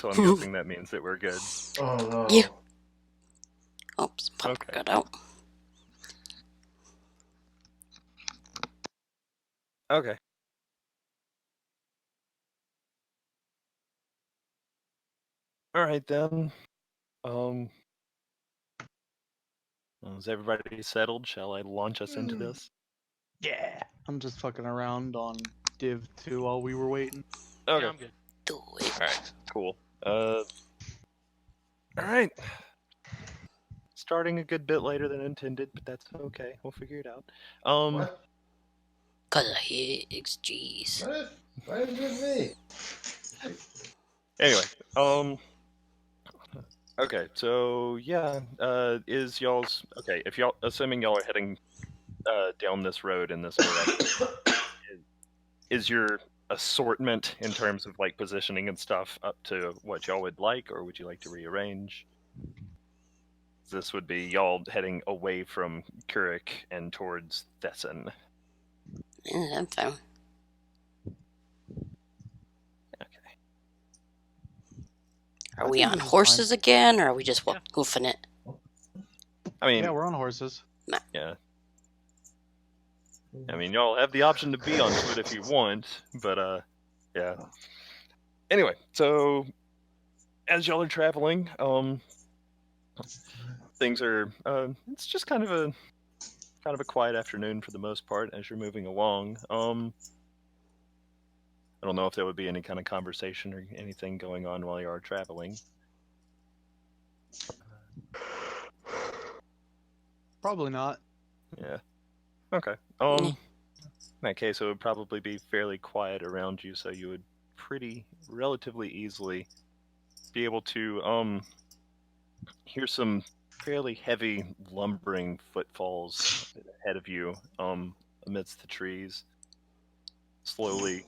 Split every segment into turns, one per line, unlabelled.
so I'm guessing that means that we're good.
Oh no.
Yeah. Oops, pop
Okay.
got out.
Okay. All right then. Is everybody settled? Shall I launch us into this?
Yeah. I'm just fucking around on Div 2 while we were waiting.
Okay.
Yeah, I'm good.
Do it.
All right. Cool. All right. Starting a good bit later than intended, but that's okay. We'll figure it out.
What?
Cause of Higgs, jeez.
Why is it me?
Anyway, okay, so yeah, is y'all's okay? If y'all, assuming y'all are heading down this road in this direction, is your assortment in terms of like positioning and stuff up to what y'all would like, or would you like to rearrange? This would be y'all heading away from Kurik and towards Thesson.
Yeah, I'm fine.
Okay.
Are
I
we
think
on
this is
horses again, or are we just
Yeah.
goofing it?
I mean,
Yeah, we're on horses.
yeah. I mean, y'all have the option to be on foot if you want, but yeah. Anyway, so as y'all are traveling, things are it's just kind of a quiet afternoon for the most part as you're moving along. I don't know if there would be any kind of conversation or anything going on while you are traveling.
Probably not.
Yeah. Okay. In that case, it would probably be fairly quiet around you, so you would relatively easily be able to hear some fairly heavy lumbering footfalls ahead of you amidst the trees, slowly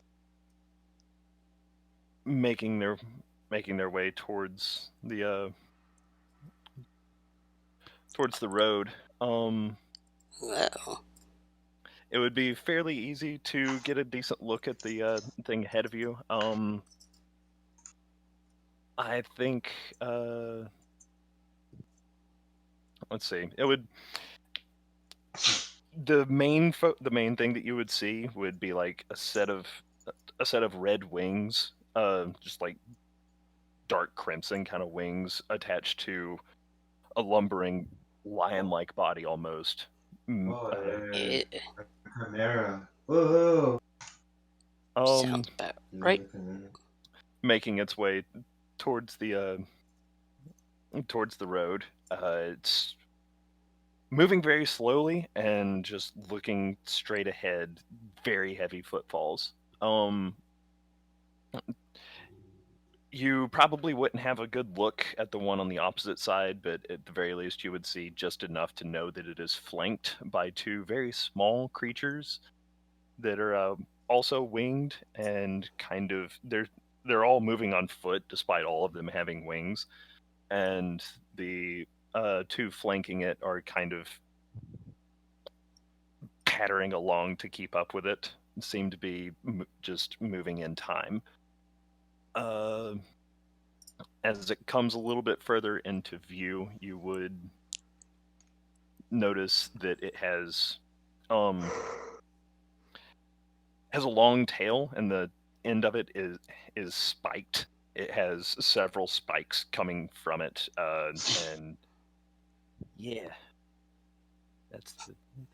making their way towards the road.
Well,
It would be fairly easy to get a decent look at the thing ahead of you. I think let's see. It would the main thing that you would see would be like a set of red wings, just like dark crimson kind of wings attached to a lumbering lion-like body almost.
Oh,
yeah,
Chimera. Woohoo!
sounds about right.
Making its way towards the road. It's moving very slowly and just looking straight ahead. Very heavy footfalls. You probably wouldn't have a good look at the one on the opposite side, but at the very least you would see just enough to know that it is flanked by two very small creatures that are also winged and kind of they're all moving on foot despite all of them having wings, and the two flanking it are kind of pattering along to keep up with it. Seem to be just moving in time. As it comes a little bit further into view, you would notice that it has a long tail, and the end of it is spiked. It has several spikes coming from it, and yeah,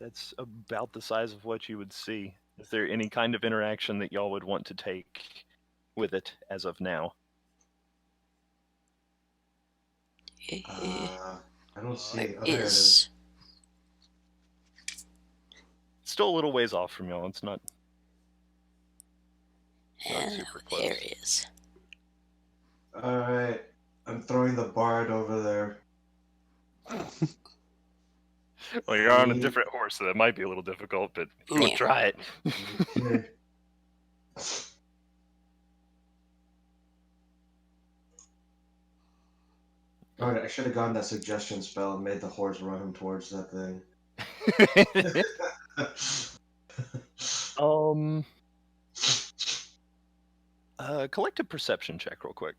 that's about the size of what you would see. Is there any kind of interaction that y'all would want to take with it as of now?
I don't see
Where
it. Oh, there it is.
is?
It's still a little ways off from y'all. It's not super close.
There it is.
Alright. I'm throwing the bard over there.
Well, you're on a different horse, so that might be a little difficult, but you want
Yeah.
to try it.
Okay. Alright, I should have gotten that suggestion spell and made the horse run him towards that thing.
Collective perception check real quick.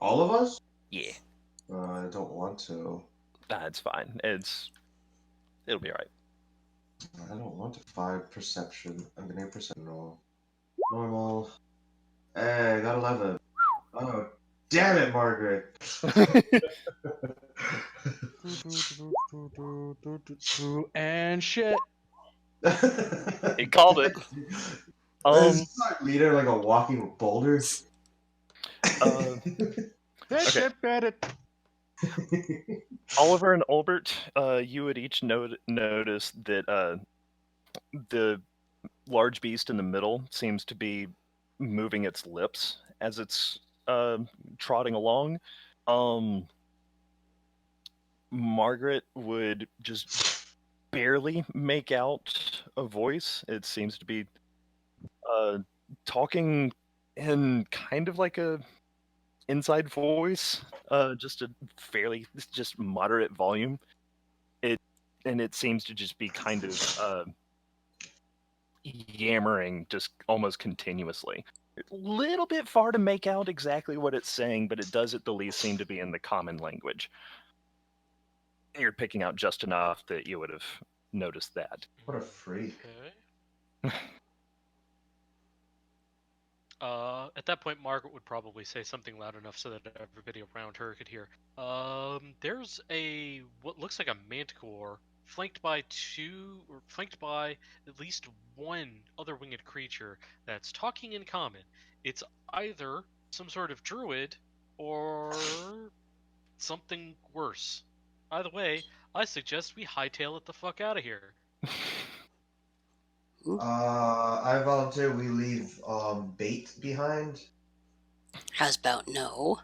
All of us?
Yeah.
I don't want to.
That's fine. It'll be alright.
I don't want to 5 perception. I'm gonna perception roll. Normal. Hey, I got 11. Oh, damn it, Margaret.
And shit.
He called it.
Is our leader like a walking boulder?
Okay. Oliver and Albert, you would each notice that the large beast in the middle seems to be moving its lips as it's trotting along. Margaret would just barely make out a voice. It seems to be talking in kind of like a inside voice, just a fairly just moderate volume. It seems to just be kind of yammering just almost continuously. A little bit far to make out exactly what it's saying, but it does at the least seem to be in the common language. You're picking out just enough that you would have noticed that.
What a freak.
Okay. At that point, Margaret would probably say something loud enough so that everybody around her could hear. There's what looks like a manticore flanked by at least one other winged creature that's talking in common. It's either some sort of druid or something worse. Either way, I suggest we hightail it the fuck out of here.
I volunteer we leave bait behind.
How's about no?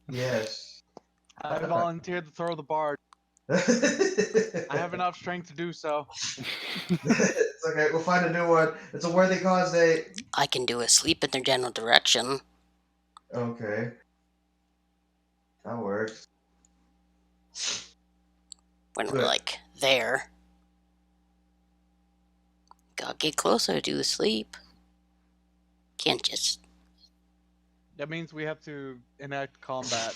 Yes.
I volunteered to throw the bard. I have enough strength to do so.
It's okay, we'll find a new one. It's a worthy cause, Nate.
I can do a sleep in their general direction.
Okay. That works.
When
Good.
we're like there. Gotta get closer to do a sleep. Can't just.
That means we have to enact combat.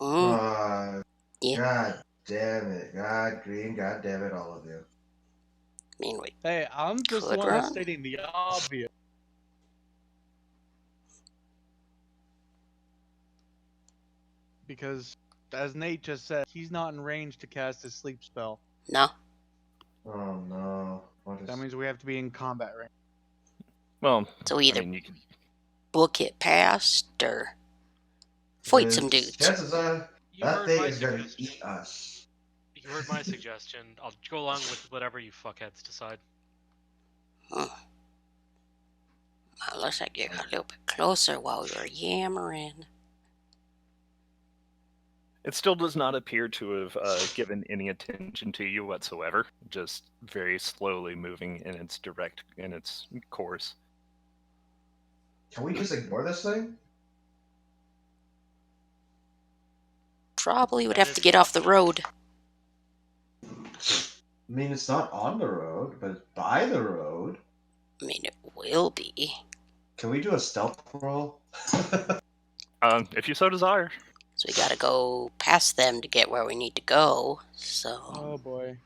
Yeah.
God damn it. God green, god damn it, all of you.
I mean, we
Hey, I'm just the
could
one that's
run.
stating the obvious. Because, as Nate just said, he's not in range to cast his sleep spell.
No.
Oh no. What is...
That means we have to be in combat range.
Well,
So either
I mean, you can...
book it past or fight some dudes.
Chances are
You
that
heard
thing
my
is gonna
suggestion.
eat us.
You heard my suggestion. I'll go along with whatever you fuckheads decide.
Well, looks like you got a little bit closer while we were yammering.
It still does not appear to have given any attention to you whatsoever. Just very slowly moving in its course.
Can we just ignore this thing?
Probably would have to get off the road.
I mean, it's not on the road, but it's by the road.
I mean, it will be.
Can we do a stealth roll?
If you so desire.
So we gotta go past them to get where we need to go. So.
Oh boy.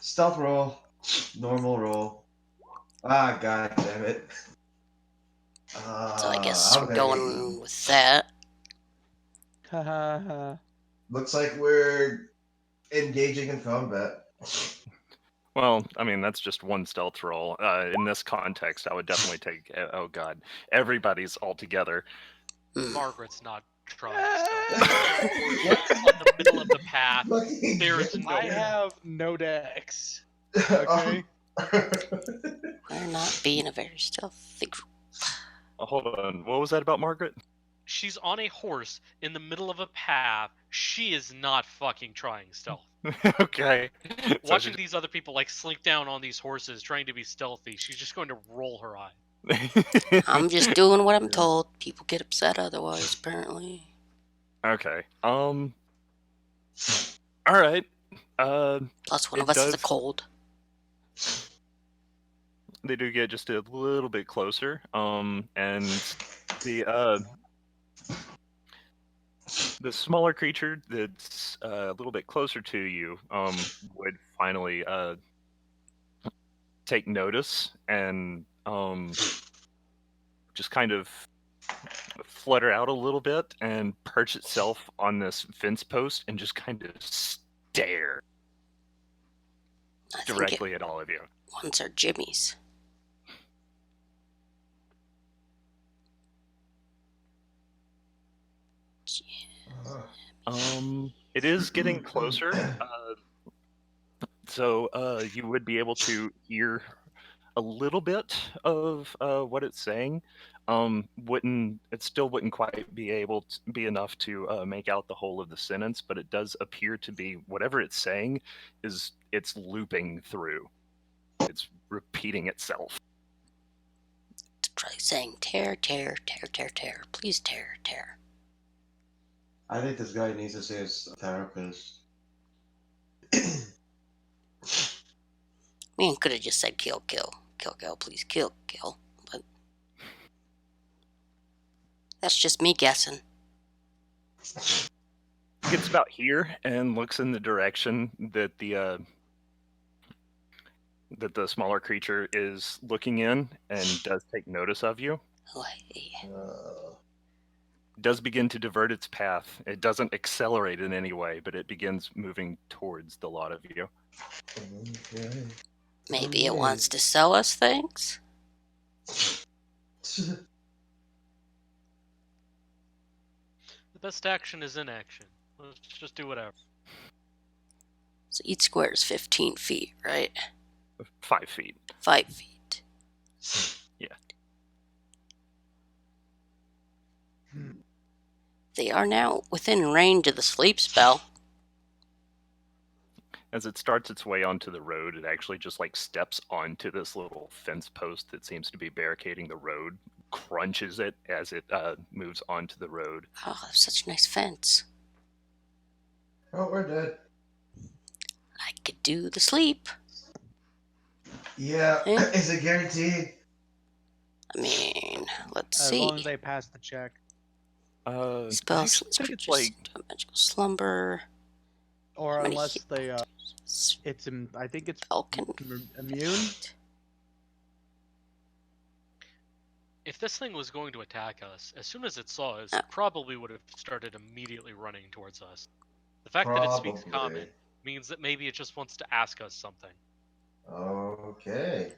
Stealth roll. Normal roll. Ah, god damn it.
So I guess we're going with that.
Looks like we're engaging in combat.
Well, I mean, that's just one stealth roll. In this context, I would definitely take, oh god, everybody's all together.
Margaret's not trying stuff. On the middle of the path, there's no...
I have no dex. Okay?
We're not being a very stealthy group.
Hold on, what was that about Margaret?
She's on a horse in the middle of a path. She is not fucking trying stealth.
Okay.
Watching these other people like slink down on these horses trying to be stealthy, she's just going to roll her eye.
I'm just doing what I'm told. People get upset otherwise, apparently.
Okay. Alright.
Plus, one of us is a cold.
They do get just a little bit closer. And the smaller creature that's a little bit closer to you would finally take notice and just kind of flutter out a little bit and perch itself on this fence post and just kind of stare
I think
directly at all of you.
ones are Jimmy's.
It is getting closer, so you would be able to hear a little bit of what it's saying. It still wouldn't quite be able to be enough to make out the whole of the sentence, but it does appear to be whatever it's saying it's looping through. It's repeating itself.
It's probably saying tear, tear, tear, tear, tear. Please tear, tear.
I think this guy needs to see his therapist.
Man, could have just said kill, kill, kill, kill, please kill, kill. But that's just me guessing.
Gets about here and looks in the direction that the smaller creature is looking in and does take notice of you.
Oh, hey.
Does begin to divert its path. It doesn't accelerate in any way, but it begins moving towards the lot of you.
Okay.
Maybe it wants to sell us things?
The best action is inaction. Let's just do whatever.
So each square is 15 feet, right?
5 feet.
5 feet.
Yeah.
They are now within range of the sleep spell.
As it starts its way onto the road, it actually just like steps onto this little fence post that seems to be barricading the road, crunches it as it moves onto the road.
Oh, such a nice fence.
Oh, we're dead.
I could do the sleep.
Yeah,
Eh?
is it guaranteed?
I mean, let's
As
see.
long as they pass the check.
Spell
I think it's like
magical slumber.
Or
How many
unless
hit
they,
points?
I think it's
Falcon.
immune.
If this thing was going to attack us, as soon as it saw us, it probably would have started immediately running towards us. The fact that it speaks common means that maybe it just wants to ask us something.
Okay.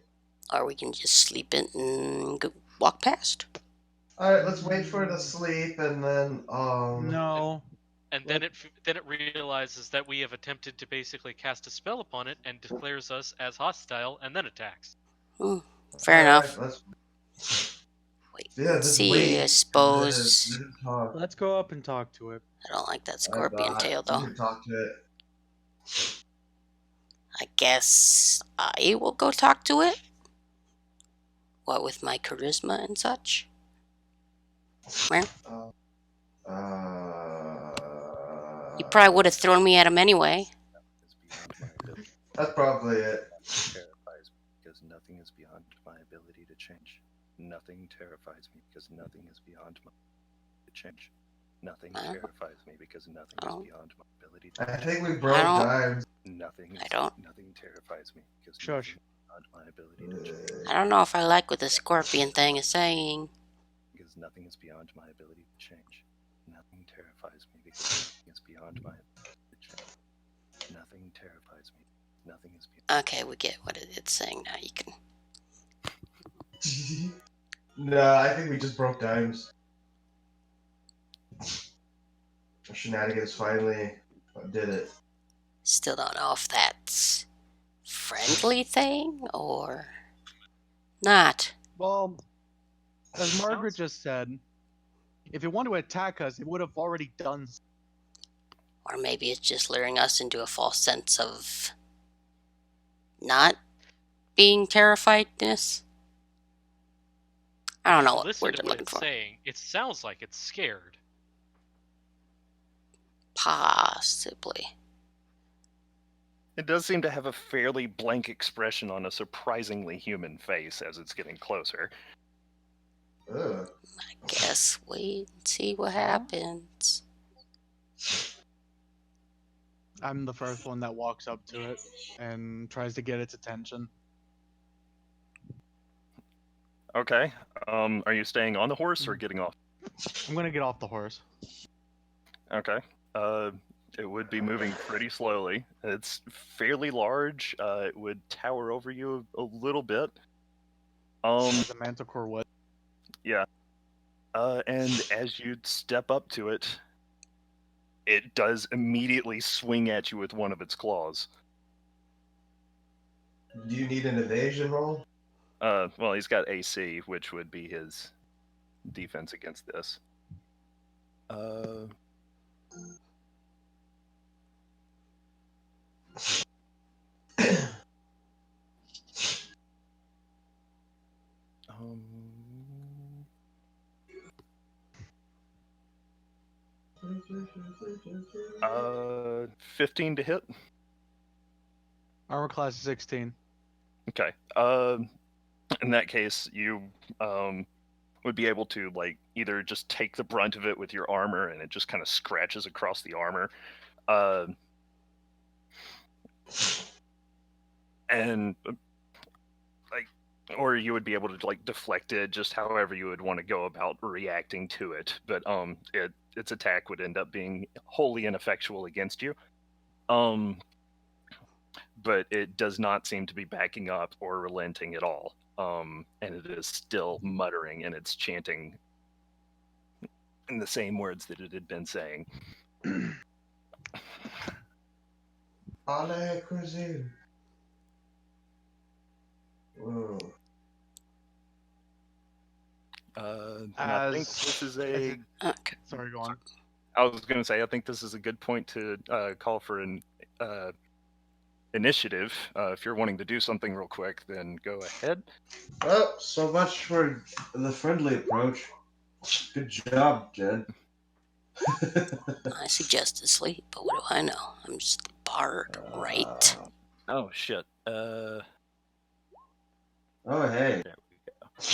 Or we can just sleep it and go walk past.
Alright, let's wait for it to sleep and then,
No.
And then it realizes that we have attempted to basically cast a spell upon it and declares us as hostile and then attacks.
Fair enough.
Let's
Wait,
Yeah,
let's
just
see,
wait.
I suppose.
Let him talk.
Let's go up and talk to it.
I don't like that scorpion tail,
You
though.
can talk to it.
I guess I will go talk to it. What, with my charisma and such? Where? You probably would have thrown me at him anyway.
That's probably it.
Terrifies me because nothing is beyond my ability to change. Nothing terrifies me because nothing is beyond my ability to change. Nothing terrifies me because nothing is beyond my ability to
I
change.
think we broke Digmz.
Nothing terrifies me because
Shush.
nothing is beyond my ability to change.
I don't know if I like what the scorpion thing is saying.
Because nothing is beyond my ability to change. Nothing terrifies me because nothing is beyond my ability to change. Nothing terrifies me. Nothing is beyond.
Okay, we get what it's saying now. You can.
No, I think we just broke Digmz. Shenanigans finally did it.
Still don't know if that's friendly thing or not.
Well, as Margaret just said, if it wanted to attack us, it would have already done so.
Or maybe it's just luring us into a false sense of not being terrifiedness. I don't know what
Listen
word
to
I'm
what
looking
it's
for.
saying. It sounds like it's scared.
Possibly.
It does seem to have a fairly blank expression on a surprisingly human face as it's getting closer.
Ugh.
I guess wait and see what happens.
I'm the first one that walks up to it and tries to get its attention.
Okay. Are you staying on the horse or getting off?
I'm gonna get off the horse.
Okay. It would be moving pretty slowly. It's fairly large. It would tower over you a little bit.
The manticore would.
Yeah. And as you step up to it, it does immediately swing at you with one of its claws.
Do you need an evasion roll?
Well, he's got AC, which would be his defense against this. Um, 15 to hit.
Armor class is 16.
Okay. In that case, you would be able to like either just take the brunt of it with your armor, and it just kind of scratches across the armor, and like, or you would be able to like deflect it, just however you would want to go about reacting to it. But its attack would end up being wholly ineffectual against you. But it does not seem to be backing up or relenting at all. And it is still muttering, and it's chanting in the same words that it had been saying.
Ale cuisine. Whoa.
And I think this is a.
Okay.
Sorry, go on.
I was going to say, I think this is a good point to call for an initiative. If you're wanting to do something real quick, then go ahead.
Well, so much for the friendly approach. Good job, Jed.
I suggest sleep, but what do I know? I'm just a bard, right?
Oh shit.
Oh, hey.
There we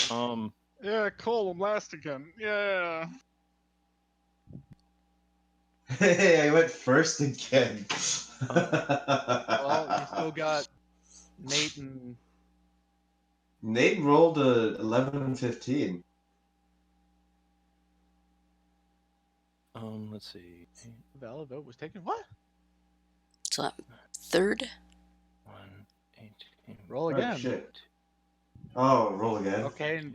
go.
Yeah, cool. I'm last again. Yeah.
Hey, I went first again.
Well, you still got Nate and
Nate rolled a 11 and 15.
Let's see.
valid vote was taken. What?
So I'm third.
1, 18.
Roll
Oh,
again.
shit. Oh, roll again.
Okay, and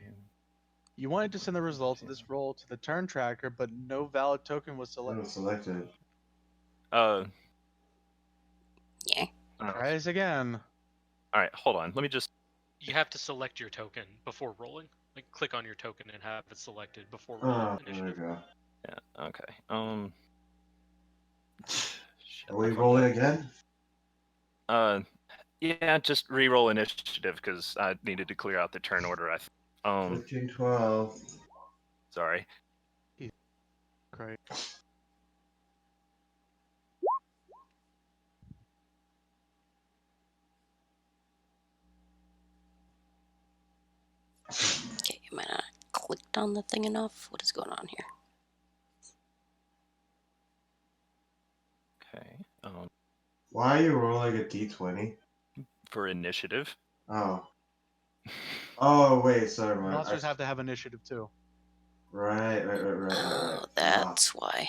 you wanted to send the results of this roll to the turn tracker, but no valid token was
Oh,
selected.
selected.
Yeah.
Try this again.
All right, hold on. Let me just.
You have to select your token before rolling. Like, click on your token and have it selected before rolling
Oh, there we
initiative.
go.
Yeah. Okay. Shit,
Are we
I fucked
rolling
up.
again?
Yeah, just re-roll initiative because I needed to clear out the turn order.
13, 12.
Sorry.
Great.
Okay, am I not clicked on the thing enough? What is going on here?
Okay.
Why are you rolling a d20?
For initiative.
Oh. Oh, wait, sorry, man.
Monsters have to have initiative too.
Right.
Oh, that's why.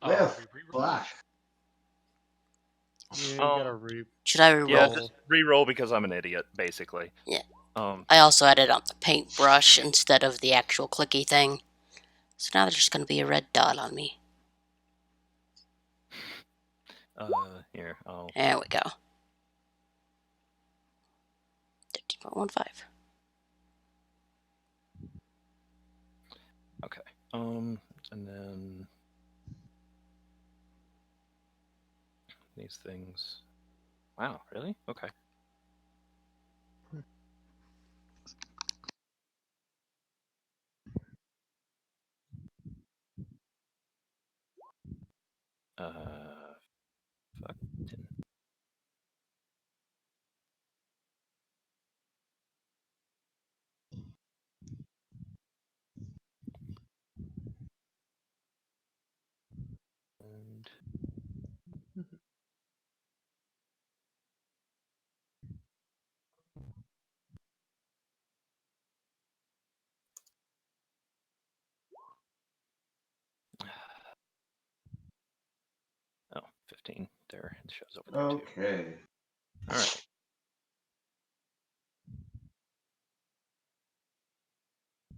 Yeah,
Re-roll.
flash.
Yeah, you gotta re.
Should I re-roll?
Yeah, just re-roll because I'm an idiot, basically.
Yeah.
Um.
I also added on the paintbrush instead of the actual clicky thing. So now there's just going to be a red dot on me.
Here. I'll.
There we go. 13.15.
Okay. And then these things. Wow. Really? Okay. Fuck. 10. 15. There, it shows over there too.
Okay.
All right.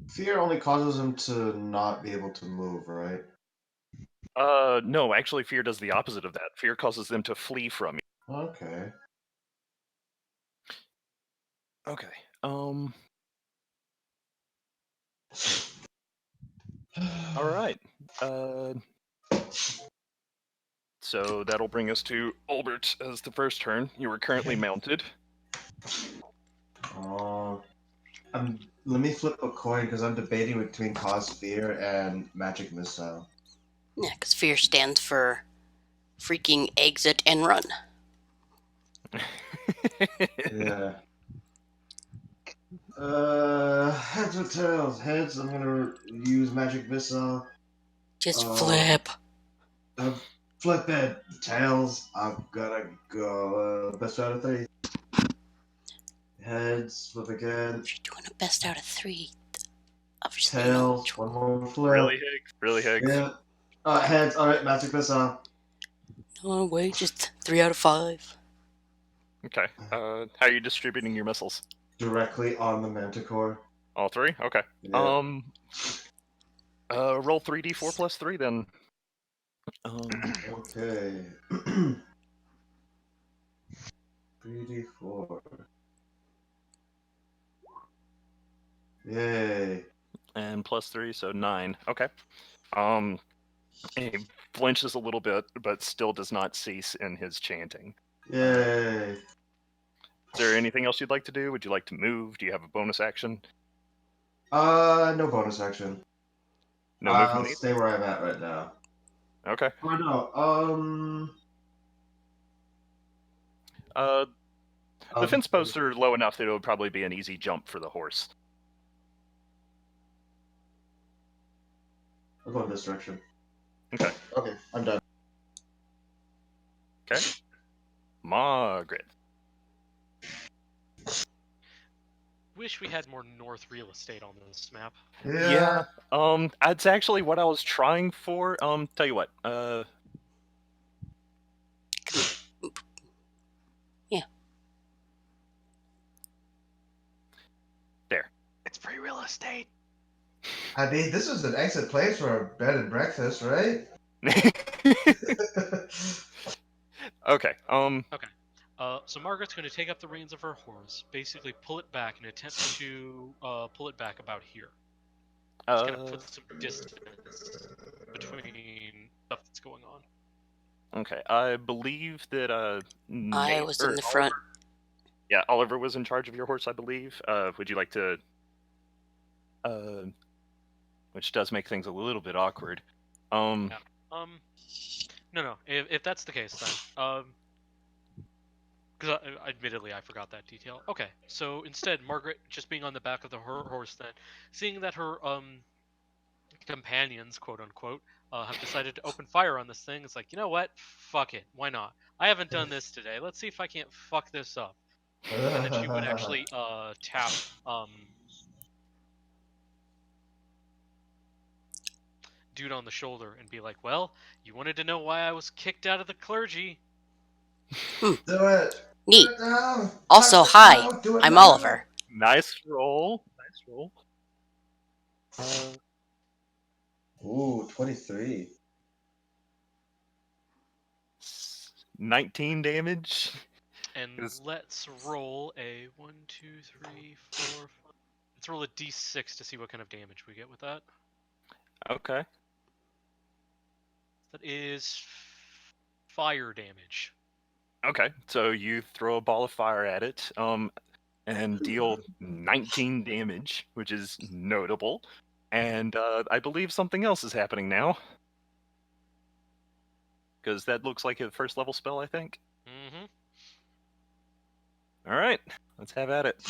Fear only causes him to not be able to move, right?
No, actually, fear does the opposite of that. Fear causes them to flee from you.
Okay.
Okay. All right. So that'll bring us to Albert as the first turn. You are currently mounted.
Let me flip a coin because I'm debating between cause fear and magic missile.
Yeah, because fear stands for freaking exit and run.
Yeah. Heads or tails? Heads. I'm gonna use magic missile.
Just flip.
Flip it. Tails. I'm gonna go best out of 3. Heads. Flip again.
If you're doing a best out of 3, obviously
Tails. One more flip.
Really, Higgs? Really, Higgs?
Yeah. Heads. All right. Magic missile.
No way, just 3 out of 5.
Okay. How are you distributing your missiles?
Directly on the manticore.
All 3? Okay.
Yeah.
Roll 3d4 plus 3 then.
Okay. 3d4. Yay.
And plus 3, so 9. Okay. He flinches a little bit, but still does not cease in his chanting.
Yay.
Is there anything else you'd like to do? Would you like to move? Do you have a bonus action?
No bonus action.
No
I'll
movement?
stay where I'm at right now.
Okay.
Or no,
The fence posts are low enough that it would probably be an easy jump for the horse.
I'll go in this direction.
Okay.
Okay, I'm done.
Okay. Margaret.
Wish we had more north real estate on this map.
Yeah.
That's actually what I was trying for. Tell you what.
Yeah.
There.
It's free real estate.
I mean, this is an excellent place for a bed and breakfast, right?
Okay.
So Margaret's going to take up the reins of her horse, basically pull it back and attempt to pull it back about here. Just going to put some distance between stuff that's going on.
Okay. I believe that
I was in the front.
Yeah, Oliver was in charge of your horse, I believe. Would you like to? Which does make things a little bit awkward.
No. If that's the case, then because admittedly I forgot that detail. Okay, so instead, Margaret just being on the back of her horse, then seeing that her companions, quote unquote, have decided to open fire on this thing, it's like, you know what? Fuck it. Why not? I haven't done this today. Let's see if I can't fuck this up. And then she would actually tap dude on the shoulder and be like, well, you wanted to know why I was kicked out of the clergy.
Do it.
Neat.
Do it now.
Also,
Touch it
hi,
now. Do it
I'm
now.
Oliver.
Nice roll. Nice roll.
Ooh, 23.
19 damage.
And let's roll a 1, 2, 3, 4, 5. Let's roll a d6 to see what kind of damage we get with that.
Okay.
That is fire damage.
Okay, so you throw a ball of fire at it, and deal 19 damage, which is notable. And I believe something else is happening now. Because that looks like a first level spell, I think.
Mm-hmm.
Alright, let's have at it.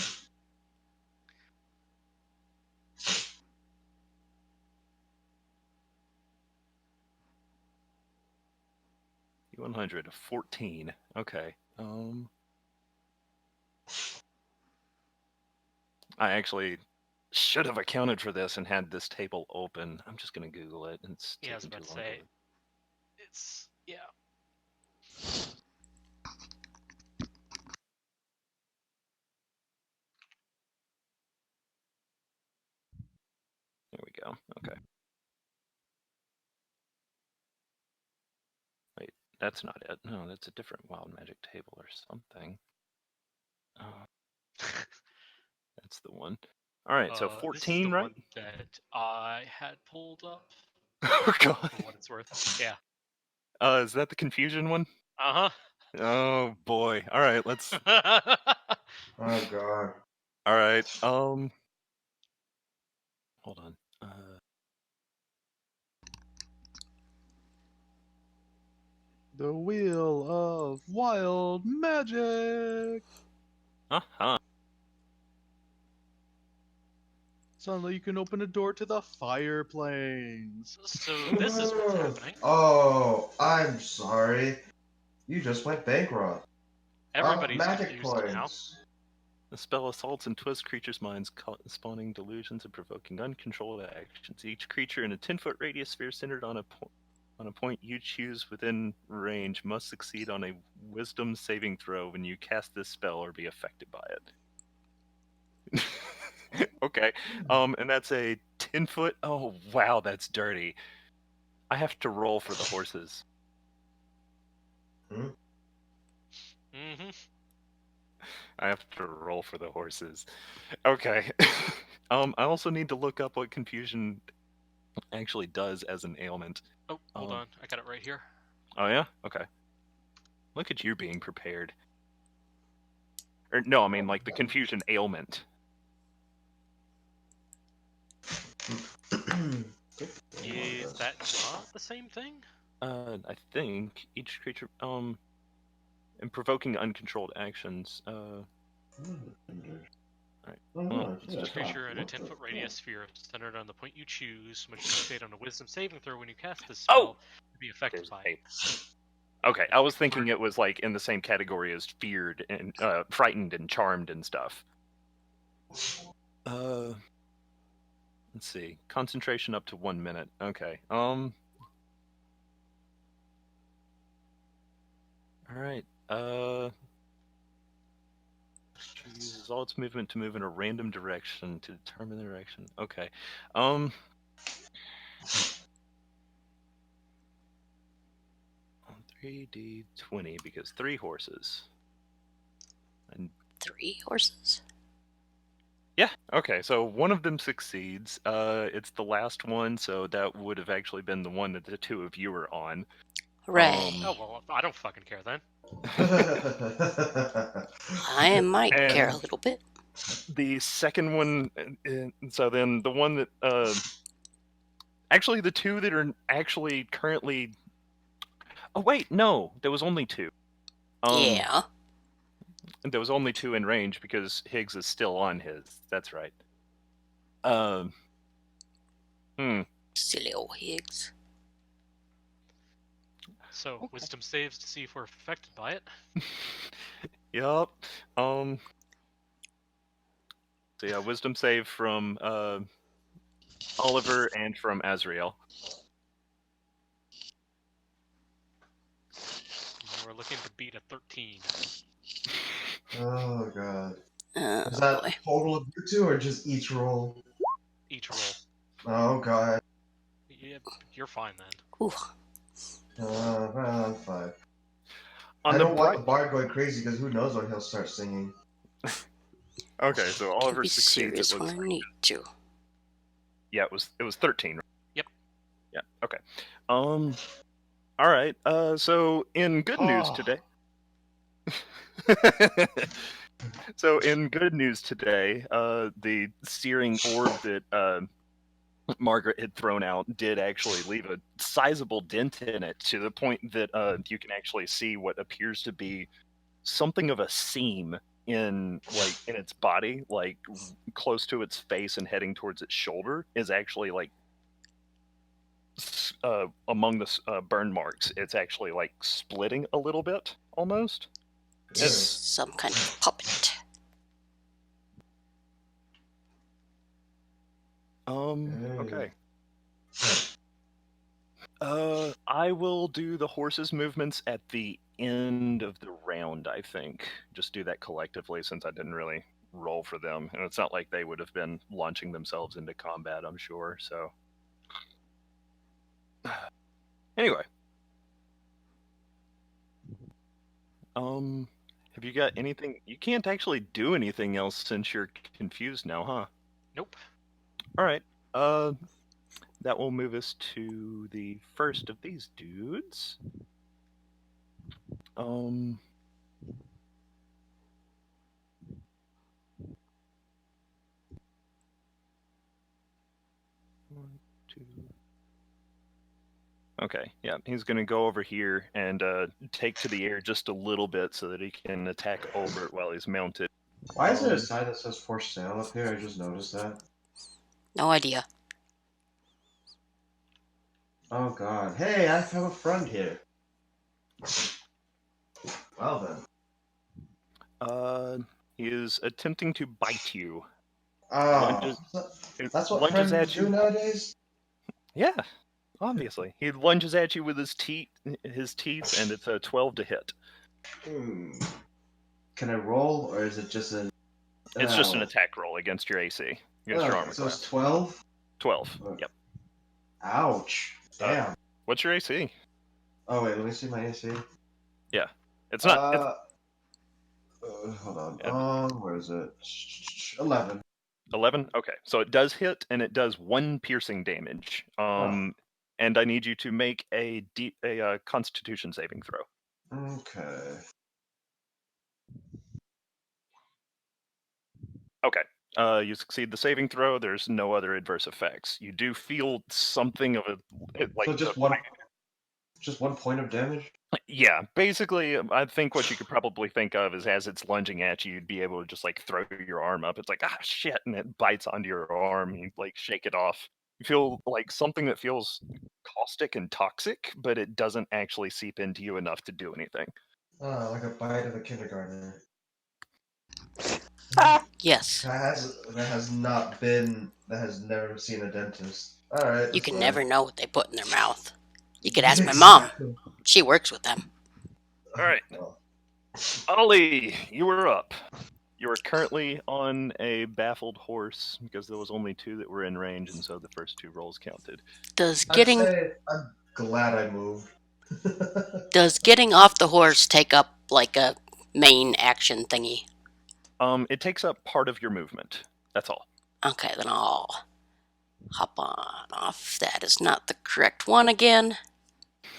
D100, 14. Okay. I actually should have accounted for this and had this table open. I'm just gonna Google it. It's
Yeah, I was
taking
about to
too long.
say. It's, yeah.
There we go. Okay. Wait, that's not it. No, that's a different wild magic table or something. That's the one. All right, so
This is
14,
the
right?
one that I had pulled up
Oh god.
for what it's worth. Yeah.
Is that the confusion one?
Uh
Oh boy. All right, let's.
huh.
Oh god.
All right. Hold on.
The wheel of wild magic.
Uh-huh.
Suddenly you can open a door to the fire planes.
So this is what's happening.
Oh, I'm sorry. You just went bankrupt.
Everybody's
Magic
confused now.
points.
The spell assaults and twists creatures' minds, spawning delusions and provoking uncontrolled actions. Each creature in a 10-foot radius sphere centered on a point you choose within range must succeed on a Wisdom saving throw when you cast this spell or be affected by it. Okay. And that's a 10-foot. Oh wow, that's dirty. I have to roll for the horses.
Mm-hmm.
I have to roll for the horses. Okay. I also need to look up what confusion actually does as an ailment.
Oh, hold on. I got it right here.
Oh yeah? Okay. Look at you being prepared. Or no, I mean like the confusion ailment.
Is that not the same thing?
I think each creature and provoking uncontrolled actions. Alright.
Each creature in a 10-foot radius sphere centered on the point you choose must succeed on a Wisdom saving throw when you cast this spell to be affected by it.
Okay, I was thinking it was like in the same category as feared and frightened and charmed and stuff. Let's see. Concentration up to 1 minute. Okay. All right. Uses all its movement to move in a random direction to determine the direction. Okay. 3d20 because 3 horses. And
3 horses?
yeah, okay, so one of them succeeds. It's the last one, so that would have actually been the one that the two of you were on.
Hooray.
Oh, well, I don't fucking care then.
I might
And-
care a little bit.
The second one, so then the one that, actually the two that are actually currently, oh wait, no, there was only 2.
Yeah.
There was only 2 in range because Higgs is still on his, that's right.
Silly old Higgs.
So,
Okay.
Wisdom saves to see if we're affected by it.
Yup. So yeah, wisdom save from Oliver and from Azrael.
We're looking to beat a 13.
Oh god.
Oh,
Is that
boy.
total of you two or just each roll?
Each roll.
Oh god.
Yeah, you're fine then.
Ooh.
Well, I'm fine.
On
I
the
don't want
bright...
the bard going crazy because who knows when he'll start singing.
Okay, so
Can
Oliver
be
succeeds.
serious
It
when
looks
I
like.
need to.
Yeah, it was 13.
Yep.
Yeah. Okay. All right. So in good news today. So in good news today, the searing orb that Margaret had thrown out did actually leave a sizable dent in it, to the point that you can actually see what appears to be something of a seam in its body, like close to its face and heading towards its shoulder, is actually like among the burn marks. It's actually like splitting a little bit, almost.
Some kind of puppet.
Okay. I will do the horse's movements at the end of the round, I think. Just do that collectively since I didn't really roll for them. And it's not like they would have been launching themselves into combat, I'm sure. So, anyway. Have you got anything? You can't actually do anything else since you're confused now, huh?
Nope.
All right. That will move us to the first of these dudes. One, two. Okay, yeah, he's going to go over here and take to the air just a little bit so that he can attack Olbert while he's mounted.
Why is there a sign that says for sale up here? I just noticed that.
No idea.
Oh god. Hey, I have a friend here. Well then.
He is attempting to bite you.
Oh, that's what
lunges
friends
at
do
you.
nowadays?
Yeah, obviously. He lunges at you with his teeth, and it's a 12 to hit.
Can I roll, or is it just a...
It's just an attack roll against your AC. Against your armor
so
class.
it's 12?
12, yep.
Ouch. Damn.
What's your AC?
Oh, wait, let me see my AC.
Yeah. It's not...
hold on. Where is it? 11.
11? Okay. So it does hit, and it does 1 piercing damage. And I need you to make a Constitution saving throw.
Okay.
Okay. You succeed the saving throw. There's no other adverse effects. You do feel something of a...
So just one point of damage?
Yeah, basically, I think what you could probably think of is as it's lunging at you, you'd be able to just like throw your arm up. It's like, ah, shit, and it bites onto your arm. And you like shake it off. You feel like something that feels caustic and toxic, but it doesn't actually seep into you enough to do anything.
Like a bite of a kindergartner.
Yes.
That has never seen a dentist. Alright.
You can never know what they put in their mouth. You could ask my mom. She works with them.
All right. Ollie, you were up. You are currently on a baffled horse because there was only 2 that were in range, and so the first 2 rolls counted.
I'm glad I moved.
Does getting off the horse take up like a main action thingy?
It takes up part of your movement. That's all.
Okay, then I'll hop on off. That is not the correct one again.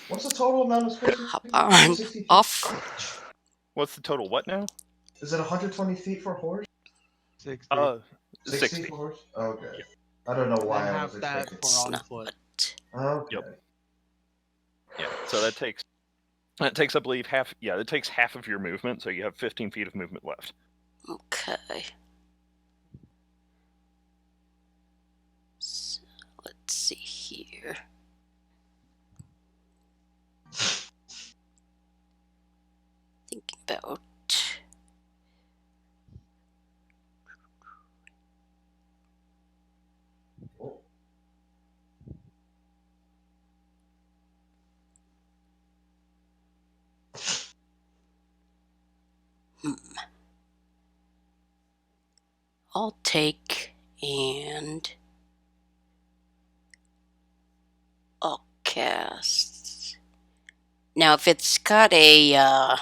What's the total amount of space?
Hop on off.
What's the total what now?
Is it 120 feet for a horse?
60.
60 for a horse? Okay. Yep. I don't know why I was expecting
for on foot.
Okay.
Yep. Yeah, so that takes, I believe, half. Yeah, it takes half of your movement, so you have 15 feet of movement left.
Okay. So, let's see here. Thinking about... I'll take and I'll cast. Now, if it's got a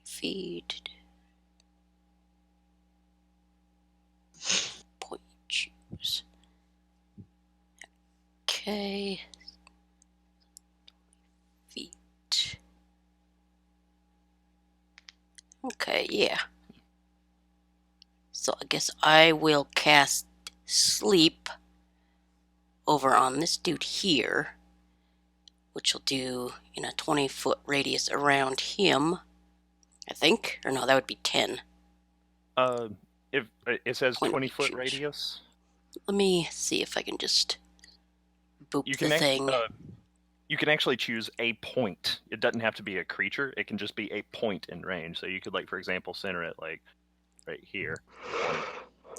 feed point choose. Okay. Feet. Okay, yeah. So I guess I will cast sleep over on this dude here, which will do in a 20-foot radius around him, I think. Or no, that would be 10.
If it says 20-foot radius.
Let me see if I can just boop the thing.
You can actually choose a point. It doesn't have to be a creature. It can just be a point in range. So you could, like, for example, center it like right here.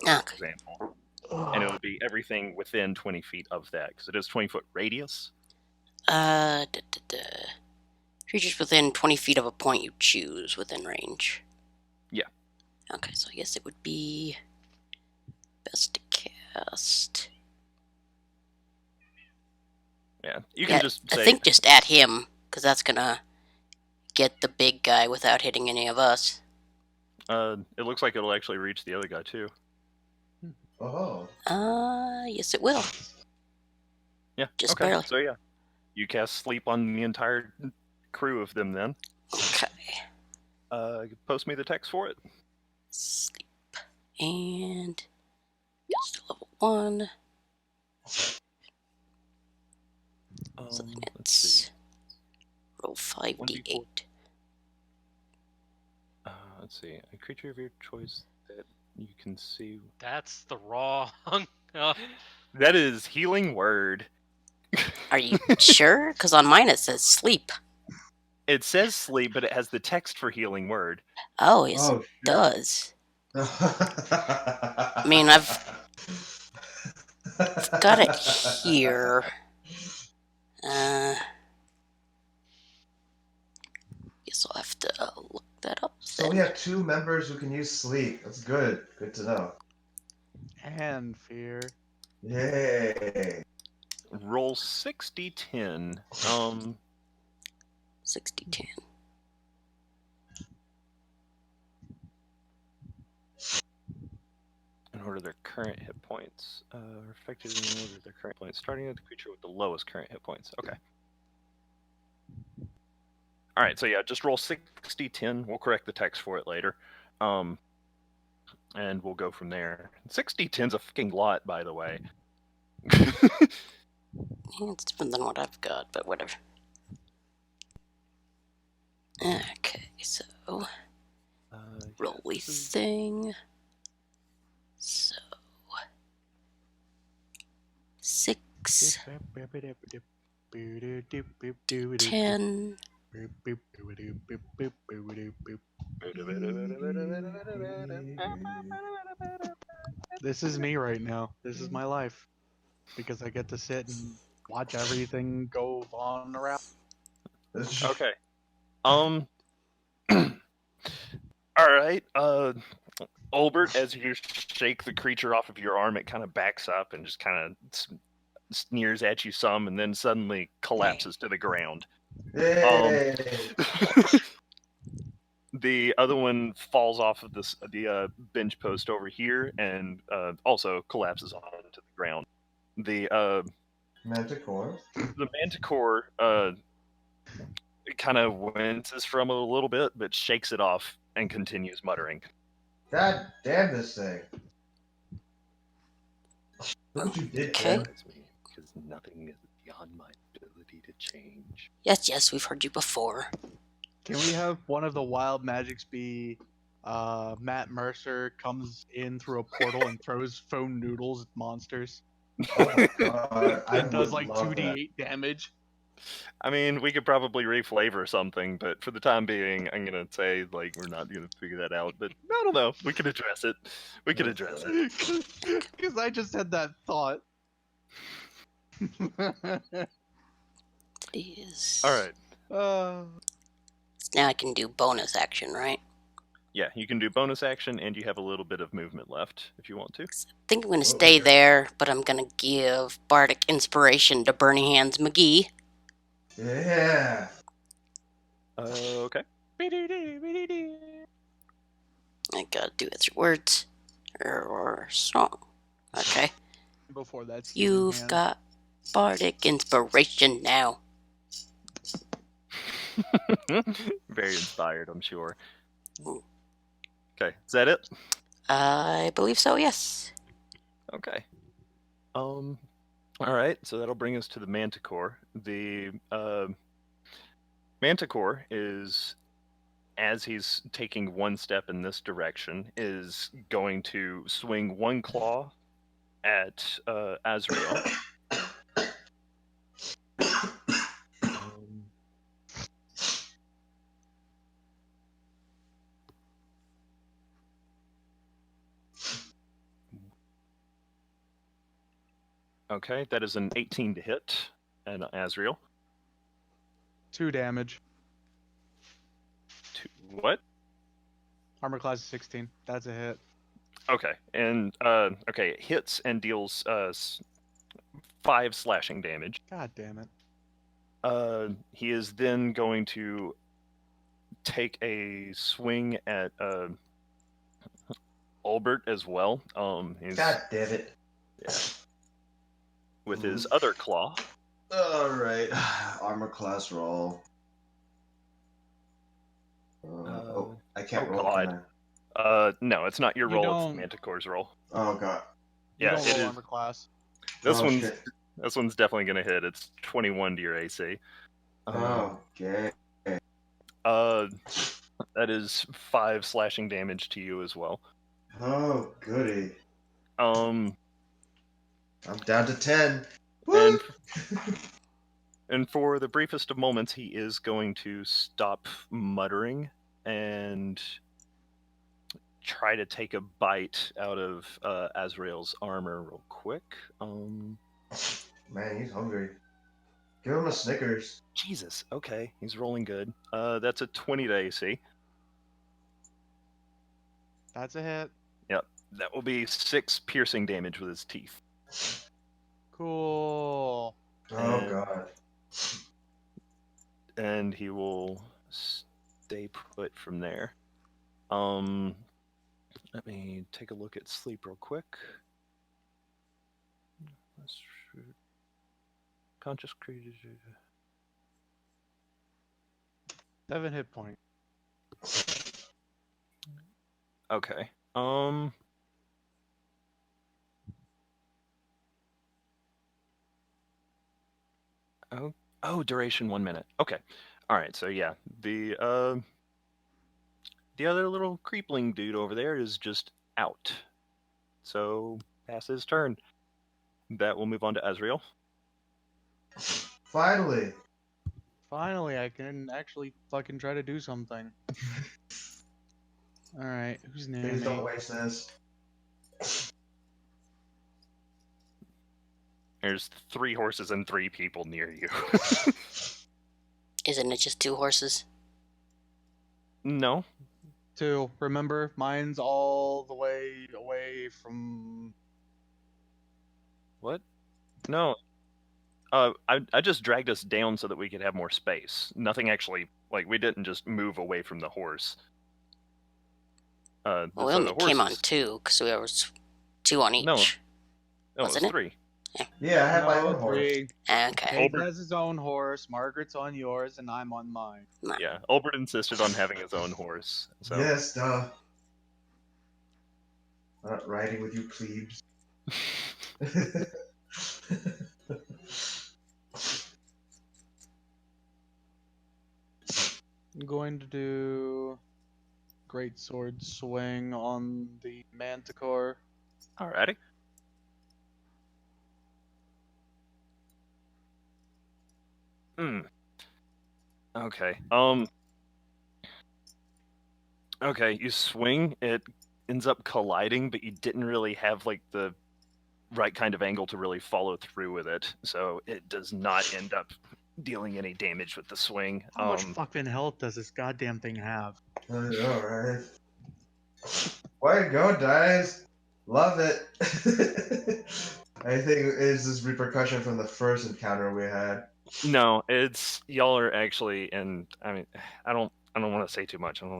Okay.
example. And it would be everything within 20 feet of that, because it is 20-foot radius.
Creatures within 20 feet of a point you choose within range.
Yeah.
Okay, so I guess it would be best to cast.
Yeah, you can just say...
I think just at him, because that's gonna get the big guy without hitting any of us.
It looks like it'll actually reach the other guy, too.
Oh.
Yes it will.
Yeah,
Just
okay.
barely.
So, yeah. You cast Sleep on the entire crew of them, then.
Okay.
Post me the text for it.
Sleep. And goes to level 1. So then
Let's see.
it's roll 5d8.
Let's see. A creature of your choice that you can see.
That's the wrong.
That is Healing Word.
Are you sure? Because on mine it says sleep.
It says sleep, but it has the text for Healing Word.
Oh, yes,
Oh,
it does.
I
mean, I've got it here. Guess I'll have to look that up.
So
then.
we have 2 members who can use sleep. That's good. Good to know.
And fear.
Yay.
Roll 60-10.
60-10.
In order their current hit points. Affected in order their current points. Starting with the creature with the lowest current hit points. Okay. Alright, so yeah, just roll 60-10. We'll correct the text for it later. And we'll go from there. 60-10's a fucking lot, by the way.
Yeah, it's different than what I've got, but whatever. Okay, so rolly thing. So 6, 10.
This is me right now. This is my life. Because I get to sit and watch everything go on around.
Okay. Alright, Olbert, as you shake the creature off of your arm, it kind of backs up and just kind of sneers at you some, and then suddenly collapses to the ground.
Yay.
The other one falls off of the bench post over here and also collapses onto the ground. The
Manticore.
the manticore kind of winces from it a little bit, but shakes it off and continues muttering.
God damn this thing. Look what you did,
Okay.
Tim.
Because nothing is beyond my ability to change.
Yes, we've heard you before.
Can we have one of the wild magics be Matt Mercer comes in through a portal and throws foam noodles at monsters?
Oh my god. I
It does
would
like
love
2d8 damage.
I mean, we could probably reflavor something, but for the time being, I'm gonna say like we're not gonna figure that out. But I don't know. We could address it. We could address it.
Because I just had that thought.
It is.
All right.
Now I can do bonus action, right?
Yeah, you can do bonus action, and you have a little bit of movement left if you want to.
I think I'm going to stay there, but I'm going to give Bardic Inspiration to Burning Hands McGee.
Yeah.
Okay.
I gotta do it through words or song. Okay.
Before that,
You've got Bardic Inspiration now.
Very inspired, I'm sure. Okay, is that it?
I believe so, yes.
Okay. All right, so that'll bring us to the manticore. The manticore is, as he's taking one step in this direction, is going to swing one claw at Azrael. Okay, that is an 18 to hit, and Azrael.
2 damage.
What?
Armor class is 16. That's a hit.
Okay, and okay, it hits and deals 5 slashing damage.
God damn it.
He is then going to take a swing at Albert as well. He's
God damn it.
with his other claw.
Alright. Armor class roll. I can't roll.
God.
Can I?
No, it's not your
You
roll,
don't-
it's Manticore's roll.
Oh god.
You
Yeah,
don't
it
roll
is.
armor class.
This
Oh,
one's
shit.
this one's definitely gonna hit. It's 21 to your AC.
Okay.
That is 5 slashing damage to you as well.
Oh goody.
Um,
I'm down to 10. Woo!
and for the briefest of moments, he is going to stop muttering and try to take a bite out of Azrael's armor real quick.
Man, he's hungry. Give him a Snickers.
Jesus, okay, he's rolling good. That's a 20 to AC.
That's a hit.
That will be 6 piercing damage with his teeth.
Cool.
Oh
And-
god.
And he will stay put from there. Let me take a look at sleep real quick. Conscious creature.
7 hit points.
Okay. Oh, duration 1 minute. Okay. All right. So yeah, the other little creepling dude over there is just out. So pass his turn. That will move on to Azrael.
Finally.
Finally, I can actually fucking try to do something. Alright, who's near
Please
me?
don't waste this.
There's 3 horses and 3 people near you.
Isn't it just 2 horses?
No.
2. Remember, mine's all the way away from...
What? No. I just dragged us down so that we could have more space. Nothing actually, like, we didn't just move away from the horse.
Well, we
so
only
the
came on
horses-
2, because we were 2 on each.
No. No, it was
Wasn't it?
3.
Yeah, I have my
No,
own horse.
3.
Okay.
Hank has his own horse, Margaret's on yours, and I'm on mine.
Yeah, Albert insisted on having his own horse. So
Yes, duh. Not riding with you plebes.
I'm going to do Great Sword Swing on the Manticore.
Alrighty. Okay. Okay, you swing, it ends up colliding, but you didn't really have like the right kind of angle to really follow through with it. So it does not end up dealing any damage with the swing.
How much fucking health does this goddamn thing have?
Alright. Way to go, guys. Love it. I think it's this repercussion from the first encounter we had.
No, it's y'all are actually, and I mean, I don't want to say too much. Okay.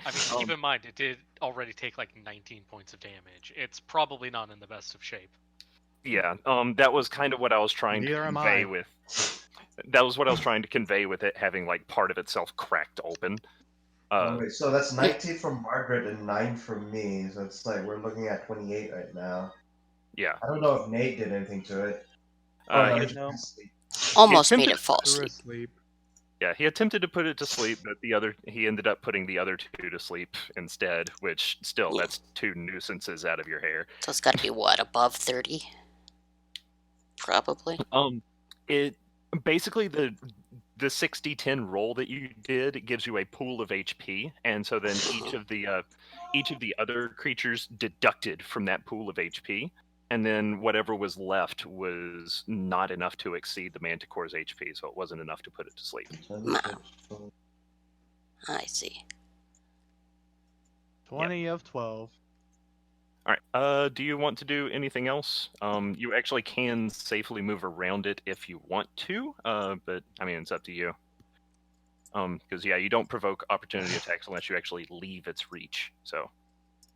I mean, keep in mind, it did already take like 19 points of damage. It's probably not in the best of shape.
Yeah. That was kind of what I was trying
Neither
to
am
convey
I.
with. That was what I was trying to convey with it having like part of itself cracked open.
Okay, so that's 19 from Margaret and 9 from me. So it's like we're looking at 28 right now.
Yeah.
I don't know if Nate did anything to it.
Uh,
he
no.
just sleep.
Almost
You
made
attempted
it fall
Through
asleep.
asleep.
Yeah, he attempted to put it to sleep, but he ended up putting the other 2 to sleep instead, which still,
Yeah.
that's 2 nuisances out of your hair.
So it's got to be what, above 30? Probably.
It basically the 6d10 roll that you did, it gives you a pool of HP, and so then each of the other creatures deducted from that pool of HP, and then whatever was left was not enough to exceed the manticore's HP, so it wasn't enough to put it to sleep.
I see.
20 of 12.
All right. Do you want to do anything else? You actually can safely move around it if you want to, but I mean it's up to you. Because yeah, you don't provoke opportunity attacks unless you actually leave its reach. So,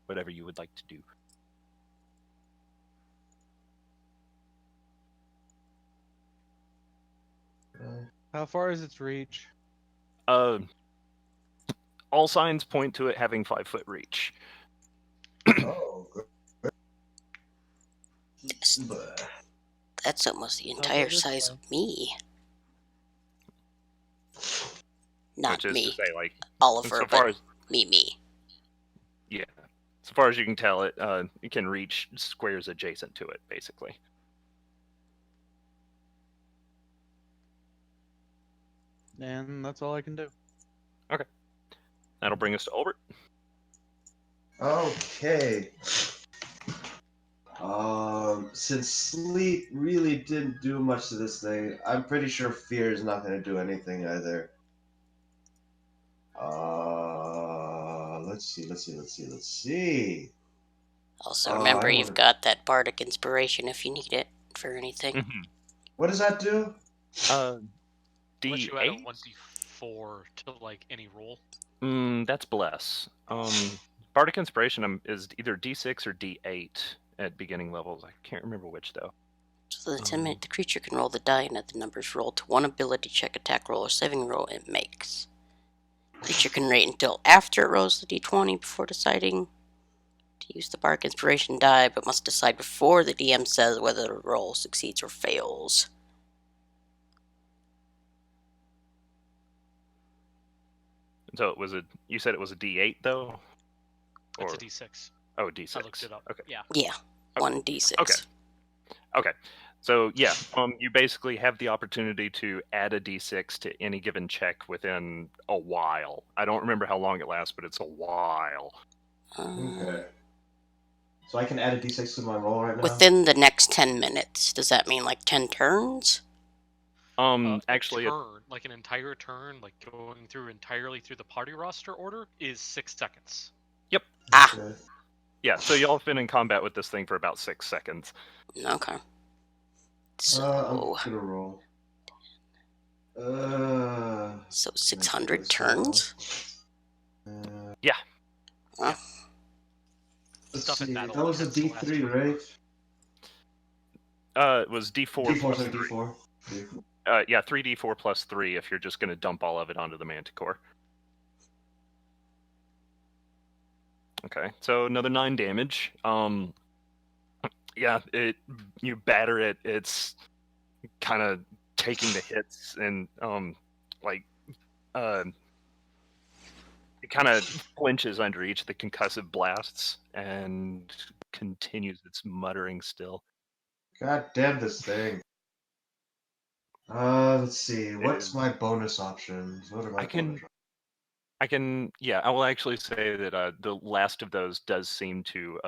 whatever you would like to do.
How far is its reach?
All signs point to it having 5-foot reach.
Oh, good.
That's almost the
How
entire
big is
size
it?
of me. Not
Which is
me,
to say, like,
Oliver,
so far
but
as
me.
yeah, so far as you can tell, it can reach squares adjacent to it, basically.
And that's all I can do.
Okay, that'll bring us to Albert.
Okay. Since sleep really didn't do much to this thing, I'm pretty sure fear is not going to do anything either. Let's see.
Also, remember,
I
you've
wanna-
got that bardic inspiration if you need it for anything.
Mm-hmm.
What does that do?
Let you add a
D8.
1d4 to like any roll.
That's bless. Bardic Inspiration is either D6 or D8 at beginning levels. I can't remember which though.
So the 10-minute, the creature can roll the die and add the numbers rolled to one ability check, attack roll, or saving roll it makes. Creature can wait until after it rolls the d20 before deciding to use the bardic inspiration die, but must decide before the DM says whether the roll succeeds or fails.
So you said it was a D8 though?
It's
Or
a d6.
oh, D6.
I looked it up.
Okay.
Yeah.
Yeah,
Okay.
1d6.
Okay. So yeah, you basically have the opportunity to add a D6 to any given check within a while. I don't remember how long it lasts, but it's a while.
Okay. So I can add a d6 to my roll right now?
Within the next 10 minutes. Does that mean like 10 turns?
Actually,
a turn, like an entire turn, like going through entirely through the party roster order, is 6 seconds.
Yep.
Ah.
Okay.
Yeah. So y'all have been in combat with this thing for about 6 seconds.
Okay. So,
I'm gonna roll.
so
Let's
600
this
turns?
Yeah.
Well,
Let's
Stuff in
see.
battle
That was a
tends to last
D3,
forever.
right?
It was D4
D4
plus
and
3.
D4.
Yeah, 3d4 plus 3 if you're just going to dump all of it onto the manticore. Okay, so another 9 damage. Yeah, you batter it. It's kind of taking the hits and it kind of flinches under each of the concussive blasts and continues its muttering still.
God damn this thing. Let's see. What's my bonus options? What are my bonus options?
Yeah, I will actually say that the last of those does seem to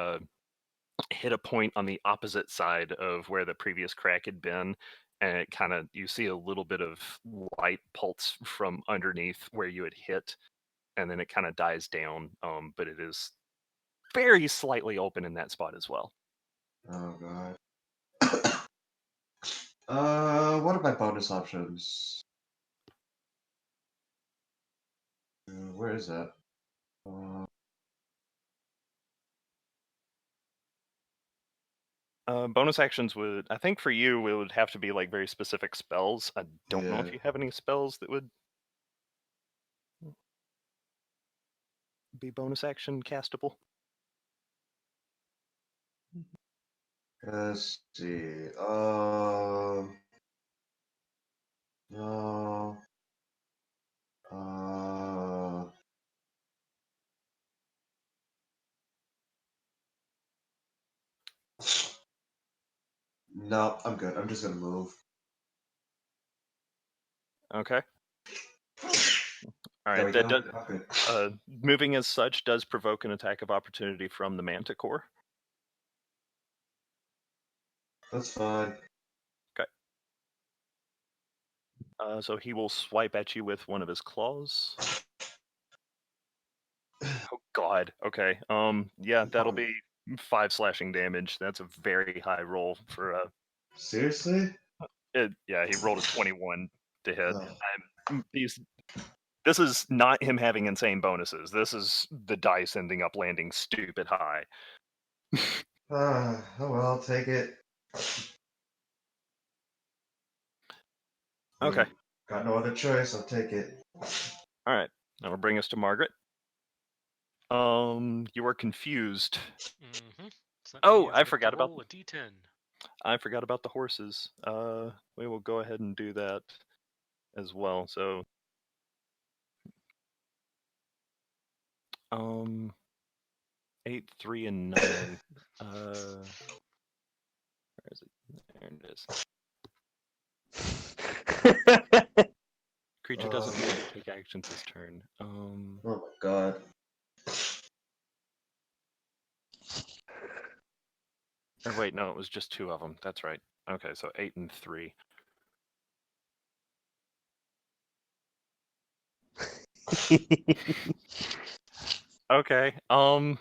hit a point on the opposite side of where the previous crack had been, and it kind of, you see a little bit of light pulse from underneath where you had hit, and then it kind of dies down, but it is very slightly open in that spot as well.
Oh god. What are my bonus options? Where is that?
Bonus actions would, I think for you, it would have to be like very specific spells. I don't know if
Yeah.
you have any spells that would be bonus action castable.
Let's see. No. No, I'm good. I'm just gonna move.
Okay. All
There
right,
we
that
go.
does.
Okay.
Moving as such does provoke an attack of opportunity from the manticore.
That's fine.
So he will swipe at you with one of his claws. Oh God. Okay. Yeah, that'll be 5 slashing damage. That's a very high roll for
Seriously?
yeah, he rolled a 21 to hit.
Oh.
This is not him having insane bonuses. This is the dice ending up landing stupid high.
Oh well, I'll take it.
Okay.
Got no other choice. I'll take it.
All right. That'll bring us to Margaret. You are confused.
Mm-hmm. So
Oh, I forgot about
roll a d10.
I forgot about the horses. We will go ahead and do that as well. So, 8, 3, and 9. Where is it? There it is. Creature doesn't move or take actions this turn.
Oh my god.
Or wait, no, it was just 2 of them. That's right. Okay, so 8 and 3. Okay. All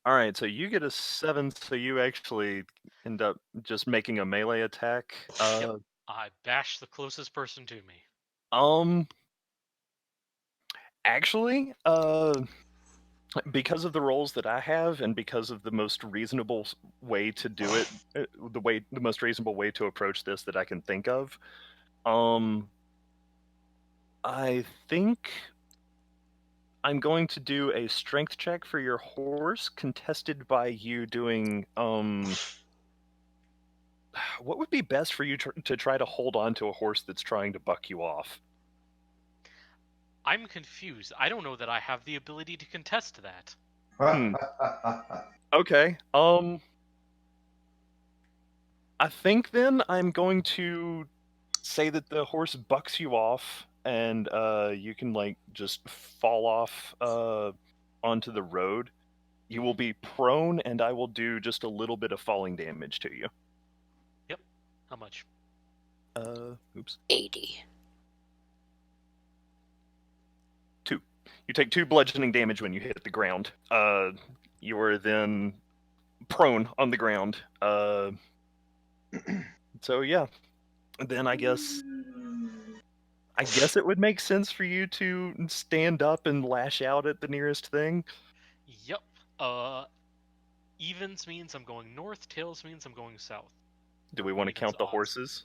right, so you get a 7, so you actually end up just making a melee attack.
Yep. I bash the closest person to me.
Actually, because of the rolls that I have, and because of the most reasonable way to do it, the most reasonable way to approach this that I can think of, I think I'm going to do a strength check for your horse, contested by you doing what would be best for you to try to hold on to a horse that's trying to buck you off?
I'm confused. I don't know that I have the ability to contest that.
Okay. I think then I'm going to say that the horse bucks you off, and you can like just fall off onto the road. You will be prone, and I will do just a little bit of falling damage to you.
Yep. How much?
Oops.
80.
2. You take 2 bludgeoning damage when you hit the ground. You are then prone on the ground. So yeah, then I guess it would make sense for you to stand up and lash out at the nearest thing.
Yep. Evens means I'm going north, tails means I'm going south.
Do we want to
Evens
count the
odds.
horses?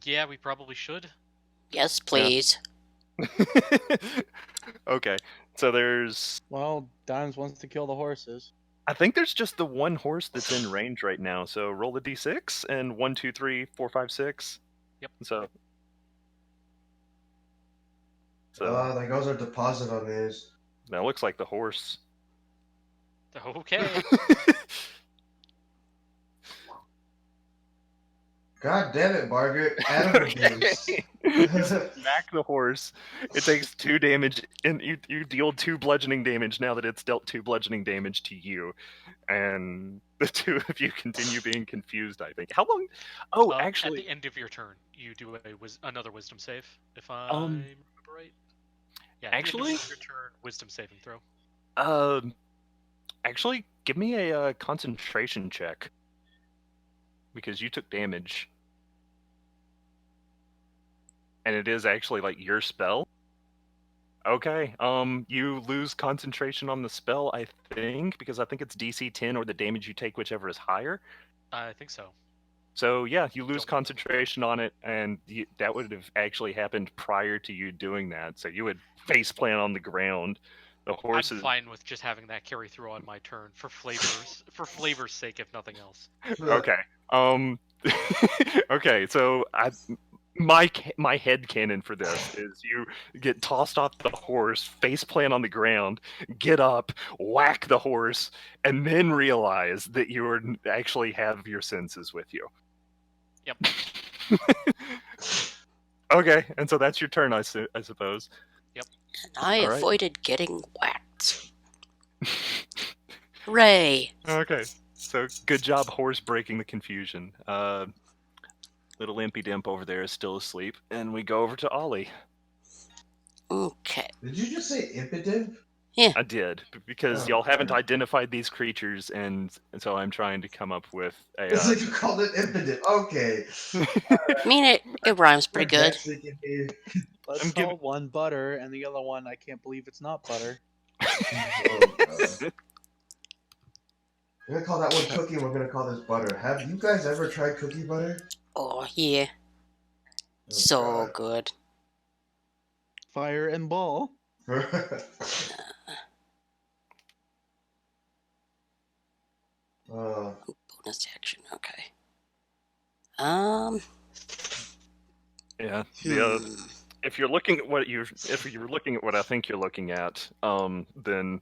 Yeah, we probably should.
Yes, please.
Okay, so there's...
Well, Dimes wants to kill the horses.
I think there's just the one horse that's in range right now, so roll a d6, and 1, 2, 3, 4, 5, 6.
Yep.
So
There goes our deposit on these.
that looks like the horse.
Okay.
God damn it, Margaret. Animal abuse.
You smack the horse. It takes 2 damage, and you deal 2 bludgeoning damage now that it's dealt 2 bludgeoning damage to you. And the 2 of you continue being confused, I think. How long? Oh, actually...
At the end of your turn, you do another wisdom save, if I remember right. Yeah,
actually,
at the end of your turn, wisdom saving throw.
Actually, give me a concentration check. Because you took damage. And it is actually like your spell. Okay, you lose concentration on the spell, I think, because I think it's DC 10 or the damage you take, whichever is higher.
I think so.
So yeah, you lose concentration on it, and that would have actually happened prior to you doing that. So you would face plant on the ground. The horse
I'm
is
fine with just having that carry through on my turn for flavor's sake, if nothing else.
Okay. Okay, so my head canon for this is you get tossed off the horse, face plant on the ground, get up, whack the horse, and then realize that you actually have your senses with you.
Yep.
Okay, and so that's your turn, I suppose.
And I
All right.
avoided getting whacked. Hooray!
Okay, so good job horse breaking the confusion. Little Impy Dimp over there is still asleep, and we go over to Ollie.
Okay.
Did you just say impotent?
I did, because
Oh,
y'all haven't
sorry.
identified these creatures, and so I'm trying to come up with a...
It's like you called it impotent. Okay.
I mean, it rhymes pretty good.
Let's
I'm
call
giving-
one butter, and the other one, I can't believe it's not butter.
Oh, God. We're gonna call that one cookie, and we're gonna call this butter. Have you guys ever tried cookie butter?
Oh, yeah.
Oh,
So
God.
good.
Fire and ball.
Oh,
Bonus action. Okay.
Yeah,
Hmm.
if you're looking at what you're looking at what I think you're looking at, then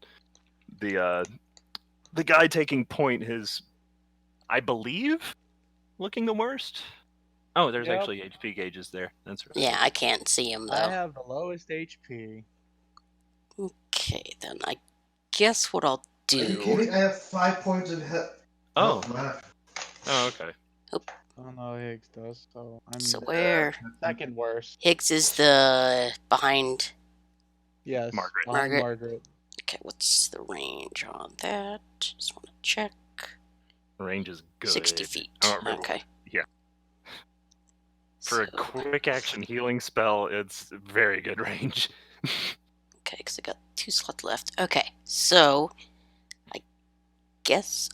the guy taking point is, I believe, looking the worst. Oh, there's
Yep.
actually HP gauges there. That's right.
Yeah, I can't see him
I
though.
have the lowest HP.
Okay, then I guess what I'll
are you
do.
kidding? I have 5 points of
Oh.
health left.
Oh, okay.
Oh no, Higgs does. So I'm
So where
second worst.
Higgs is the behind.
Yes,
Margaret.
behind
Margaret.
Margaret.
Okay, what's the range on that? Just want to check.
Range is good.
60 feet.
I don't remember.
Okay.
Yeah. For a
So-
quick action healing spell, it's very good range.
Okay, because I got 2 slots left. Okay, so I guess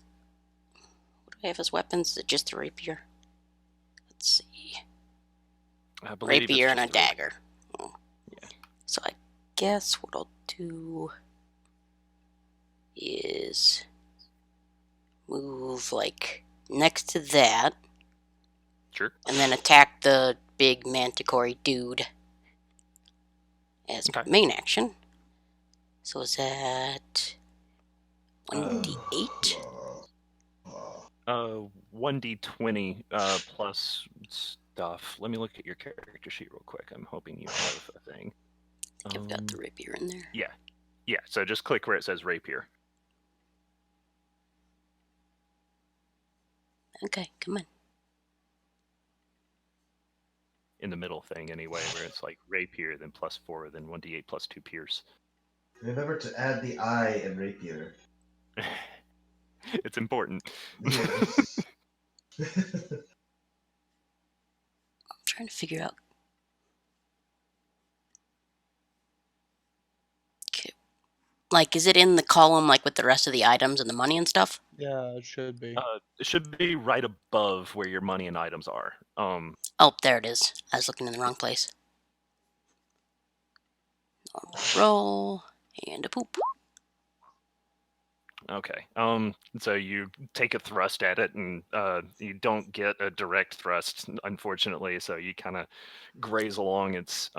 what do I have as weapons? Is it just a rapier? Let's see.
I believe it's
Rapier and a
just
dagger. Oh.
Yeah.
So I guess what I'll do is move like next to that
Sure.
and then attack the big manticore dude as my
Okay.
main action. So is that 1d8?
1d20 plus stuff. Let me look at your character sheet real quick. I'm hoping you have a thing.
I think I've got the rapier in there.
Yeah, so just click where it says rapier.
Okay, come on.
In the middle thing, anyway, where it's like rapier, then +4, then 1d8 plus 2 pierce.
Remember to add the I in rapier.
It's important.
Yes.
I'm trying to figure out. Okay. Like, is it in the column, like, with the rest of the items and the money and stuff?
Yeah, it should be.
It should be right above where your money and items are.
Oh, there it is. I was looking in the wrong place. Normal roll, and a poop.
Okay. So you take a thrust at it, and you don't get a direct thrust, unfortunately. So you kind of graze along its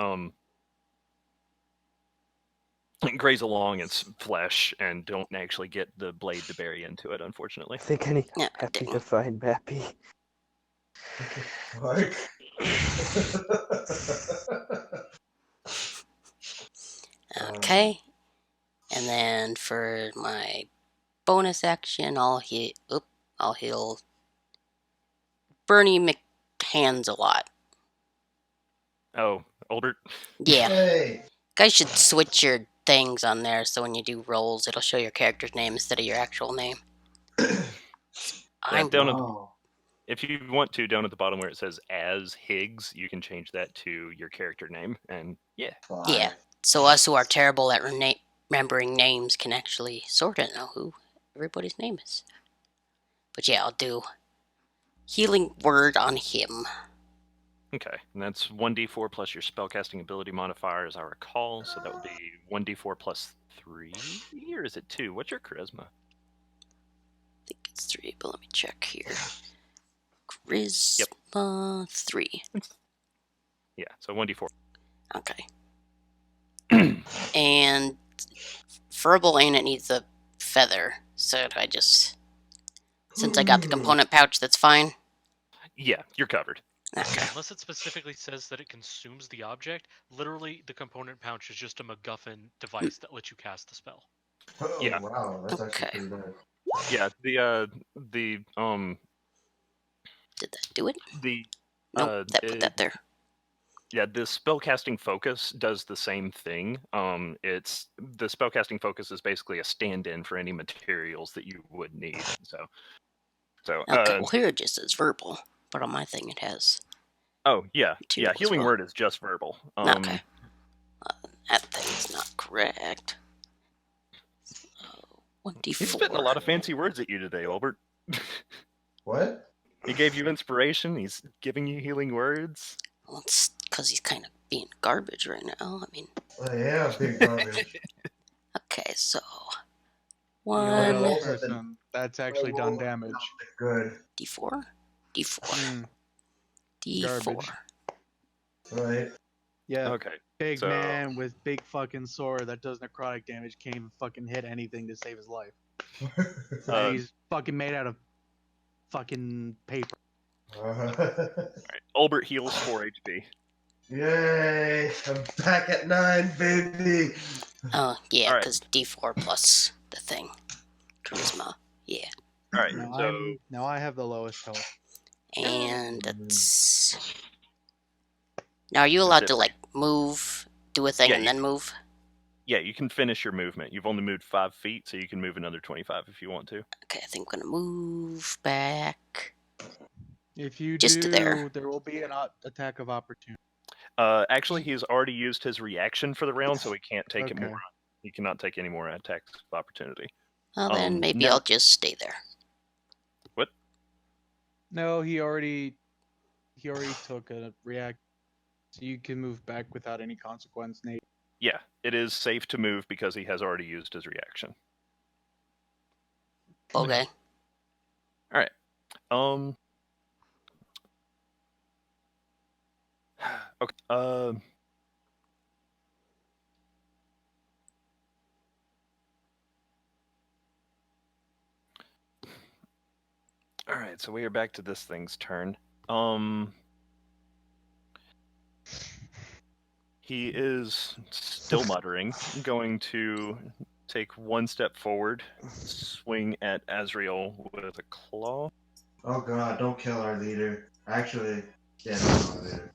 flesh, and don't actually get the blade to bury into it, unfortunately.
I think I need
Yeah, I
Happy to
didn't.
find Mappy.
Mark.
Okay. And then for my bonus action, I'll heal Bernie McHands a lot.
Oh, older.
Yeah.
Hey.
Guys should switch your things on there so when you do rolls, it'll show your character's name instead of your actual name. I'm
down at
Oh.
If you want to, down at the bottom where it says as Higgs, you can change that to your character name, and yeah.
Yeah. So us who are terrible at remembering names can actually sort of know who everybody's name is. But yeah, I'll do healing word on him.
Okay, and that's 1d4 plus your spellcasting ability modifier, as I recall. So that would be 1d4 plus 3, or is it 2? What's your charisma?
I think it's 3, but let me check here. Charisma 3.
Yeah, so 1d4.
Okay. And Verbal ain't it needs a feather, so I just, since I got the component pouch, that's fine.
Yeah, you're covered.
Okay.
Unless it specifically says that it consumes the object, literally the component pouch is just a MacGuffin device that lets you cast the spell.
Oh,
Yeah.
wow, that's actually
Okay.
pretty nice.
Yeah, the
Did that do it?
the
Nope, that put that there.
yeah, the spellcasting focus does the same thing. It's the spellcasting focus is basically a stand-in for any materials that you would need. So
Okay, well here it just says verbal, but on my thing it has
oh yeah,
material as
healing
well.
word is just verbal.
Okay. That thing's not correct. 1d4.
He's spitting a lot of fancy words at you today, Albert.
What?
He gave you inspiration. He's giving you healing words.
Well, it's because he's kind of being garbage right now. I mean,
Oh, yeah, big garbage.
okay, so
The only other
rolls have
person that's actually done damage.
Good.
D4, D4,
Hmm.
D4.
Garbage.
Right.
Yeah,
Okay.
big
so-
man with big fucking sword that does necrotic damage can't even fucking hit anything to save his life. And he's fucking made out of fucking paper.
Albert heals 4 HP.
Yay! I'm back at 9, baby!
Oh, yeah,
Alright.
because D4 plus the thing. Charisma. Yeah.
All right.
Now,
So
now I have the lowest health.
And that's. Now, are you allowed to, like, move, do a thing,
Yeah,
and
you-
then move?
yeah, you can finish your movement. You've only moved 5 feet, so you can move another 25 if you want to.
Okay, I think I'm gonna move back.
If you
Just
do,
there.
there will be an attack of opportunity.
Actually, he's already used his reaction for the round, so he can't take it
Okay.
more. He cannot take any more attacks of opportunity.
Well, then maybe
now-
I'll just stay there.
What?
No, he already took a react. So you can move back without any consequence, Nate.
Yeah, it is safe to move because he has already used his reaction.
Okay.
Um. Okay. All right. So we are back to this thing's turn. He is still muttering, going to take one step forward, swing at Azrael with a claw.
Oh god, don't kill our leader. Actually, yeah, don't kill our leader.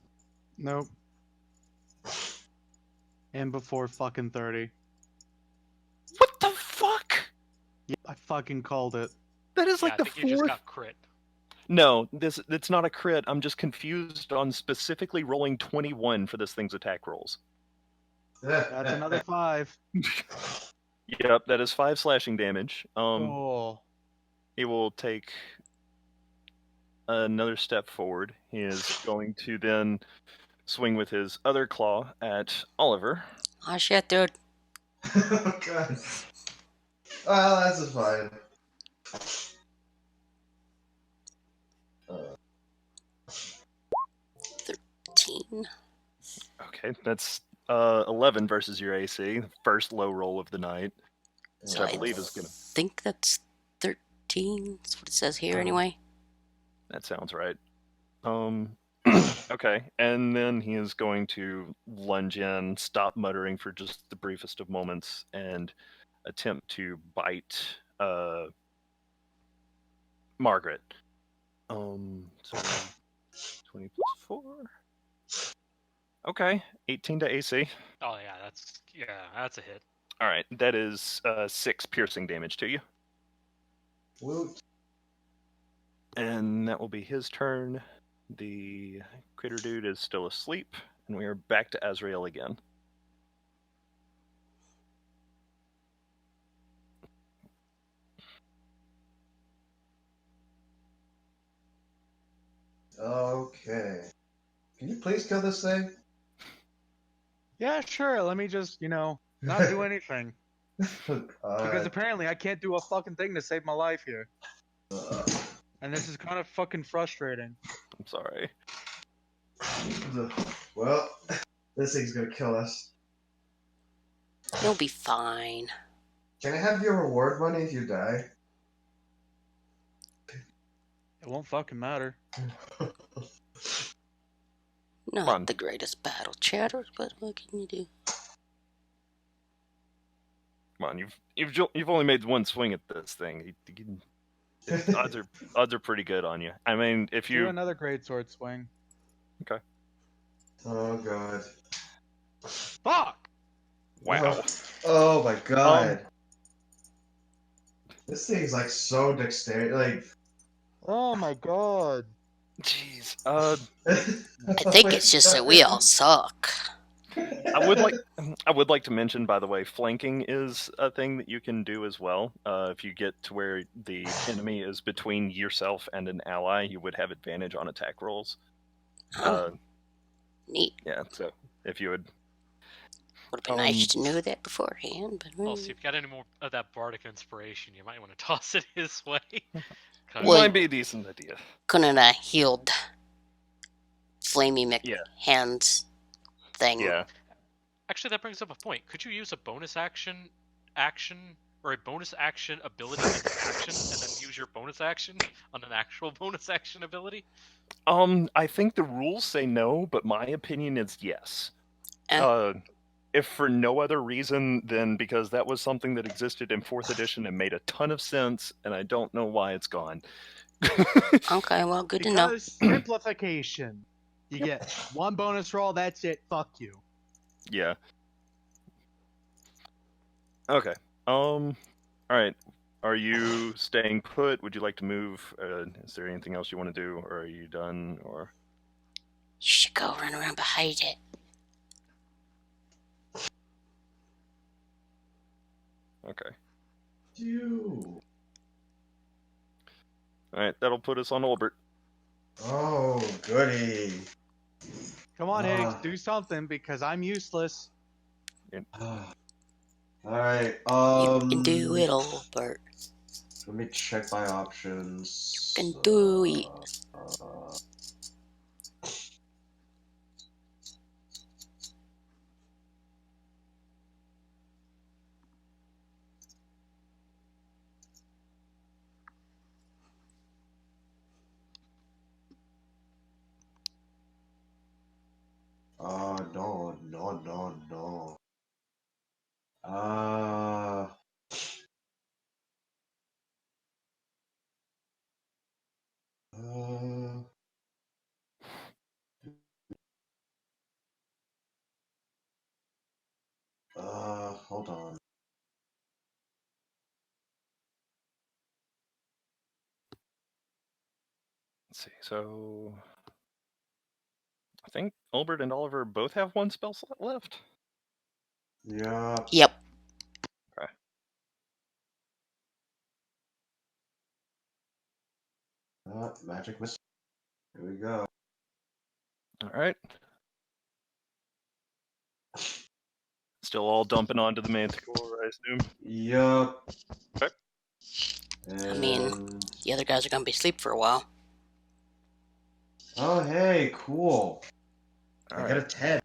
Nope. And before fucking 30.
What the fuck?
Yep, I fucking called it.
That is like
I
the
think you just
fourth.
got crit.
No, it's not a crit. I'm just confused on specifically rolling 21 for this thing's attack rolls.
That's another 5.
Yep, that is 5 slashing damage.
Oh.
He will take another step forward. He is going to then swing with his other claw at Oliver.
Oh shit, dude.
Oh god. Well, that's fine.
13.
Okay, that's 11 versus your AC. First low roll of the night.
So
I believe is gonna.
think that's 13. That's what it says here, anyway.
That sounds right. Okay, and then he is going to lunge in, stop muttering for just the briefest of moments, and attempt to bite Margaret. So 20 plus 4. Okay, 18 to AC.
Oh yeah, that's a hit.
All right, that is 6 piercing damage to you,
Woot.
and that will be his turn. The critter dude is still asleep, and we are back to Azrael again.
Okay. Can you please kill this thing?
Yeah, sure. Let me just, not do anything. Because apparently I can't do a fucking thing to save my life here. And this is kind of fucking frustrating.
I'm sorry.
Well, this thing's gonna kill us.
You'll be fine.
Can I have your reward money if you die?
It won't fucking matter.
Come on.
Not the greatest battle chatter, but what can you do?
Come on, you've only made one swing at this thing. Odds are pretty good on you. I mean, if
Do
you
another great sword swing.
okay.
Oh god.
Fuck!
Wow.
Oh my god. This thing's like so dexterous. Like.
Oh my god.
Jeez.
I think it's just that we all suck.
I would like to mention, by the way, flanking is a thing that you can do as well. If you get to where the enemy is between yourself and an ally, you would have advantage on attack rolls.
Oh, neat.
Yeah, so if you would...
Would have been nice to know that beforehand, but
Also, if you've got any more of that bardic inspiration, you might want to toss it his way.
Well,
might be a decent idea.
couldn't have healed Flamey
Yeah.
McHands thing.
Yeah.
Actually, that brings up a point. Could you use a bonus action, or a bonus action ability as an action, and then use your bonus action on an actual bonus action ability?
I think the rules say no, but my opinion is yes. If for no other reason than because that was something that existed in 4th edition and made a ton of sense, and I don't know why it's gone.
Okay, well, good to know.
Because simplification. You get one bonus roll, that's it, fuck you.
Yeah. Okay. Alright. Are you staying put? Would you like to move? Is there anything else you want to do? Or are you done? Or
You should go run around behind it.
okay. Alright, that'll put us on Olbert.
Oh, goody.
Come on, Higgs, do something because I'm useless.
Alright,
You can do it, Albert.
Let me check my options.
You can do it.
No. Hold on.
Let's see, so I think Olbert and Oliver both have one spell slot left.
Yeah.
Yep.
Okay.
Magic missile. Here we go.
Alright. Still all dumping onto the manticore, I assume?
Yup.
Okay.
I mean, the other guys are gonna be asleep for a while.
Oh, hey, cool. I got a 10.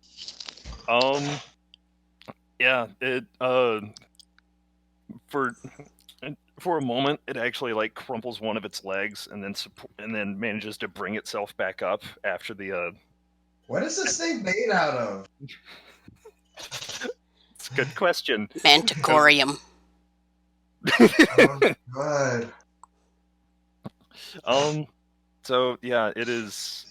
Yeah, it, for a moment, it actually, like, crumples one of its legs and then manages to bring itself back up after the,
What is this thing made out of?
It's a good question.
Manticorium.
Oh, God.
So, yeah, it is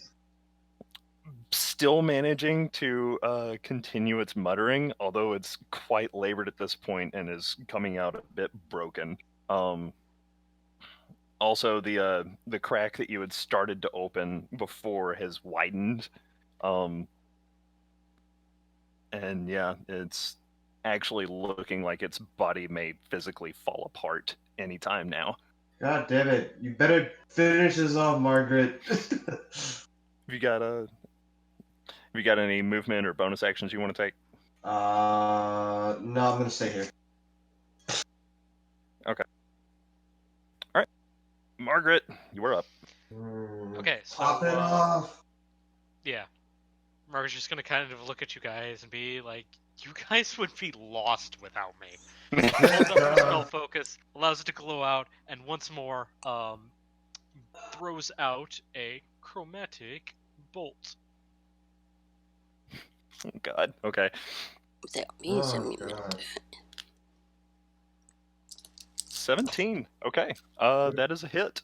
still managing to continue its muttering, although it's quite labored at this point and is coming out a bit broken. Also, the crack that you had started to open before has widened. And yeah, it's actually looking like its body may physically fall apart anytime now.
God damn it. You better finish this off, Margaret.
Have you got any movement or bonus actions you want to take?
No, I'm gonna stay here.
Okay. Alright. Margaret, you were up.
Okay, so
Pop it off.
yeah, Margaret's just gonna kind of look at you guys and be like, "You guys would be lost without me." Holds up her spell focus, allows it to glow out, and once more throws out a chromatic bolt.
Oh, God. Okay.
That means
Oh,
I'm
God.
17. Okay. That is a hit.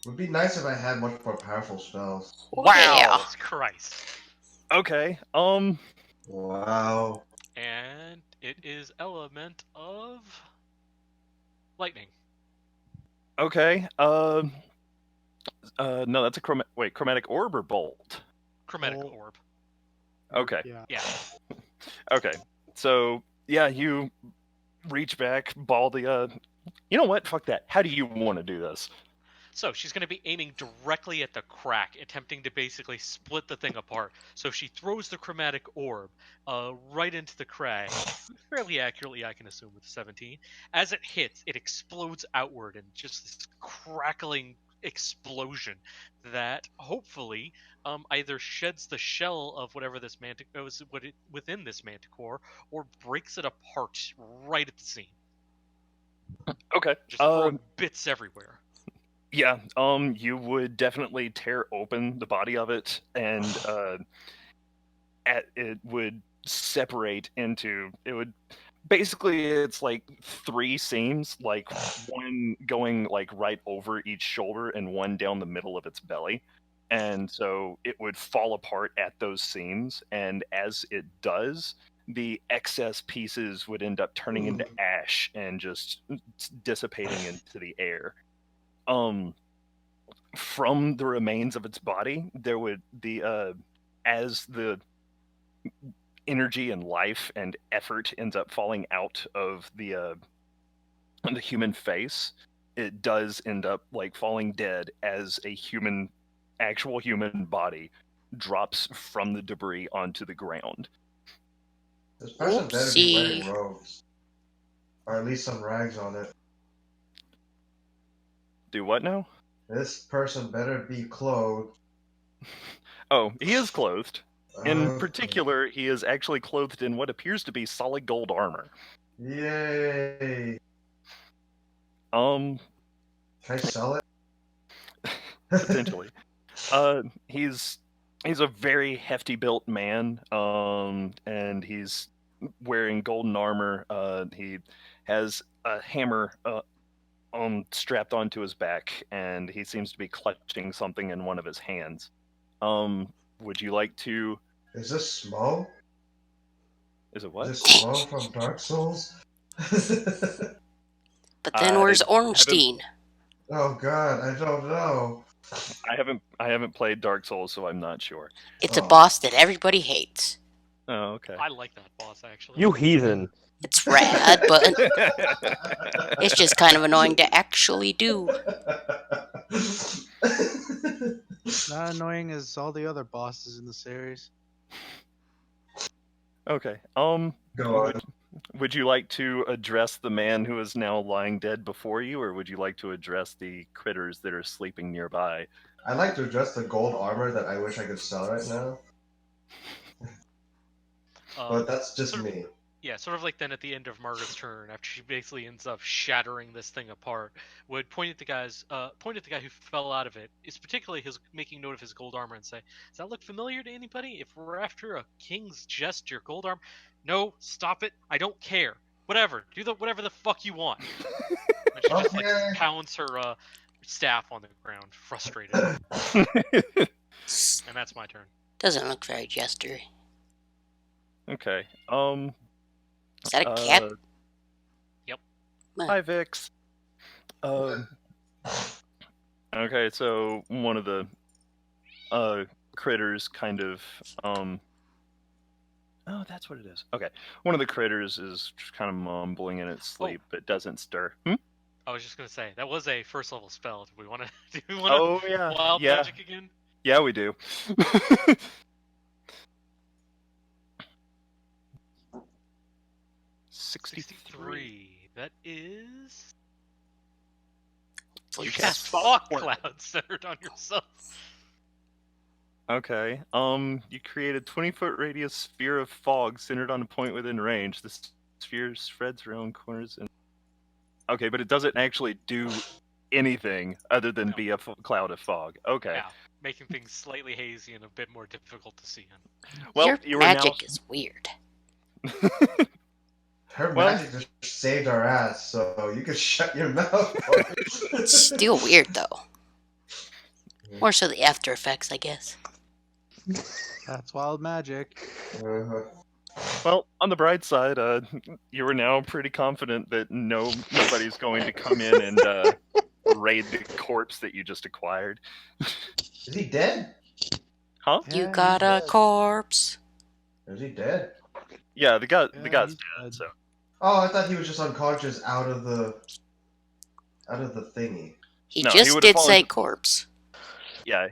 Would be nice if I had much more powerful spells.
Oh,
Wow.
Jesus Christ.
Okay.
Wow.
And it is element of lightning.
Okay. No, that's a chromatic orb or bolt?
Chromatic
Bolt.
orb.
Okay.
Yeah.
Yeah.
Okay. So yeah, you reach back, ball the. You know what? Fuck that. How do you want to do this?
So she's going to be aiming directly at the crack, attempting to basically split the thing apart. So she throws the chromatic orb right into the crack, fairly accurately, I can assume, with 17. As it hits, it explodes outward in just this crackling explosion that hopefully either sheds the shell of whatever this within this manticore, or breaks it apart right at the seam,
Okay.
just throwing bits everywhere.
Yeah. You would definitely tear open the body of it, and it would separate into. It would basically. It's like 3 seams, like one going like right over each shoulder and one down the middle of its belly. And so it would fall apart at those seams, and as it does, the excess pieces would end up turning into ash and just dissipating into the air. From the remains of its body, there would be as the energy and life and effort ends up falling out of the human face, it does end up like falling dead as a actual human body drops from the debris onto the ground.
This person better be wearing
Oopsie.
robes. Or at least some rags on it.
Do what now?
This person better be clothed.
Oh, he is clothed. In
Okay.
particular, he is actually clothed in what appears to be solid gold armor.
Yay.
Um,
Can I sell it?
potentially. He's a very hefty built man. And he's wearing golden armor. He has a hammer strapped onto his back, and he seems to be clutching something in one of his hands. Would you like to?
Is this Smo?
Is it what?
Is this Smo from Dark Souls?
But then where's Ornstein?
Oh God, I don't know.
I haven't played Dark Souls, so I'm not sure.
It's a boss that everybody hates.
Oh, okay.
I like that boss, actually.
You heathen.
It's rad, but it's just kind of annoying to actually do.
Not annoying as all the other bosses in the series.
Okay.
Go on.
Would you like to address the man who is now lying dead before you, or would you like to address the critters that are sleeping nearby?
I'd like to address the gold armor that I wish I could sell right now. But that's just me.
Yeah, sort of like then at the end of Margaret's turn, after she basically ends up shattering this thing apart, would point at the guy who fell out of it. Is particularly making note of his gold armor and say, "Does that look familiar to anybody? If we're after a king's gesture, gold armor, no, stop it. I don't care. Whatever, whatever the fuck you want." And she just like pounds her staff on the ground, frustrated. And that's my turn.
Doesn't look very gestury.
Okay.
Is that a cat?
Yep.
Hi, Vix. Okay, so one of the critters kind of oh, that's what it is. Okay, one of the critters is just kind of mumbling in its sleep, but doesn't stir.
I was just gonna say that was a first level spell. Do we want to?
Oh yeah,
wild magic again?
Yeah, we do. 63.
That is.
You
cast fog cloud centered on yourself.
Okay. You create a 20-foot radius sphere of fog centered on a point within range. The sphere spreads around corners and. Okay, but it doesn't actually do anything other than be a cloud of fog. Okay.
Yeah. making things slightly hazy and a bit more difficult to see in.
Well,
Your
you are now.
magic is weird.
Her
Well-
magic just saved our ass, so you can shut your mouth.
It's still weird though. More so the after effects, I guess.
That's wild magic.
Uh-huh.
Well, on the bright side, you are now pretty confident that nobody's going to come in and raid the corpse that you just acquired.
Is he dead?
Huh?
You
Yeah,
got
he's
a
dead.
corpse.
Is he dead?
Yeah, the guy's
Yeah,
dead.
he's dead.
So
Oh, I thought he was just unconscious out of the thingy.
He
No, he
just
would've
did
fallen
say
to-
corpse.
yeah,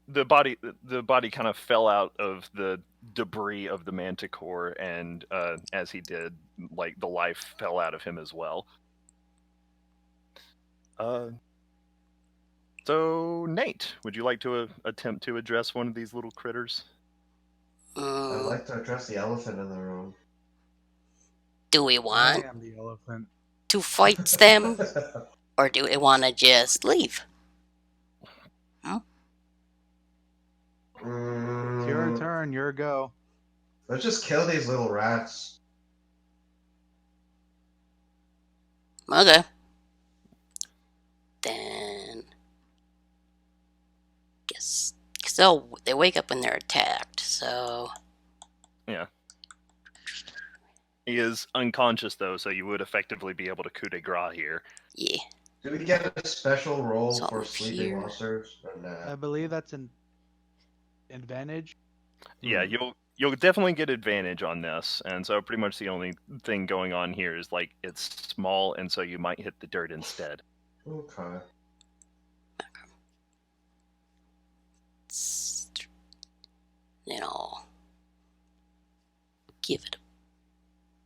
the body kind of fell out of the debris of the manticore, and as he did, like the life fell out of him as well. So Nate, would you like to attempt to address one of these little critters?
I'd like to address the elephant in the room.
Do we
I
want
am the elephant.
to fight them, or do we want to just leave?
It's your turn. Your go.
Let's just kill these little rats.
Okay. Then, guess they wake up when they're attacked. So
He is unconscious though, so you would effectively be able to coup de grace here.
yeah.
Do we get a special roll
So
for
up
sleeping
here.
monsters? Or
I
nah?
believe that's an advantage.
Yeah, you'll definitely get advantage on this, and so pretty much the only thing going on here is like it's small, and so you might hit the dirt instead.
Okay.
Then I'll give it a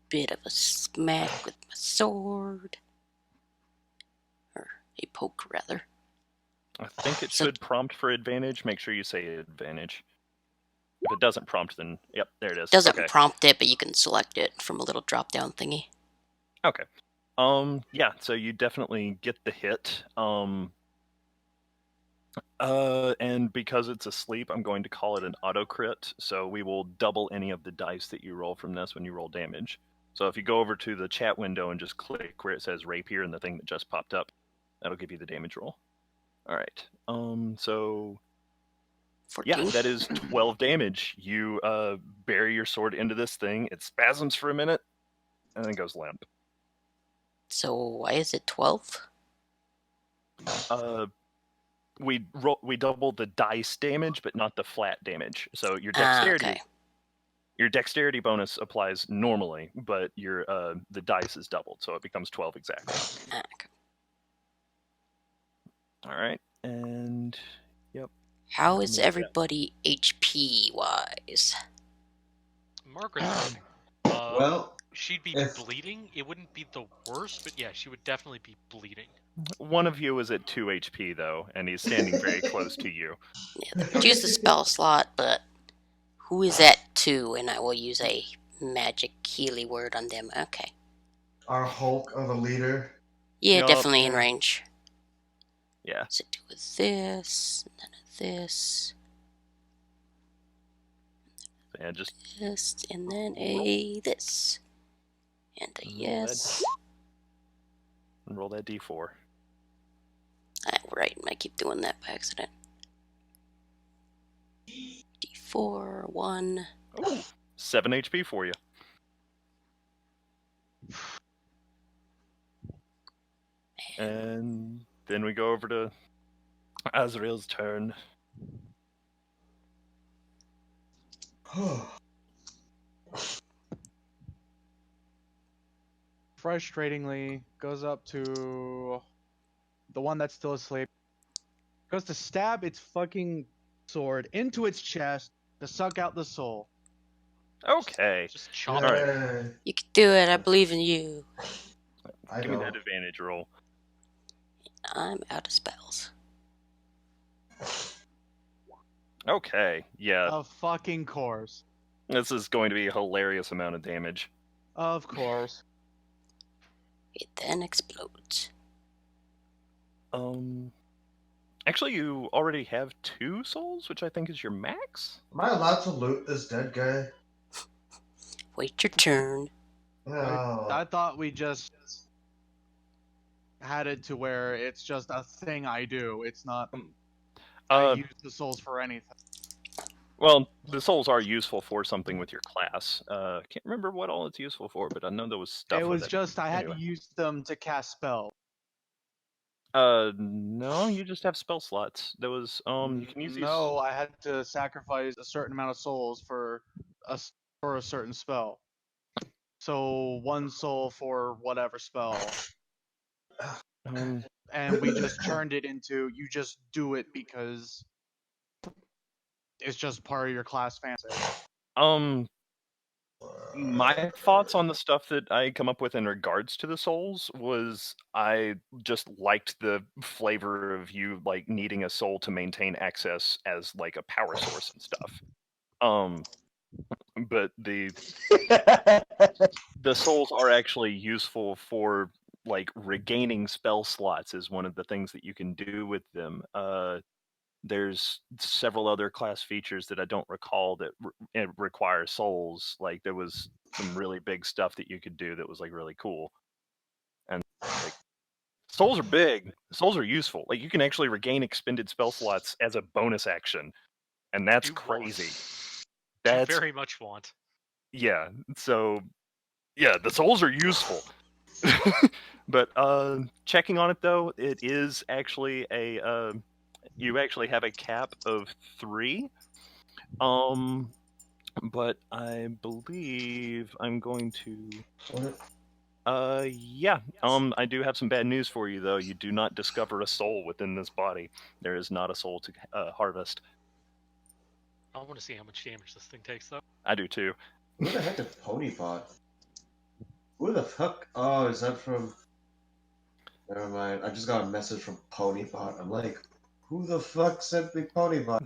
bit of a smack with my sword, or a poke rather.
I think it
So-
should prompt for advantage. Make sure you say advantage. If it doesn't prompt, then yep, there it is.
Doesn't
Okay.
prompt it, but you can select it from a little drop down thingy.
Okay. Yeah, so you definitely get the hit. And because it's asleep, I'm going to call it an auto crit. So we will double any of the dice that you roll from this when you roll damage. So if you go over to the chat window and just click where it says rapier and the thing that just popped up, that'll give you the damage roll. All right. So
14.
yeah, that is 12 damage. You bury your sword into this thing. It spasms for a minute, and then goes limp.
So why is it 12?
We doubled the dice damage, but not the flat damage. So your
Ah,
dexterity,
okay.
your dexterity bonus applies normally, but your the dice is doubled, so it becomes 12 exactly.
Ah, okay.
All right, and
How is
Yeah.
everybody HP wise?
Margaret's
Well,
she'd be
if-
bleeding. It wouldn't be the worst, but yeah, she would definitely be bleeding.
one of you is at 2 HP though, and he's standing very close to you.
Yeah, they could use the spell slot, but who is at 2? And I will use a magic Healy word on them. Okay.
our Hulk of a leader.
Yeah,
Yup.
definitely in range.
Yeah.
So do with this, and then this,
And just
this, and then a this. And a yes.
roll that D4.
Ah, right, I keep doing that by accident. D4, 1.
Oh, 7 HP for you. And then we go over to Azrael's turn.
Frustratingly, goes up to the one that's still asleep. Goes to stab its fucking sword into its chest to suck out the soul.
Okay.
Just chop
Alright.
it.
You can do it, I believe in you.
I
Give me
don't.
that advantage roll.
I'm out of spells.
Okay. Yeah,
Of fucking course.
this is going to be a hilarious amount of damage.
Of course.
It then explodes.
Actually, you already have 2 souls, which I think is your max.
Am I allowed to loot this dead guy?
Wait your turn.
No.
I thought we just had it to where it's just a thing I do. It's not I
Uh,
use the souls for anything.
well, the souls are useful for something with your class. Can't remember what all it's useful for, but I know there was stuff
It
with
was
it.
just I had
Anyway.
to use them to cast spells.
No, you just have spell slots. There was, you can use these.
No, I had to sacrifice a certain amount of souls for a certain spell. So 1 soul for whatever spell, and we just turned it into you just do it because it's just part of your class fancy.
My thoughts on the stuff that I come up with in regards to the souls was I just liked the flavor of you like needing a soul to maintain access as like a power source and stuff. But the souls are actually useful for like regaining spell slots is one of the things that you can do with them. There's several other class features that I don't recall that require souls. Like there was some really big stuff that you could do that was like really cool. And like souls are big. Souls are useful. Like you can actually regain expended spell slots as a bonus action. And that's
You
crazy.
Want.
That's
You very much want.
yeah. So yeah, the souls are useful. But checking on it though, it is actually a you actually have a cap of 3. But I believe I'm going to. Yeah. I do have some bad news for you though. You do not discover a soul within this body. There is not a soul to harvest.
I want to see how much damage this thing takes, though.
I do too.
Who the heck is Ponybot? Who the fuck? Oh, is that from? Never mind. I just got a message from Ponybot. I'm like, who the fuck sent me Ponybot?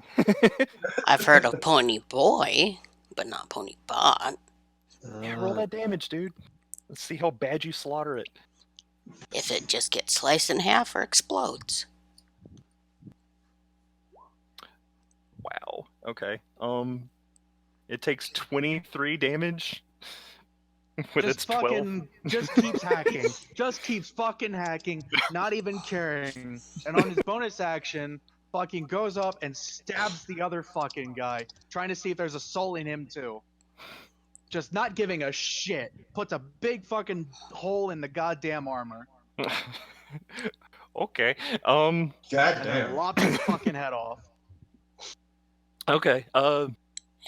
I've heard of Pony Boy, but not Pony Bot.
Yeah, roll that damage, dude. Let's see how bad you slaughter it.
If it just gets sliced in half or explodes.
Wow. Okay. It takes 23 damage. With
Just
its 12.
just keeps hacking. Just keeps fucking hacking, not even caring. And on his bonus action, fucking goes up and stabs the other fucking guy, trying to see if there's a soul in him too. Just not giving a shit. Puts a big fucking hole in the goddamn armor.
Okay.
God
And then
damn.
lops his fucking head off.
Okay.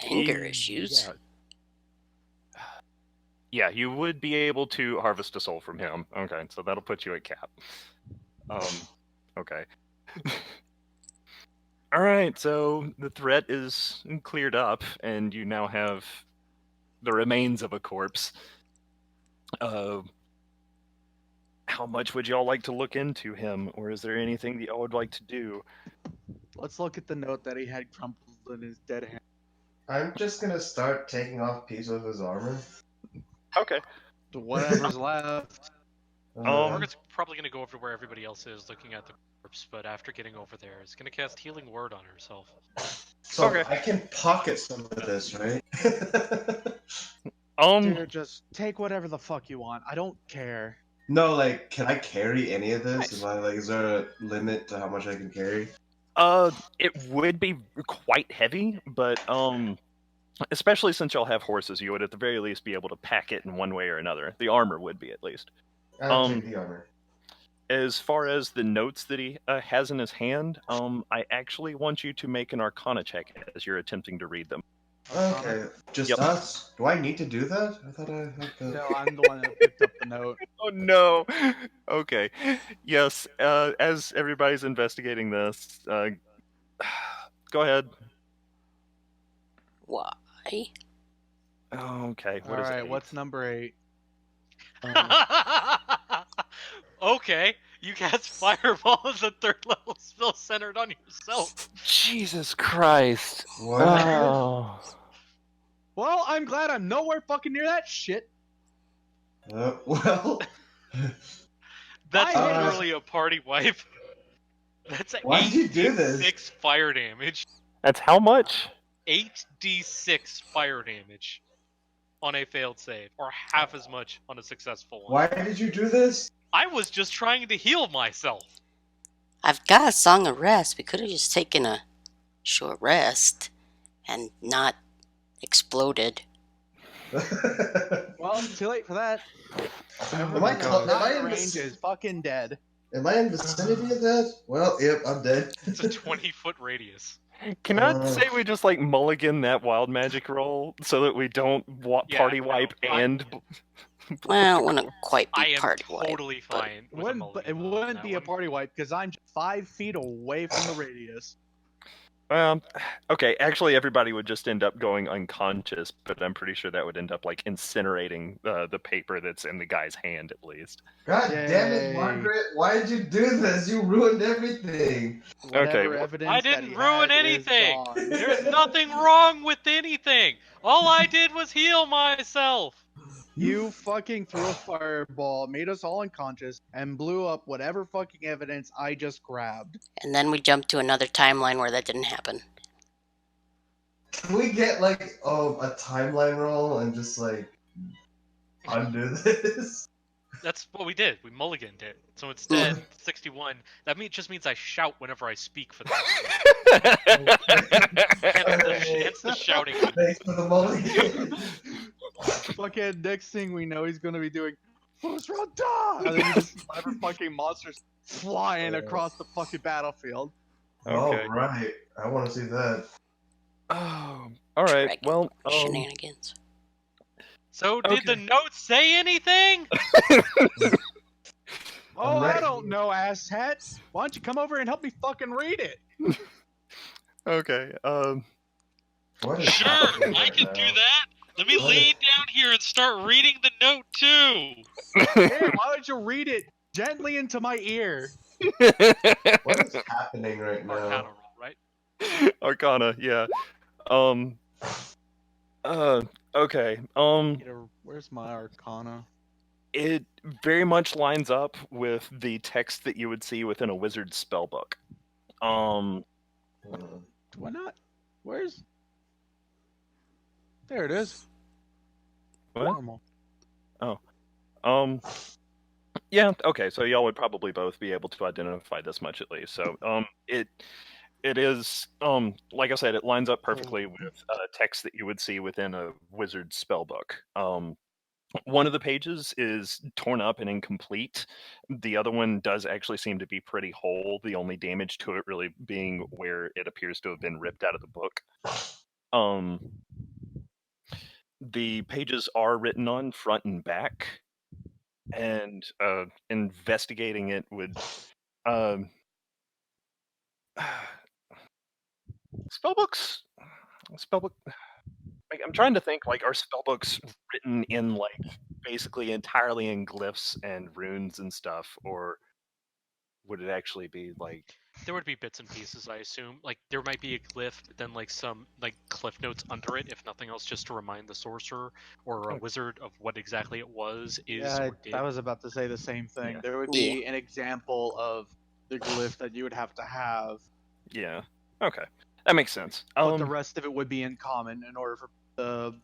Anger issues.
Yeah. Yeah, you would be able to harvest a soul from him. Okay, so that'll put you at cap. Okay. All right, so the threat is cleared up, and you now have the remains of a corpse. How much would y'all like to look into him, or is there anything that y'all would like to do?
Let's look at the note that he had crumpled in his dead hand.
I'm just gonna start taking off pieces of his armor.
Okay.
Whatever's left.
Margaret's probably going to go over to where everybody else is looking at the corpse, but after getting over there, is going to cast Healing Word on herself.
So
Okay.
I can pocket some of this, right?
Dude, just take whatever the fuck you want. I don't care.
No, like, can I carry any of this?
Nice.
Am I, like, is there a limit to how much I can carry?
It would be quite heavy, but especially since y'all have horses, you would at the very least be able to pack it in one way or another. The armor would be, at least.
I'll take the armor.
As far as the notes that he has in his hand, I actually want you to make an Arcana check as you're attempting to read them.
Okay, just
Yep.
us? Do I need to do that? I thought I had to...
No, I'm the one that picked up the note.
Oh no! Okay. Yes, as everybody's investigating this, go ahead.
Why?
Okay, what is
Alright,
it?
what's number 8?
Okay, you cast Fireball as a 3rd level spell centered on yourself.
Jesus Christ.
What?
Oh.
Well, I'm glad I'm nowhere fucking near that shit.
Well...
That's
I-
literally a party wipe. That's
Why did you do this?
8d6 fire damage.
That's how much?
8d6 fire damage on a failed save, or half as much on a successful one.
Why did you do this?
I was just trying to heal myself.
I've got a song of rest. We could have just taken a short rest and not exploded.
Well, too late for that.
Am I in
range is fucking dead.
Am I in vicinity of that? Well, yep, I'm dead.
It's a 20-foot radius.
Can I say we just like mulligan that wild magic roll so that we don't party wipe and?
Well, it wouldn't quite be
I am
party wipe.
totally fine.
It wouldn't be a party wipe because I'm 5 feet away from the radius.
Okay, actually everybody would just end up going unconscious, but I'm pretty sure that would end up like incinerating the paper that's in the guy's hand at least.
God damn it, Margaret! Why did you do this? You ruined everything.
Whatever evidence
I didn't ruin anything. There's nothing wrong with anything. All I did was heal myself.
You fucking threw a fireball, made us all unconscious, and blew up whatever fucking evidence I just grabbed.
And then we jumped to another timeline where that didn't happen.
Can we get like a timeline roll and just like undo this?
That's what we did. We mulliganed it. So instead, 61. That just means I shout whenever I speak for that. It's the shouting.
Thanks for the mulligan.
Fucking next thing we know, he's gonna be doing first round die, and then you just see whatever fucking monsters flying across the fucking battlefield.
Okay.
Oh right, I want to see that.
Oh, all right.
Dragon
Well,
shenanigans.
So did the note say anything?
Oh, I don't know, asshat. Why don't you come over and help me fucking read it?
Okay.
What is
Sure,
happening
I
right
can
now?
do that. Let me lay down here and start reading the note too.
Hey, why don't you read it gently into my ear?
What is happening right
Arcana
now?
roll, right?
Arcana, yeah. Okay.
Where's my Arcana?
It very much lines up with the text that you would see within a wizard's spellbook.
Do I not? Where's? There it is.
What?
Normal.
Yeah, okay, so y'all would probably both be able to identify this much at least. So, it is, like I said, it lines up perfectly with text that you would see within a wizard's spellbook. One of the pages is torn up and incomplete. The other one does actually seem to be pretty whole, the only damage to it really being where it appears to have been ripped out of the book. The pages are written on front and back, and investigating it would spellbook. Like, I'm trying to think, like, are spellbooks written in like basically entirely in glyphs and runes and stuff, or would it actually be like?
There would be bits and pieces, I assume. Like there might be a glyph, but then like some like cliff notes under it, if nothing else, just to remind the sorcerer or a wizard of what exactly it was.
I was about to say the same thing.
Yeah.
There would be an example of the glyph that you would have to have.
Yeah. Okay, that makes sense.
But the rest of it would be in common in order for the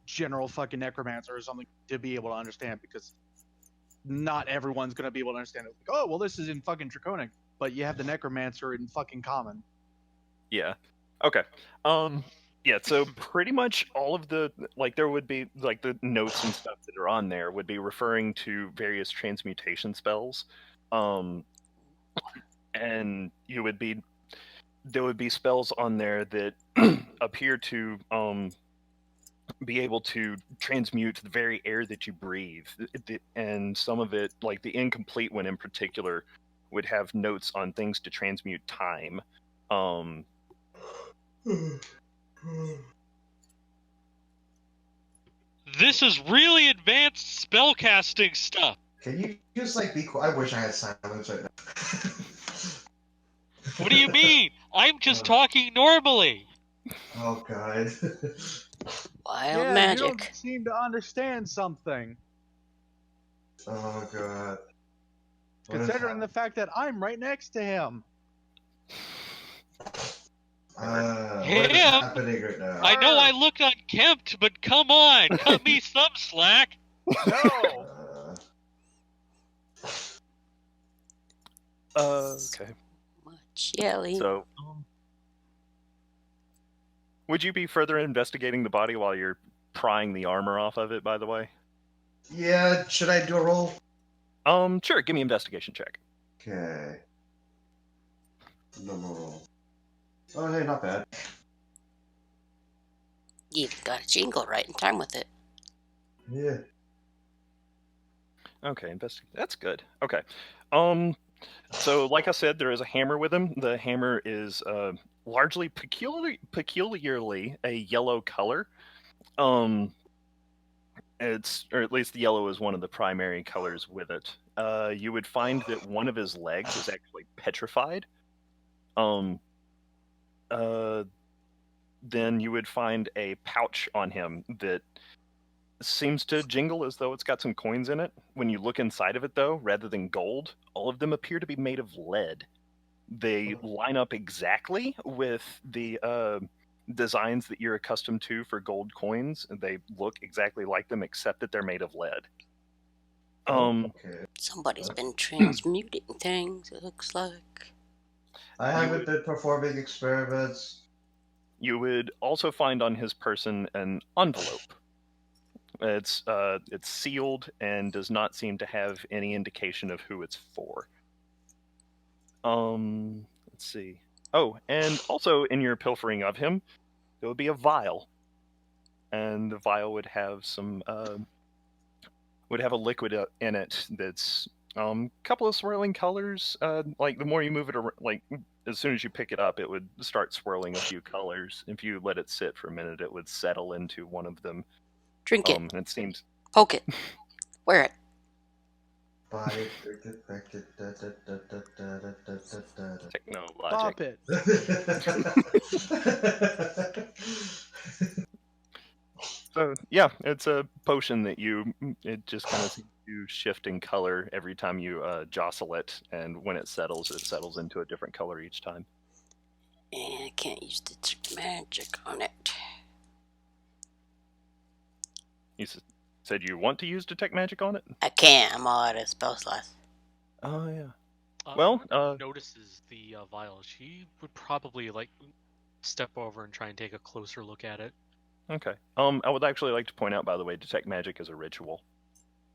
general fucking necromancer or something to be able to understand, because not everyone's gonna be able to understand it. Like, oh, well, this is in fucking Draconic, but you have the necromancer in fucking common.
Yeah. Okay. Yeah, so pretty much all of the, like, there would be, like, the notes and stuff that are on there would be referring to various transmutation spells. And there would be spells on there that appear to be able to transmute the very air that you breathe. And some of it, like the incomplete one in particular, would have notes on things to transmute time.
This is really advanced spellcasting stuff.
Can you just like be quiet? I wish I had silence right now.
What do you mean? I'm just talking normally.
Oh god.
Wild
You
magic.
don't seem to understand something.
Oh god.
Considering the fact that I'm right next to him.
What is
Him?
happening right now?
I know I look unkempt, but come on, cut me some slack.
No.
Okay.
Much yelling.
So, would you be further investigating the body while you're prying the armor off of it, by the way?
Yeah, should I do a roll?
Sure, give me an investigation check.
Okay. Normal roll. Oh, hey, not bad.
You got a jingle right in time with it.
Yeah.
Okay, that's good. Okay. So like I said, there is a hammer with him. The hammer is largely peculiarly a yellow color. It's, or at least the yellow is one of the primary colors with it. You would find that one of his legs is actually petrified. Then you would find a pouch on him that seems to jingle as though it's got some coins in it. When you look inside of it, though, rather than gold, all of them appear to be made of lead. They line up exactly with the designs that you're accustomed to for gold coins. They look exactly like them, except that they're made of lead.
Okay.
Somebody's been transmuting things, it looks like.
I haven't been performing experiments.
You would also find on his person an envelope. It's sealed and does not seem to have any indication of who it's for. Let's see. Oh, and also in your pilfering of him, there would be a vial, and the vial would have some would have a liquid in it that's couple of swirling colors. Like the more you move it around, like as soon as you pick it up, it would start swirling a few colors. If you let it sit for a minute, it would settle into one of them.
Drink it.
And it seems.
Poke it. Wear it.
Buy it, drink it, drink it,
Technologic.
Stop it.
So yeah, it's a potion that it just kind of seems to shift in color every time you jostle it, and when it settles into a different color each time.
And I can't use the magic on it.
You said you want to use detect magic on it?
I can't. I'm all out of spell slots.
Oh yeah.
Well, notices the vial. She would probably step over and try and take a closer look at it.
Okay. I would actually like to point out, by the way, detect magic is a ritual.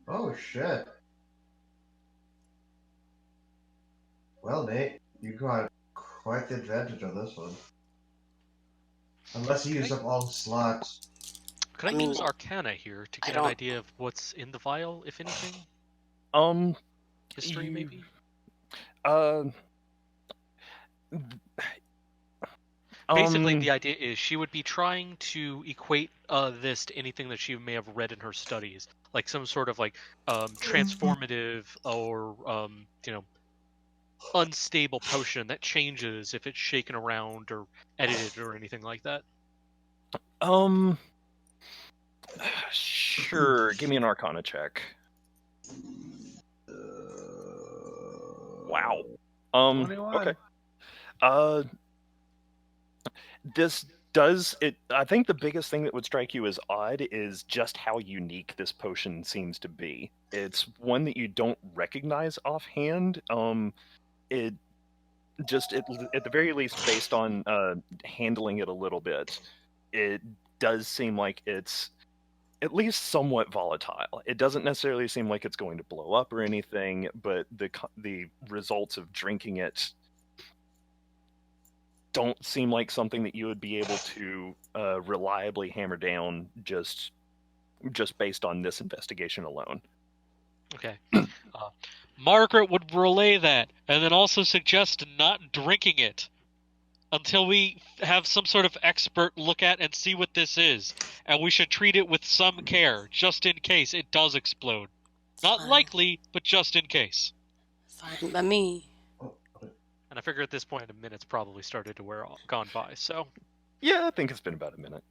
Oh shit. Well, Nate, you got quite the advantage on this one. Unless you use up all the slots.
Could I use Arcana here to get an idea of what's in the vial, if anything? History, maybe? Basically, the idea is she would be trying to equate this to anything that she may have read in her studies, like some sort of transformative or unstable potion that changes if it's shaken around or edited or anything like that.
Sure. Give me an Arcana check. Wow.
21.
Okay. This does it. I think the biggest thing that would strike you as odd is just how unique this potion seems to be. It's one that you don't recognize offhand. It just at the very least, based on handling it a little bit, it does seem like it's at least somewhat volatile. It doesn't necessarily seem like it's going to blow up or anything, but the results of drinking it don't seem like something that you would be able to reliably hammer down just based on this investigation alone.
Okay. Margaret would relay that, and then also suggest not drinking it until we have some sort of expert look at and see what this is. And we should treat it with some care, just in case it does explode. Not likely, but just in case.
Fine by me.
And I figure at this point, a minute's probably started to gone by, so...
Yeah, I think it's been about a minute.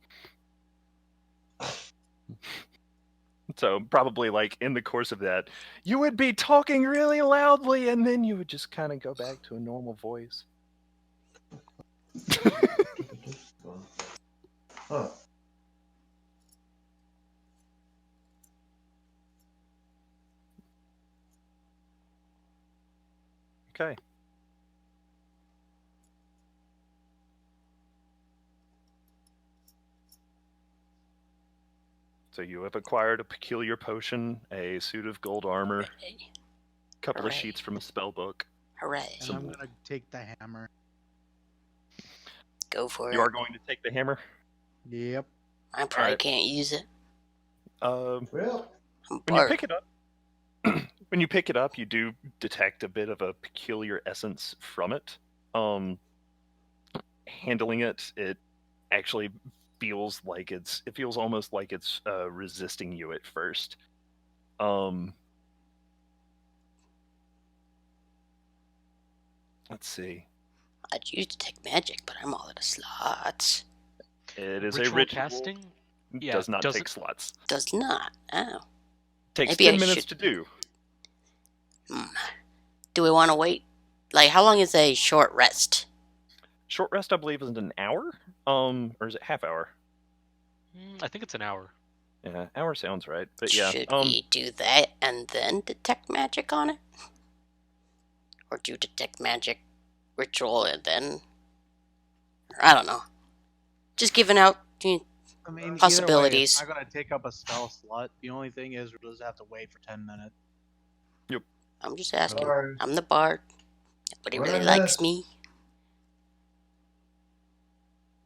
So probably like in the course of that, you would be talking really loudly, and then you would just kind of go back to a normal voice.
Huh.
Okay. So you have acquired a peculiar potion, a suit of gold armor,
Hooray.
a couple of
Hooray.
sheets from a spell book.
Hooray.
And I'm gonna take the hammer.
Go for
You
it.
are going to take the hammer?
Yep.
I probably
Alright.
can't use it.
Well,
I'm
When you
barred.
pick it up, you do detect a bit of a peculiar essence from it. Handling it, it actually feels like it feels almost like it's resisting you at first. Let's see.
I'd use detect magic, but I'm all out of slots.
It is
Ritual
a ritual.
casting? Yeah,
Does not
does
take
it-
slots.
Does not. Oh.
Takes
Maybe
10
I
minutes
should-
to do.
Do we want to wait? Like, how long is a short rest?
Short rest, I believe, is an hour. Or is it half hour?
I think it's an hour.
Yeah, hour sounds right. But yeah,
Should we do that and then detect magic on it? Or do detect magic ritual and then... I don't know. Just giving out
I mean,
possibilities.
Either way, it's not gonna take up a spell slot. The only thing is we'll just have to wait for 10 minutes.
I'm just asking.
Sorry.
I'm the bard. Nobody
What
really
I
likes
missed?
me.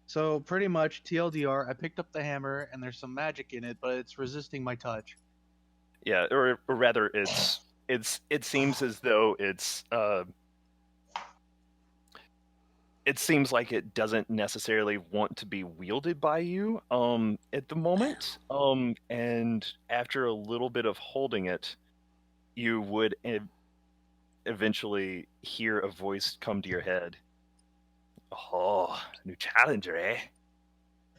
So pretty much TLDR, I picked up the hammer and there's some magic in it, but it's resisting my touch.
yeah, or rather, it seems as though it seems like it doesn't necessarily want to be wielded by you at the moment. And after a little bit of holding it, you would eventually hear a voice come to your head. Oh, new challenger, eh?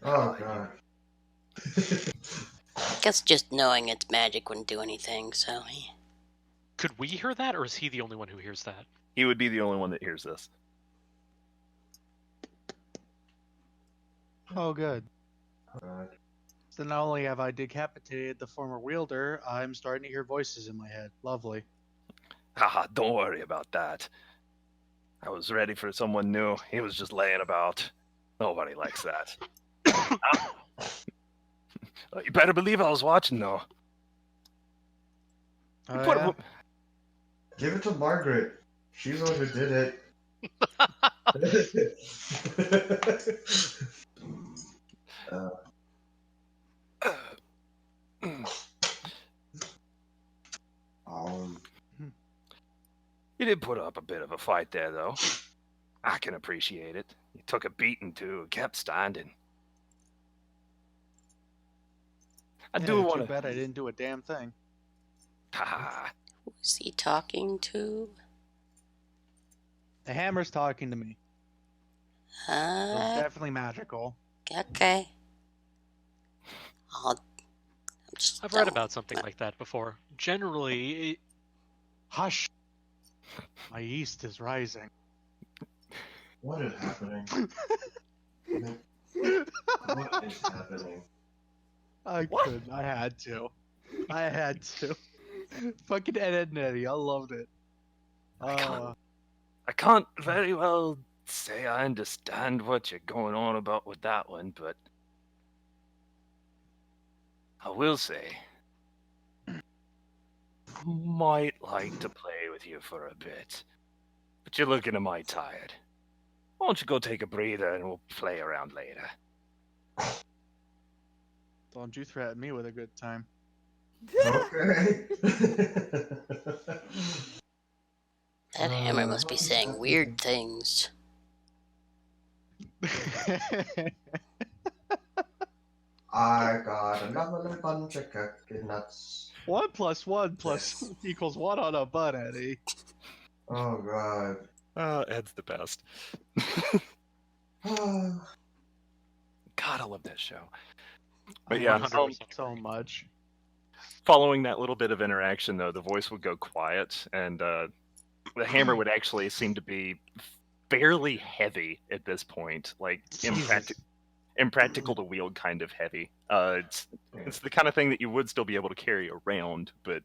Oh god.
I guess just knowing it's magic wouldn't do anything, so...
Could we hear that, or is he the only one who hears that?
He would be the only one that hears this.
Oh, good.
God.
So not only have I decapitated the former wielder, I'm starting to hear voices in my head. Lovely.
Haha, don't worry about that. I was ready for someone new. He was just laying about. Nobody likes that. You better believe I was watching, though.
Oh,
Put
yeah?
Give it to Margaret. She's the one who did it.
You did put up a bit of a fight there, though. I can appreciate it. You took a beating, too, and kept standing. I
Yeah,
do
too
want to...
bad I didn't do a damn thing.
Ha!
Who's he talking to?
The hammer's talking to me. So it's definitely magical.
Okay.
I've read about something like that before. Generally,
Hush! My yeast is rising.
What is happening? What is happening?
I couldn't. I had to. I had to. Fucking Ed and Eddie. I loved it.
I can't very well say I understand what you're going on about with that one, but I will say, might like to play with you for a bit. But you're looking a mite tired. Why don't you go take a breather and we'll play around later?
Don't you threaten me with a good time.
Okay.
That hammer must be saying weird things.
I got another bunch of cookie nuts.
1 + 1 + equals 1 on a butt, Eddie.
Oh god.
Ed's the best.
Oh.
God, I love that show. But yeah,
100%
so much.
Following that little bit of interaction, though, the voice would go quiet, and the hammer would actually seem to be fairly heavy at this point, like impractical to wield kind of heavy. It's the kind of thing that you would still be able to carry around, but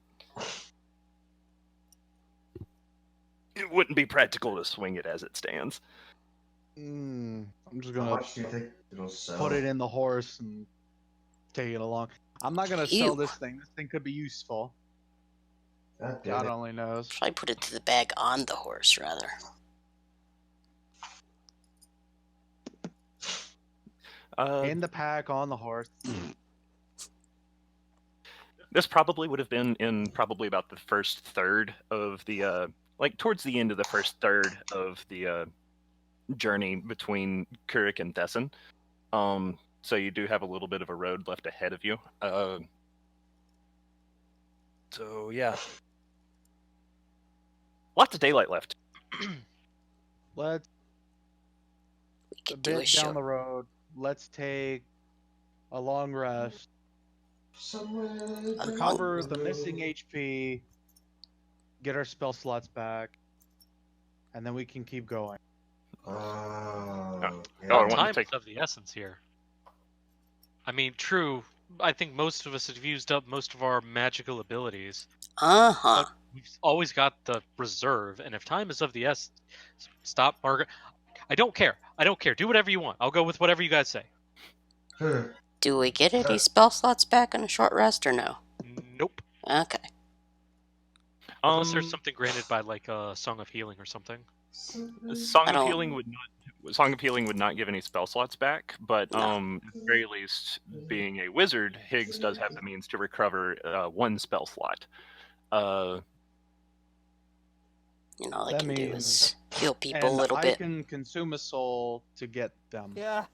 it wouldn't be practical to swing it as it stands.
I'm just
How
gonna
much do you think it'll sell?
put it in the horse and take it along. I'm not gonna
Ew.
sell this thing. This thing could be useful.
God damn
God
it.
only knows.
Probably put it to the bag on the horse, rather.
In the pack on the horse.
This probably would have been in probably about the first third of the like towards the end of the first third of the journey between Kurik and Thesson. So you do have a little bit of a road left ahead of you. So yeah, lots of daylight left.
Let's
We
a
could do a
bit
show.
down the road. Let's take a long rest. Recover the missing HP. Get our spell slots back. And then we can keep going.
Oh,
Oh,
yeah.
I want to
Time
take-
is of the essence here. I mean, true. I think most of us have used up most of our magical abilities.
Uh-huh.
We've always got the reserve, and if time is of the essence, stop, Margaret. I don't care. I don't care. Do whatever you want. I'll go with whatever you guys say.
Do we get any spell slots back on a short rest or no?
Nope.
Okay.
Unless there's something granted by like a Song of Healing or something.
Song
I
of
don't-
Healing would not give any spell slots back, but
No.
at the very least, being a wizard, Higgs does have the means to recover one spell slot.
You know, all I
That
can do
means-
is heal people
And
a little
I
bit.
can consume a soul to get them.
Yeah.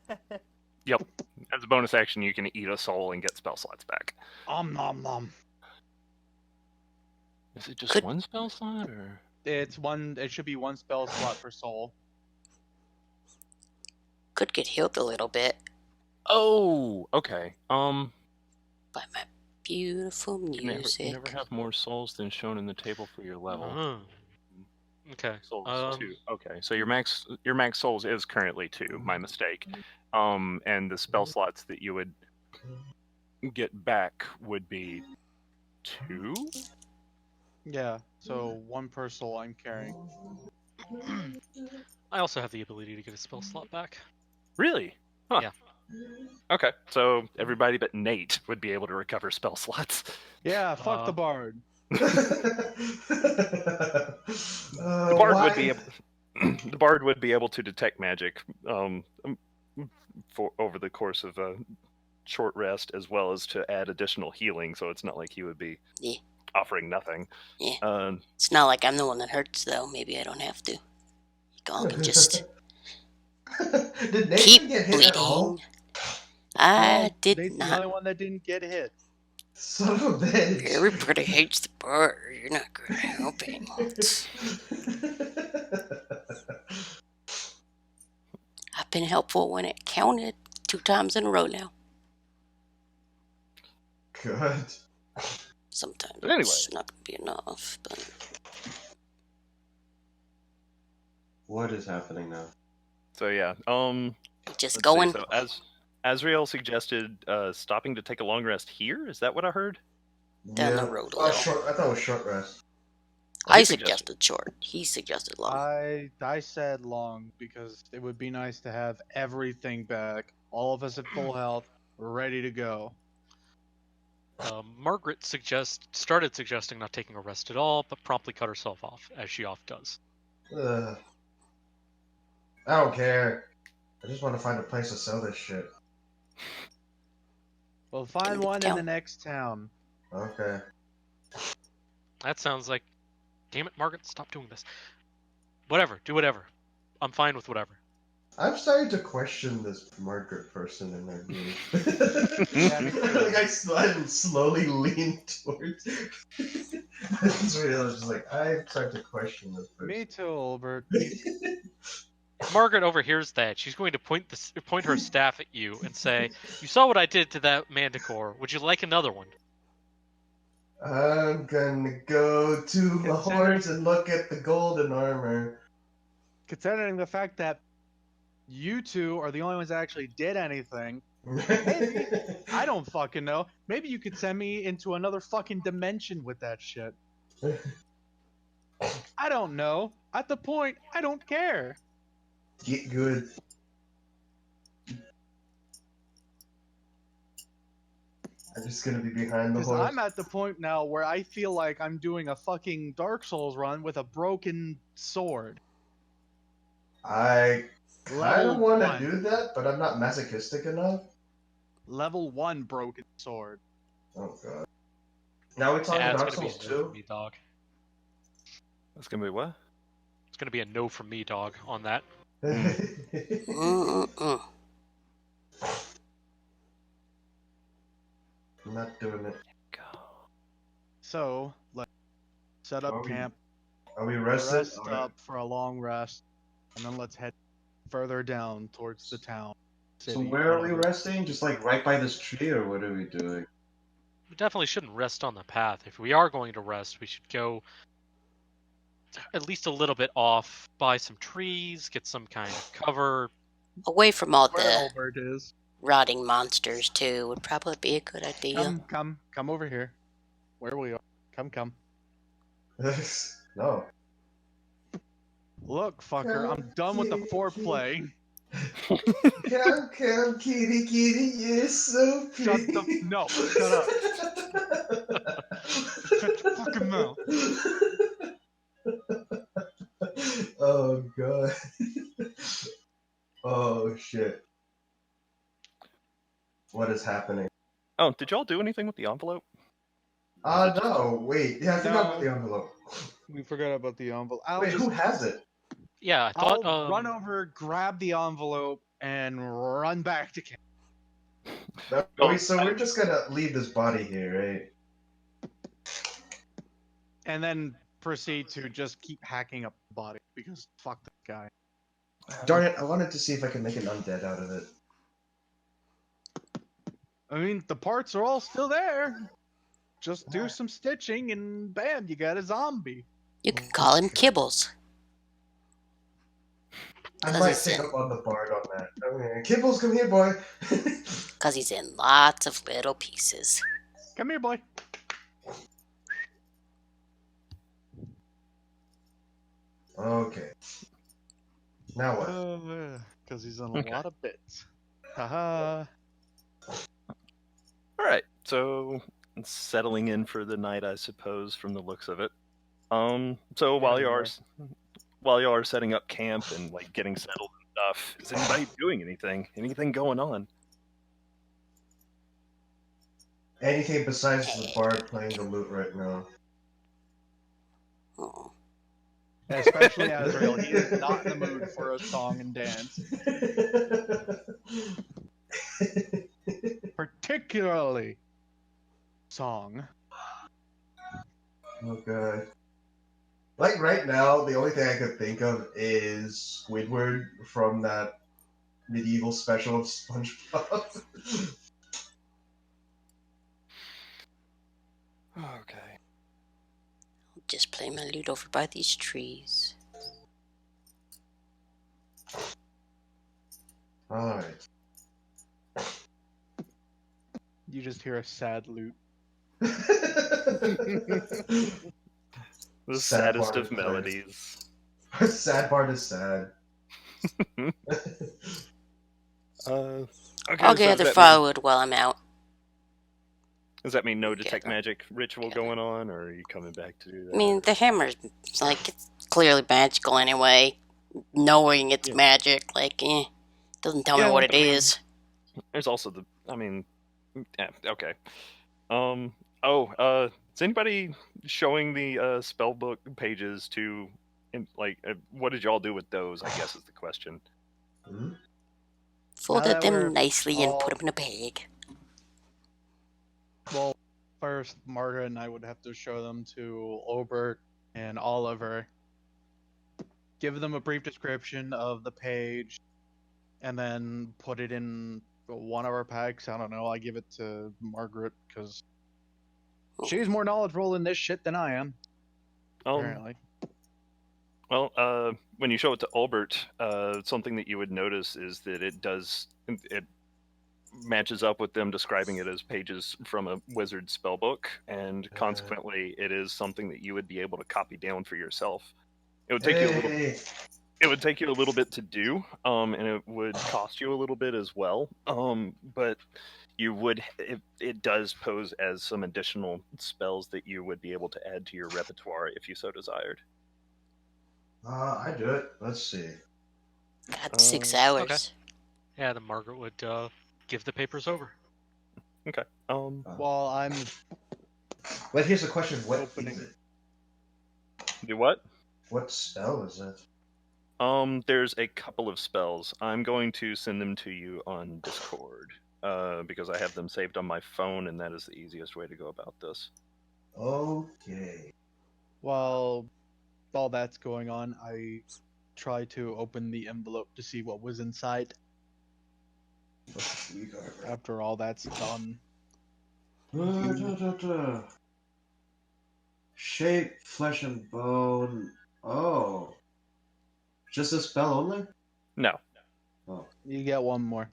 As a bonus action, you can eat a soul and get spell slots back.
Nom nom.
Is it just
Could-
one spell slot, or?
It's one. It should be one spell slot per soul.
Could get healed a little bit
Oh, okay.
by my beautiful
You
music.
never have more souls than shown in the table for your level.
Uh-huh. Okay.
Souls 2. Okay, so your max souls is currently 2. My mistake. And the spell slots that you would get back would be 2.
Yeah. So one per soul I'm carrying.
I also have the ability to get a spell slot back.
Really? Huh.
Yeah.
Okay, so everybody but Nate would be able to recover spell slots.
Yeah. Fuck the bard.
The bard would be able. The bard would be able to detect magic for over the course of a short rest, as well as to add additional healing. So it's not like he would be
Yeah.
offering nothing.
Yeah. It's not like I'm the one that hurts, though. Maybe I don't have to. Y'all can just
Did Nathan
keep
get hit at all?
bleeding. I
No,
did
Nate's the
not.
only one that didn't get hit.
Son of a bitch.
Everybody hates the bar. You're not good at helping. I've been helpful when it counted 2 times in a row now.
Good.
Sometimes
But anyway.
it's not going to be enough, but
What is happening now?
So yeah.
just
Let's
going.
see, so as Azrael suggested, stopping to take a long rest here. Is that what I heard?
Down the road a
Oh,
little.
short. I thought it was short rest.
What
I
he suggested?
suggested short. He suggested long.
I said long because it would be nice to have everything back. All of us at full health, ready to go.
Margaret started suggesting not taking a rest at all, but promptly cut herself off, as she often does.
Ugh. I don't care. I just want to find a place to sell this shit.
We'll find
the
one in
town.
the next town.
Okay.
That sounds like... Damn it, Margaret, stop doing this. Whatever, do whatever. I'm fine with whatever.
I'm starting to question this Margaret person in our group.
Yeah, me too.
Like I slowly lean towards. It's really I was just like I'm starting to question this person.
Me too, Albert.
If Margaret overhears that, she's going to point her staff at you and say, "You saw what I did to that manticore. Would you like another one?"
I'm gonna go to my horse and look at the golden armor.
Considering the fact that you two are the only ones that actually did anything, maybe, I don't fucking know. Maybe you could send me into another fucking dimension with that shit. I don't know. At the point, I don't care.
Get good. I'm just gonna be behind the
Because
horse.
I'm at the point now where I feel like I'm doing a fucking Dark Souls run with a broken sword.
I kind
Level
of want to
1.
do that, but I'm not masochistic enough.
Level 1 broken sword.
Oh god. Now we're talking
Yeah, it's
Dark
gonna be
Souls
a no
2?
from me, dog.
That's gonna be what?
It's gonna be a no from me, dog, on that.
Mm-mm-mm.
I'm not doing it.
So, let's set up camp,
Are we rested?
rest up for a long rest, and then let's head further down towards the town.
So
City,
where are we
whatever.
resting? Just like right by this tree, or what are we doing?
We definitely shouldn't rest on the path. If we are going to rest, we should go at least a little bit off, by some trees, get some kind of cover.
Away from all
Where
the
Albert is.
rotting monsters, too, would probably be a good idea.
Come over here. Where we are. Come.
No.
Look, fucker, I'm done with the foreplay.
Come, kitty, kitty, you're so pretty.
Shut up. Shut your fucking mouth.
Oh god. Oh shit. What is happening?
Oh, did y'all do anything with the envelope?
No, wait. Yeah, I forgot about
No.
the envelope.
We forgot about the envelope.
Wait, who has it?
Yeah, I thought.
I'll run over, grab the envelope, and run back to camp.
Okay, so we're just gonna leave this body here, right?
And then proceed to just keep hacking up the body, because fuck that guy.
Darn it, I wanted to see if I can make an undead out of it.
I mean, the parts are all still there. Just do some stitching, and bam, you got a zombie.
You could call him Kibbles.
I
'Cause
might
it's
pick
in-
up on the bard on that. Okay. Kibbles, come here, boy.
Because he's in lots of little pieces.
Come here, boy.
Okay. Now what?
Because he's in a
Okay.
lot of bits. Haha.
All right, so settling in for the night, I suppose, from the looks of it. So while you are setting up camp and like getting settled and stuff, is anybody doing anything? Anything going on?
Anything besides the bard playing the lute right now.
Oh.
Especially Azrael. He is not in the mood for a song and dance. Particularly song.
Oh god. Like right now, the only thing I could think of is Squidward from that medieval special of SpongeBob.
Okay.
I'll just play my lute over by these trees.
Alright.
You just hear a sad lute.
The
Sad
saddest
part
of
of life.
melodies.
Sad part is sad.
Okay,
I'll
so
gather
does that
firewood while I'm out.
does that mean no detect
Gather.
magic ritual going on, or are you coming back to do that?
I mean, the hammer's like, it's clearly magical anyway. Knowing it's magic, like, doesn't tell me what it is.
There's also okay. Is anybody showing the spell book pages to, what did y'all do with those? I guess is the question.
Hmm?
Folded
that we're
them nicely and
all-
put them in a bag.
Well, first, Margaret and I would have to show them to Obert and Oliver. Give them a brief description of the page, and then put it in one of our packs. I don't know. I give it to Margaret because She's more knowledgeable in this shit than I am. Apparently.
Well, when you show it to Albert, something that you would notice is that it matches up with them describing it as pages from a wizard spellbook, and consequently, it is something that you would be able to copy down for yourself. It would take you a little. It would take you a little bit to do, and it would cost you a little bit as well. But you would. It does pose as some additional spells that you would be able to add to your repertoire if you so desired.
I do it. Let's see.
Got 6 hours.
Okay. Yeah, then Margaret would give the papers over.
Okay.
Well, I'm.
But here's the question: what
Opening.
is it?
Do what?
What spell is it?
There's a couple of spells. I'm going to send them to you on Discord, because I have them saved on my phone, and that is the easiest way to go about this.
Okay.
While all that's going on, I try to open the envelope to see what was inside. After all that's done.
Shape, flesh and bone. Oh. Just a spell only?
No.
Oh.
You get one more.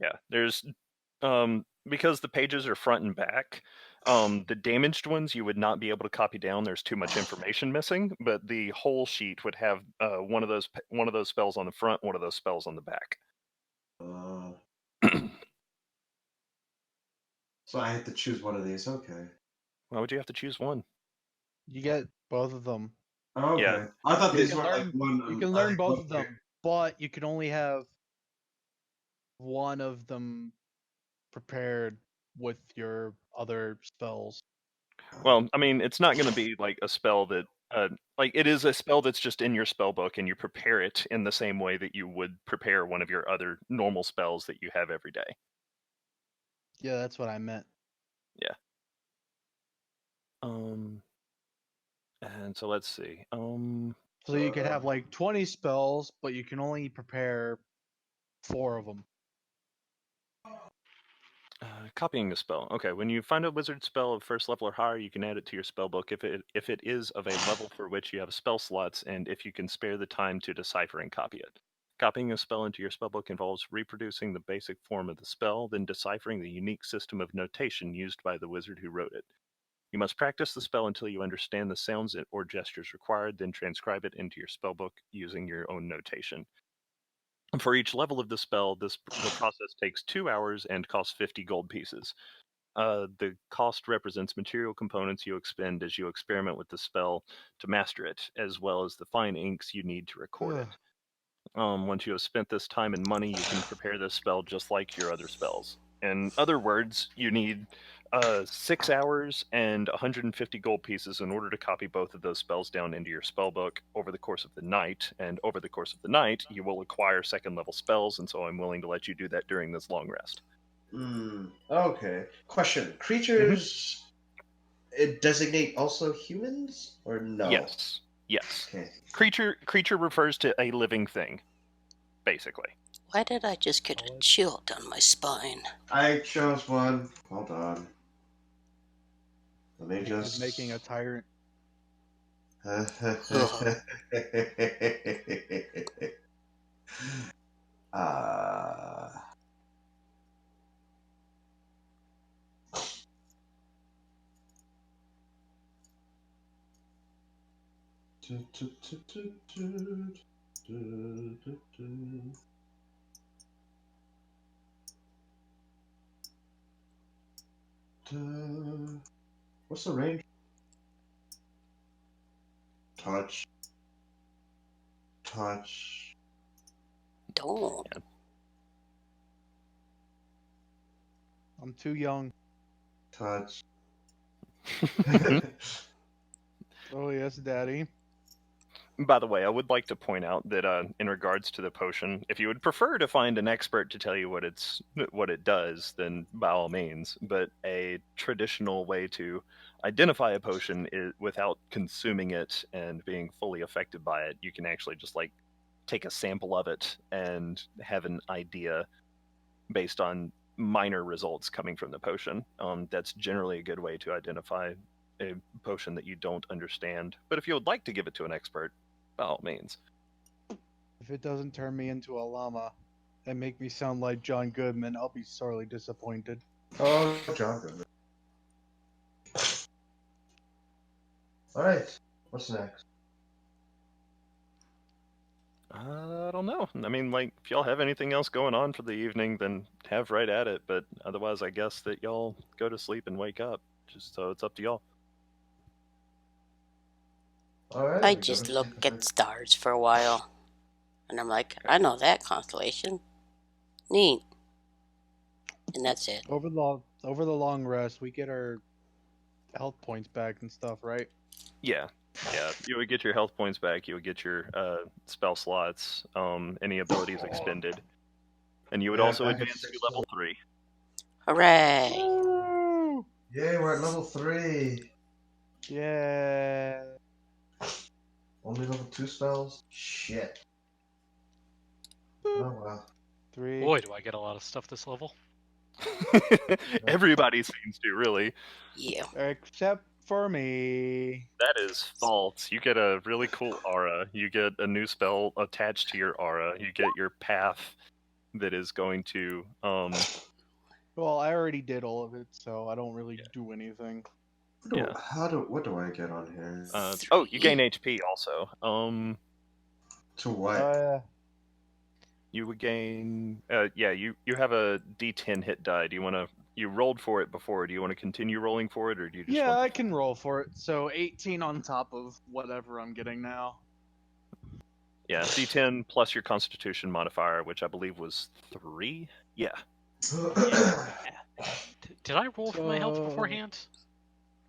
Yeah. There's because the pages are front and back. The damaged ones you would not be able to copy down. There's too much information missing. But the whole sheet would have one of those spells on the front, one of those spells on the back.
So I have to choose one of these. Okay.
Why would you have to choose one?
You get both of them.
Oh, okay.
Yeah.
I thought
You
these
can
were
learn-
like one.
You can learn both of them, but you can only have one of them prepared with your other spells.
Well, I mean, it's not going to be like a spell that, like, it is a spell that's just in your spell book, and you prepare it in the same way that you would prepare one of your other normal spells that you have every day.
Yeah, that's what I meant.
Yeah. And so let's see.
So you could have like 20 spells, but you can only prepare 4 of them.
Copying a spell. Okay, when you find a wizard spell of first level or higher, you can add it to your spell book if it is of a level for which you have spell slots, and if you can spare the time to decipher and copy it. Copying a spell into your spellbook involves reproducing the basic form of the spell, then deciphering the unique system of notation used by the wizard who wrote it. You must practice the spell until you understand the sounds or gestures required, then transcribe it into your spellbook using your own notation. For each level of the spell, the process takes 2 hours and costs 50 gold pieces. The cost represents material components you expend as you experiment with the spell to master it, as well as the fine inks you need to record it. Once you have spent this time and money, you can prepare this spell just like your other spells. In other words, you need 6 hours and 150 gold pieces in order to copy both of those spells down into your spell book over the course of the night. And over the course of the night, you will acquire second level spells, and so I'm willing to let you do that during this long rest.
Okay. Question: creatures it designate also humans or no?
Yes. Yes.
Okay.
Creature refers to a living thing, basically.
Why did I just get a chill down my spine?
I chose one. Hold on. Let me just
Making a tyrant.
What's the range? Touch.
Don't.
I'm too young.
Touch.
Oh yes, Daddy.
By the way, I would like to point out that in regards to the potion, if you would prefer to find an expert to tell you what it does, then by all means. But a traditional way to identify a potion is without consuming it and being fully affected by it. You can actually just like take a sample of it and have an idea based on minor results coming from the potion. That's generally a good way to identify a potion that you don't understand. But if you would like to give it to an expert, by all means.
If it doesn't turn me into a llama and make me sound like John Goodman, I'll be sorely disappointed.
Oh, John Goodman. Alright, what's next?
I don't know. I mean, like, if y'all have anything else going on for the evening, then have right at it. But otherwise, I guess that y'all go to sleep and wake up. Just so it's up to y'all.
Alright.
I just look at stars for a while. And I'm like, I know that constellation. Neat. And that's it.
Over the long rest, we get our health points back and stuff, right?
Yeah. You would get your health points back. You would get your spell slots, any abilities expended, and you would also advance to level 3.
Hooray!
Woo!
Yay, we're at level 3.
Yeah.
Only level 2 spells? Shit. Oh wow.
3.
Boy, do I get a lot of stuff this level.
Everybody seems to, really.
Yeah.
Except for me.
That is false. You get a really cool aura. You get a new spell attached to your aura. You get your path that is going to
Well, I already did all of it, so I don't really do anything.
Yeah.
What do I get on here?
you gain HP also.
To what?
You would gain you have a D10 hit die. Do you want to you rolled for it before. Do you want to continue rolling for it, or do you just
Yeah,
want
I can roll for it. So 18 on top of whatever I'm getting now.
Yeah, D10 plus your Constitution modifier, which I believe was 3. Yeah.
Did I roll for my health beforehand?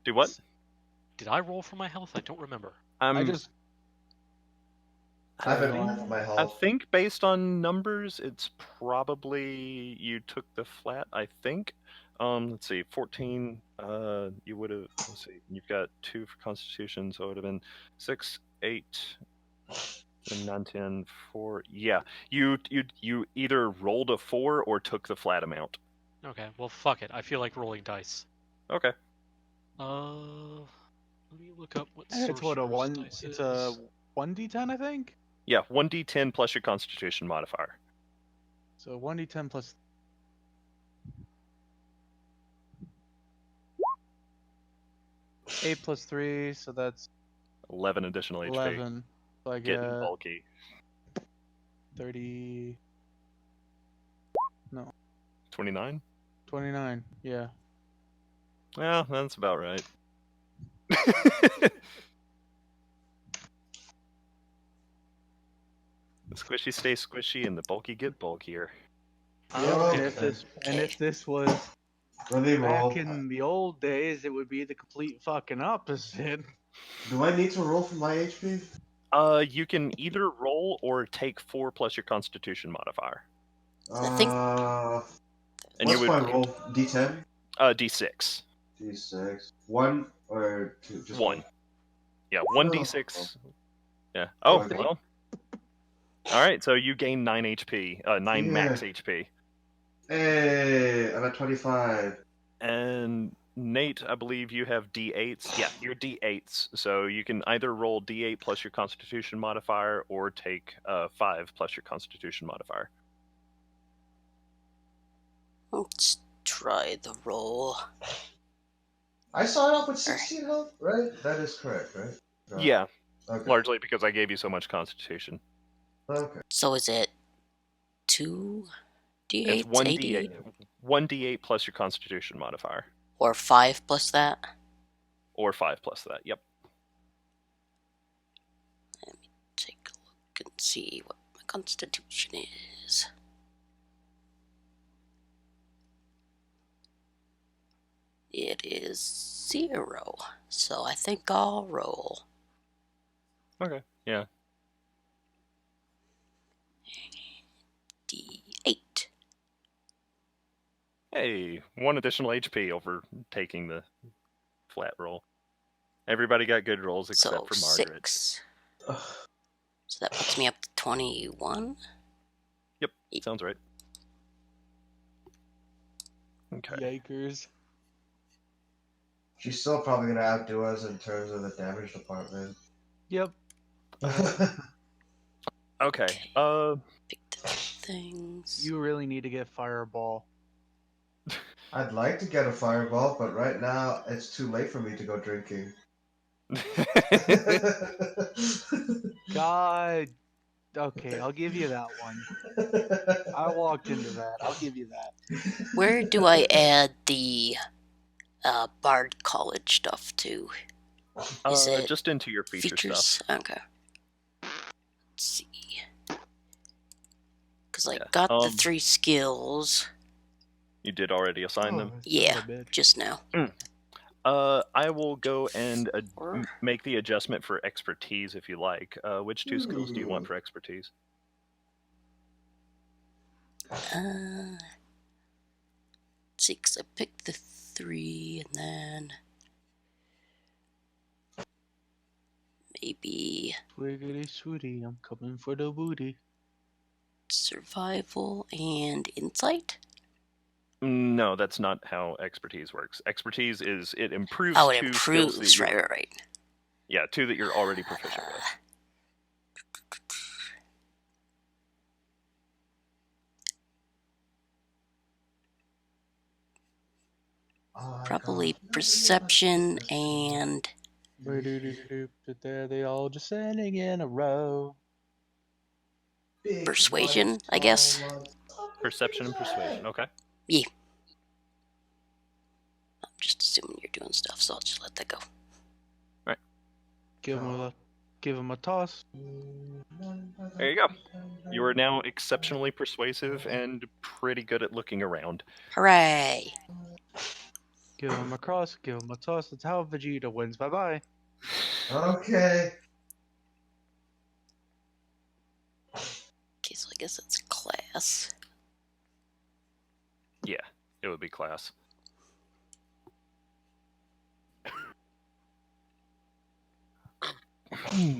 Do what?
Did I roll for my health? I don't remember.
I just.
I've been rolling for my
I
health.
think based on numbers, it's probably you took the flat. I think. Let's see, 14. You would have. Let's see. You've got 2 for Constitution, so it would have been 6, 8, and 9, 10, 4. Yeah, you either rolled a 4 or took the flat amount.
Okay, well, fuck it. I feel like rolling dice.
Okay.
Let me look up what
It's what a
sorcerer's
one.
dice
It's
is.
a 1d10, I think.
Yeah, 1d10 plus your Constitution modifier.
So 1d10 plus. Eight plus 3, so that's
11 additional HP.
11. So I
Getting
get
bulky.
30. No.
29?
29. Yeah.
Yeah, that's about right. The squishy stay squishy and the bulky get bulkier.
Oh,
And if this was
let me roll.
back in the old days, it would be the complete fucking opposite.
Do I need to roll for my HP?
You can either roll or take 4 plus your Constitution modifier.
I think-
And
what's
you would
my roll? D10?
D6.
D6. 1 or 2? Just
1. Yeah, 1d6. Yeah.
Oh,
Oh,
okay.
well. Alright, so you gain 9 HP. 9 max HP.
Hey, I'm at 25.
And Nate, I believe you have D8s. Yeah, you're D8s. So you can either roll D8 plus your Constitution modifier or take 5 plus your Constitution modifier.
Let's try the roll.
I started off with 16 health, right? That is correct, right? No.
Yeah,
Okay.
largely because I gave you so much Constitution.
Okay.
So is it 2d8?
It's 1d8. 1d8 plus your Constitution modifier.
Or 5 plus that?
Or 5 plus that, yep.
Let me take a look and see what my constitution is. It is 0, so I think I'll roll.
Okay, yeah.
D8.
Hey, 1 additional HP over taking the flat roll. Everybody got good rolls except
So
for Margaret.
6. So that puts me up to 21.
Yep, sounds right. Okay.
Yikers.
She's still probably gonna outdo us in terms of the damage department.
Yep.
Okay.
Pick the things.
You really need to get Fireball.
I'd like to get a fireball, but right now it's too late for me to go drinking.
God. Okay, I'll give you that one. I walked into that. I'll give you that.
Where do I add the Bard College stuff to? Is it
just into your feature stuff.
Okay. Let's see. Because I
Yeah.
got the 3 skills.
You did already assign them?
Yeah, just now.
I will go and make the adjustment for expertise if you like. Which 2 skills do you want for expertise?
Let's see, because I picked the 3 and then maybe
Swiggity sweetie, I'm coming for the booty.
survival and insight.
No, that's not how expertise works. Expertise is it improves.
Oh, it
2
improves.
skills that
Right.
Yeah, 2 that you're already proficient with.
Probably perception and
There they all just standing in a row.
persuasion, I guess.
Perception and persuasion. Okay.
Yeah. I'm just assuming you're doing stuff, so I'll just let that go.
Right.
Give him a toss.
There you go. You are now exceptionally persuasive and pretty good at looking around.
Hooray!
Give him a cross. Give him a toss. That's how Vegeta wins. Bye bye.
Okay.
Okay, so I guess it's class.
Yeah, it would be class.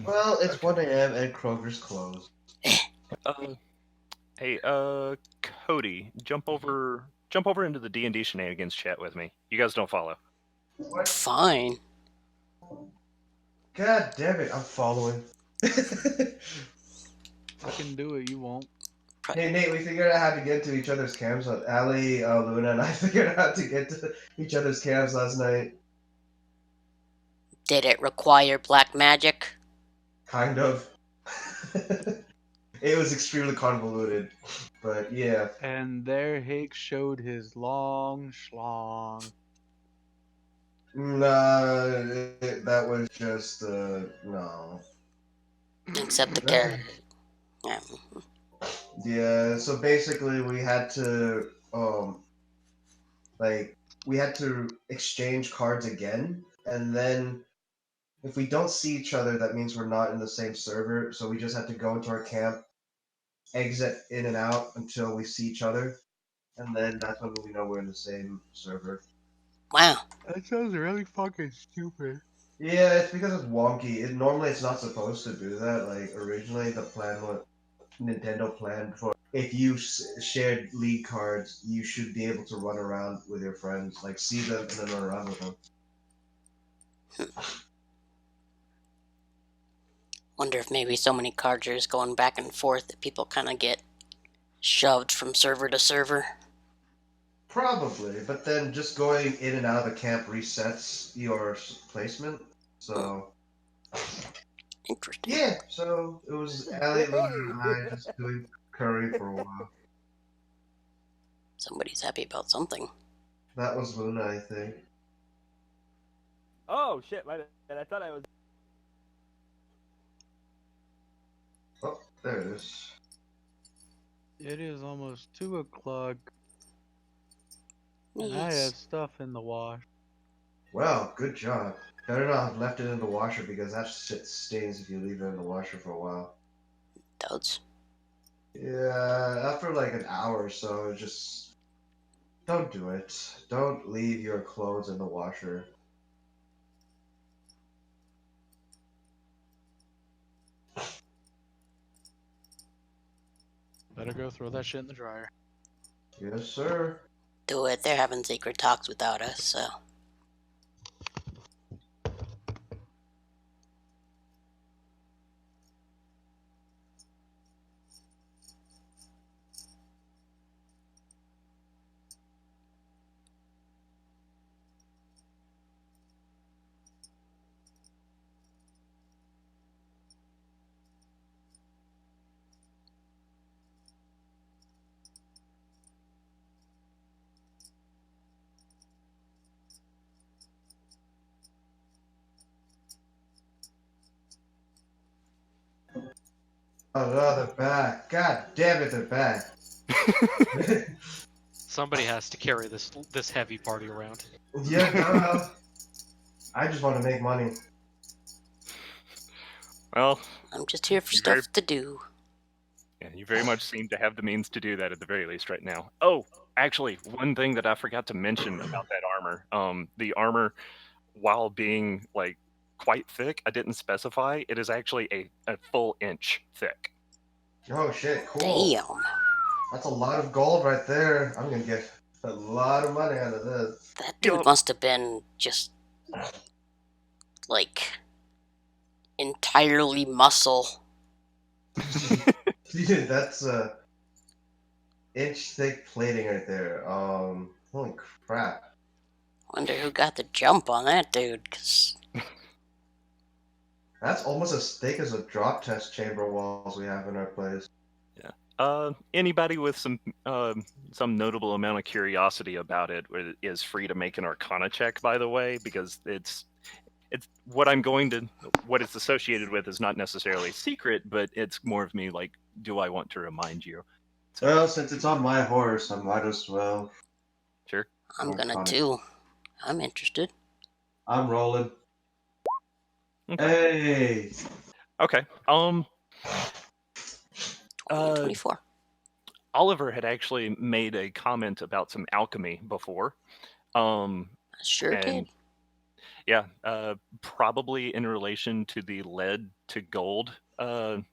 Well, it's 1 a.m. and Kroger's closed.
Hey, Cody, jump over into the D&D Shenanigans chat with me. You guys don't follow.
What?
Fine.
God damn it, I'm following.
I can do it. You won't.
Hey Nate, we figured out how to get to each other's camps. Allie, Luna, and I figured out how to get to each other's camps last night.
Did it require black magic?
Kind of. It was extremely convoluted, but yeah.
And there Hake showed his long schlong.
Nah, that was just, no.
Except the character. Yeah.
Yeah, so basically we had to, we had to exchange cards again, and then if we don't see each other, that means we're not in the same server, so we just had to go into our camp, exit in and out until we see each other, and then that's when we know we're in the same server.
Wow.
That sounds really fucking stupid.
Yeah, it's because it's wonky. Normally it's not supposed to do that. Like, originally the plan was Nintendo planned for if you shared league cards, you should be able to run around with your friends, like see them and then run around with them.
Wonder if maybe so many cards are just going back and forth that people kind of get shoved from server to server.
Probably, but then just going in and out of the camp resets your placement. So
Interesting.
yeah, so it was Allie, Luna, and I just doing curry for a while.
Somebody's happy about something.
That was Luna, I think.
Oh shit! My bad. I thought I was.
Oh, there it is.
It is almost 2 o'clock, and I
Yes.
have stuff in the wash.
Well, good job. Better not have left it in the washer because that shit stains if you leave it in the washer for a while.
Does.
Yeah, after like an hour or so, just don't do it. Don't leave your clothes in the washer.
Better go throw that shit in the dryer.
Yes, sir.
Do it. They're having secret talks without us, so.
Oh no, they're back. God damn it, they're back.
Somebody has to carry this heavy party around.
Yeah, duh. I just want to make money.
Well,
I'm just here for
You very-
stuff to do.
yeah, you very much seem to have the means to do that at the very least right now. Oh, actually, one thing that I forgot to mention about that armor. The armor, while being like quite thick, I didn't specify. It is actually a full inch thick.
Oh shit, cool.
Damn.
That's a lot of gold right there. I'm gonna get a lot of money out of this.
That dude
Yup.
must have been just, like, entirely muscle.
Dude, that's inch thick plating right there. Holy crap.
Wonder who got the jump on that dude, because
That's almost as thick as the drop test chamber walls we have in our place.
Anybody with some notable amount of curiosity about it is free to make an Arcana check. By the way, because it's what it's associated with is not necessarily secret, but it's more of me like, do I want to remind you? So,
Well, since it's on my horse, I might as well.
sure.
I'm gonna
Arcana.
too. I'm interested.
I'm rolling.
Okay.
Hey!
Okay.
24.
Oliver had actually made a comment about some alchemy before.
I sure
and
did.
yeah, probably in relation to the lead to gold / gold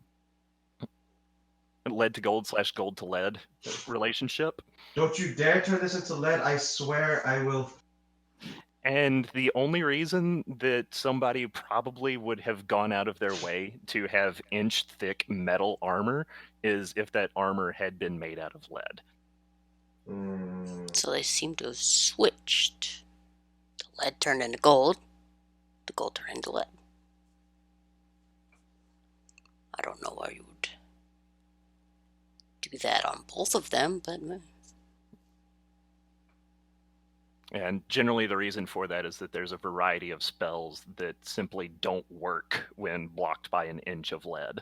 to lead relationship.
Don't you dare turn this into lead. I swear I will.
And the only reason that somebody probably would have gone out of their way to have inch thick metal armor is if that armor had been made out of lead.
So they seem to have switched. The lead turned into gold. The gold turned into lead. I don't know why you would do that on both of them, but
And generally the reason for that is that there's a variety of spells that simply don't work when blocked by an inch of lead.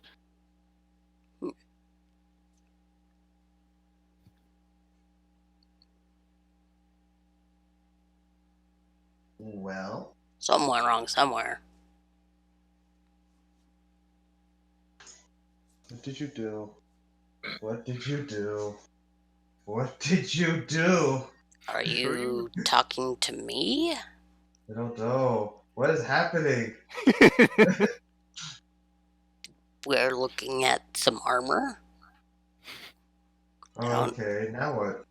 Well.
something went wrong somewhere.
What did you do? What did you do? What did you do?
Are you talking to me?
I don't know. What is happening?
We're looking at some armor.
Okay, now what?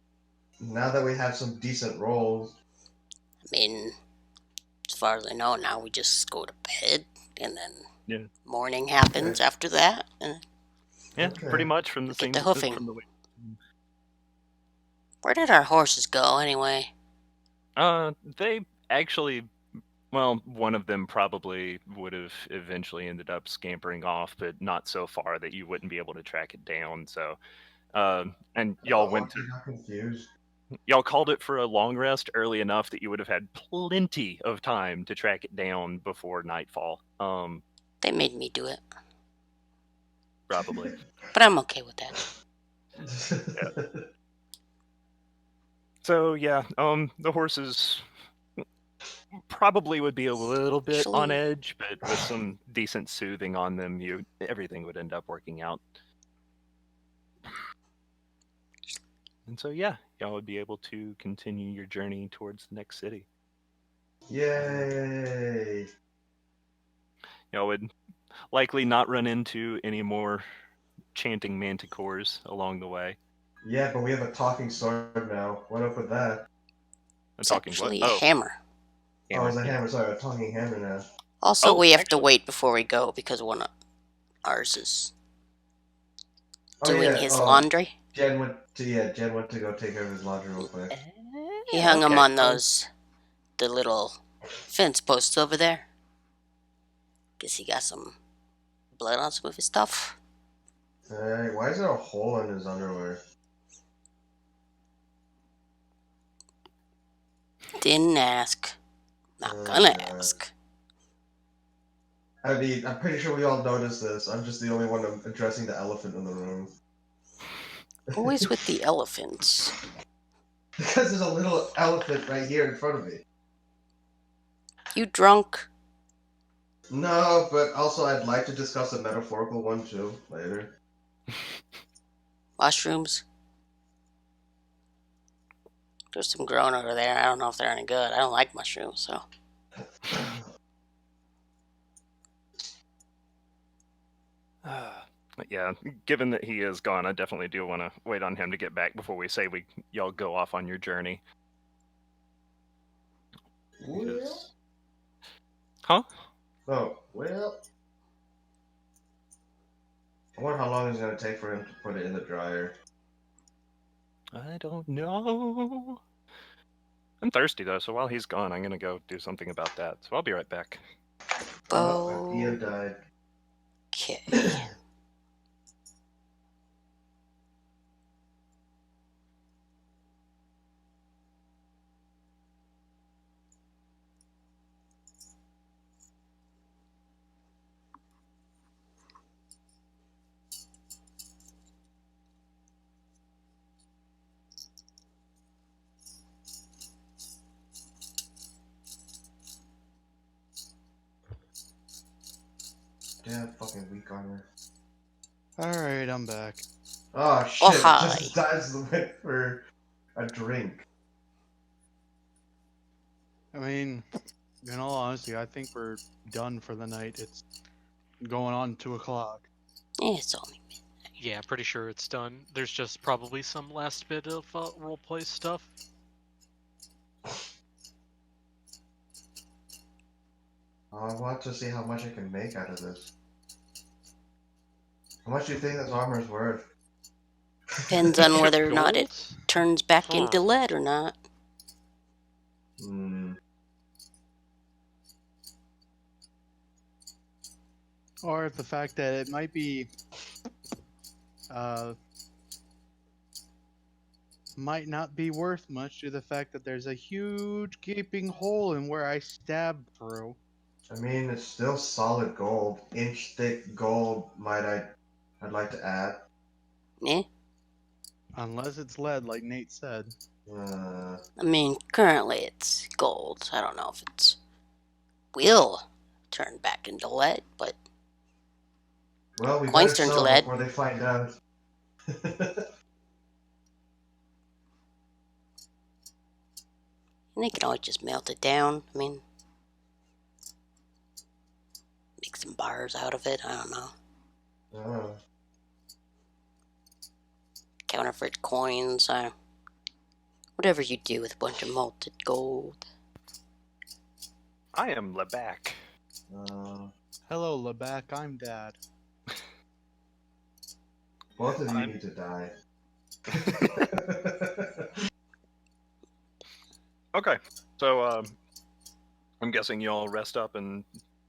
Now that we have some decent rolls.
I mean, as far as I know, now we just go to bed, and then morning happens after that. And
yeah, pretty much from the
get
same
to hoofing.
from the way.
Where did our horses go anyway?
They actually, well, one of them probably would have eventually ended up scampering off, but not so far that you wouldn't be able to track it down. So, and y'all went to.
I'm confused.
Y'all called it for a long rest early enough that you would have had plenty of time to track it down before nightfall.
They made me do it,
Probably.
but I'm okay with that.
Yeah. So yeah, the horses probably would be a little bit on edge, but with some decent soothing on them, everything would end up working out. And so yeah, y'all would be able to continue your journey towards the next city.
Yay!
Y'all would likely not run into any more chanting manticores along the way.
Yeah, but we have a talking sword now. What up with that?
It's
talking
actually
what?
a hammer.
Oh, it's a hammer. Sorry, a talking hammer now.
Also,
Oh,
we have to
actually-
wait before we go because one of ours is
Oh,
doing
yeah,
his laundry.
Jen went to go take care of his laundry real quick.
He hung them
Okay,
on
well,
the little fence posts over there. Guess he got some blood on some of his stuff.
Alright, why is there a hole in his underwear?
Didn't ask. Not
Oh,
gonna
God.
ask.
I mean, I'm pretty sure we all noticed this. I'm just the only one addressing the elephant in the room.
Always with the elephants.
Because there's a little elephant right here in front of me.
You drunk?
No, but also I'd like to discuss a metaphorical one too later.
Mushrooms? There's some growing over there. I don't know if they're any good. I don't like mushrooms, so.
yeah, given that he is gone, I definitely do want to wait on him to get back before we say y'all go off on your journey.
Well?
Huh?
Oh, well. I wonder how long it's going to take for him to put it in the dryer.
I don't know. I'm thirsty though, so while he's gone, I'm gonna go do something about that. So I'll be right back.
Oh, Ian died.
Okay.
Damn, fucking weak armor.
Alright, I'm back.
Oh shit, it
hi.
just dives the went for a drink.
I mean, in all honesty, I think we're done for the night. It's going on 2 o'clock.
It's only
Yeah, pretty sure it's done. There's just probably some last bit of roleplay stuff.
I want to see how much I can make out of this. How much do you think this armor's worth?
depends on whether or not it
Gold?
turns back
Huh.
into lead or not.
Hmm.
Or if the fact that it might be, might not be worth much due to the fact that there's a huge gaping hole in where I stabbed through.
I mean, it's still solid gold. Inch thick gold, I'd like to add.
Eh?
Unless it's lead, like Nate said.
Uh,
I mean, currently it's gold. I don't know if it's will turn back into lead, but
well, we
Coins
better
turn to
sell
lead.
before they find out.
they can always just melt it down. I mean, make some bars out of it. I don't know.
Oh.
Counterfeit coins. Whatever you do with a bunch of melted gold.
I am Leback.
Hello, Leback, I'm Dad.
Both of you
I'm-
need to die.
Okay, so I'm guessing y'all rest up and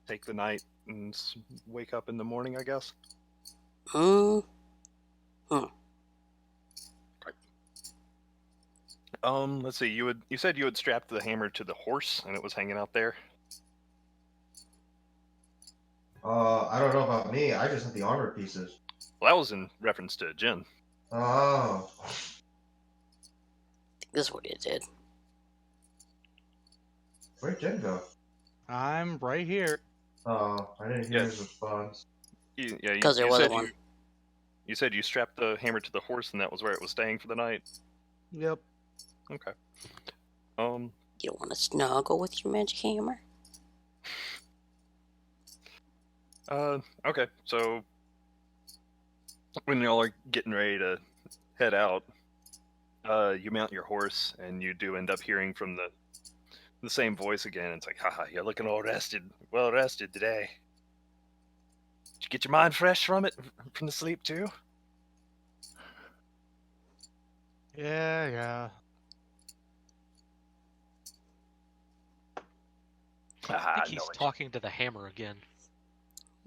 take the night and wake up in the morning, I guess. Let's see. You said you had strapped the hammer to the horse and it was hanging out there.
I don't know about me. I just have the armor pieces.
Well, that was in reference to Jin.
Oh.
I think this is what it did.
Where'd Jen go?
I'm right here.
Oh, I didn't hear
Yeah.
his response.
Because there wasn't one.
You said you strapped the hammer to the horse and that was where it was staying for the night?
Yep.
Okay.
You don't want to snuggle with your magic hammer?
Okay, so when y'all are getting ready to head out, you mount your horse, and you do end up hearing from the same voice again. It's like, haha, you're looking all rested, well rested today. Did you get your mind fresh from the sleep too?
Yeah.
I think he's talking to the hammer again.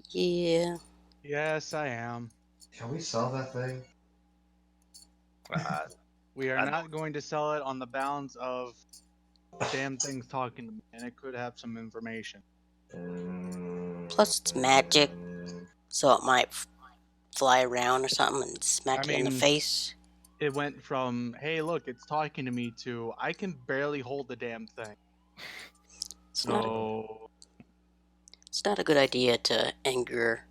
Yeah.
Yes, I am.
Can we sell that thing?
We are not going to sell it on the bounds of damn things talking to me, and it could have some information.
Plus, it's magic, so it might fly around or something and smack you in the face.
It went from, hey, look, it's talking to me, to, I can barely hold the damn thing.
It's not a good idea to anger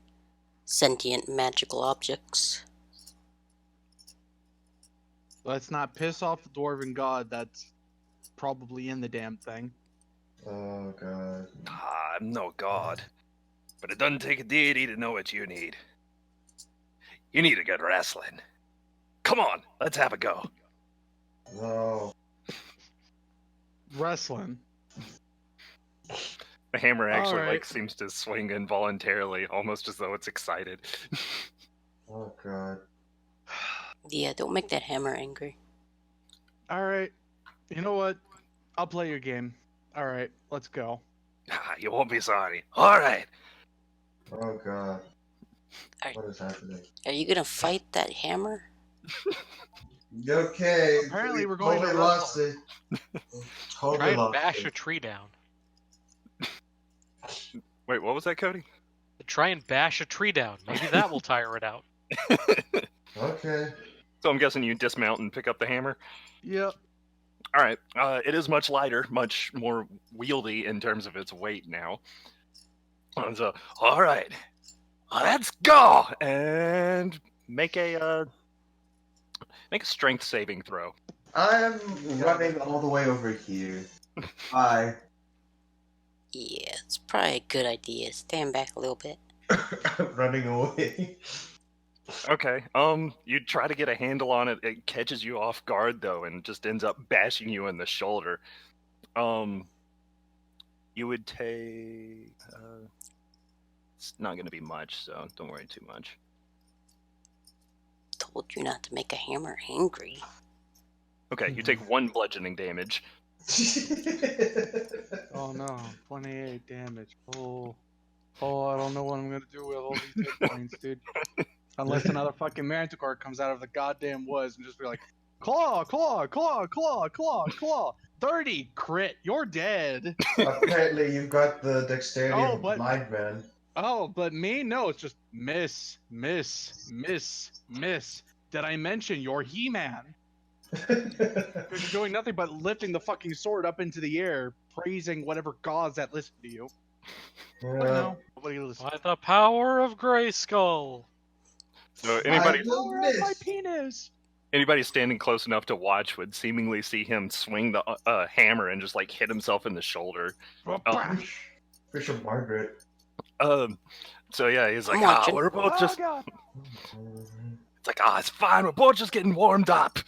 sentient magical objects.
Let's not piss off the dwarven god that's probably in the damn thing.
Oh, God.
I'm no god, but it doesn't take a deity to know what you need. You need a good wrestling. Come on, let's have a go.
No.
Wrestling.
The hammer actually
Alright.
seems to swing involuntarily, almost as though it's excited.
Oh, God.
Yeah, don't make that hammer angry.
Alright. You know what? I'll play your game. Alright, let's go.
You won't be sorry. Alright.
Oh, God.
Alright.
What is happening?
Are you gonna fight that hammer?
Okay.
Apparently we're going to
totally lost it.
Try
Totally
and
lost
bash a
it.
tree down.
Wait, what was that, Cody?
Try and bash a tree down. Maybe that will tire it out.
Okay.
So I'm guessing you dismount and pick up the hammer?
Yep.
Alright, it is much lighter, much more wieldy in terms of its weight now. So, alright, let's go! And make a strength saving throw.
I'm running all the way over here. Hi.
Yeah, it's probably a good idea. Stand back a little bit.
I'm running away.
Okay, you try to get a handle on it, it catches you off guard though, and just ends up bashing you in the shoulder. You would take, it's not gonna be much, so don't worry too much.
Told you not to make a hammer angry.
Okay, you take 1 bludgeoning damage.
Oh no, 28 damage. Oh, I don't know what I'm gonna do with all these hit points, dude. Unless another fucking manticore comes out of the goddamn woods and just be like, claw, 30 crit, you're dead.
Apparently you've got the dexterity
Oh,
of
but-
blind man.
Oh, but me? No, it's just miss. Did I mention you're He-Man? Because you're doing nothing but lifting the fucking sword up into the air, praising whatever gods that listen to you. But no, nobody listens.
By the power of Grayskull.
So anybody
Power of my penis!
anybody standing close enough to watch would seemingly see him swing the hammer and just hit himself in the shoulder.
Bishop Margaret.
So yeah, he's like,
I'm watching.
we're both just.
God.
It's like, it's fine. We're both just getting warmed up.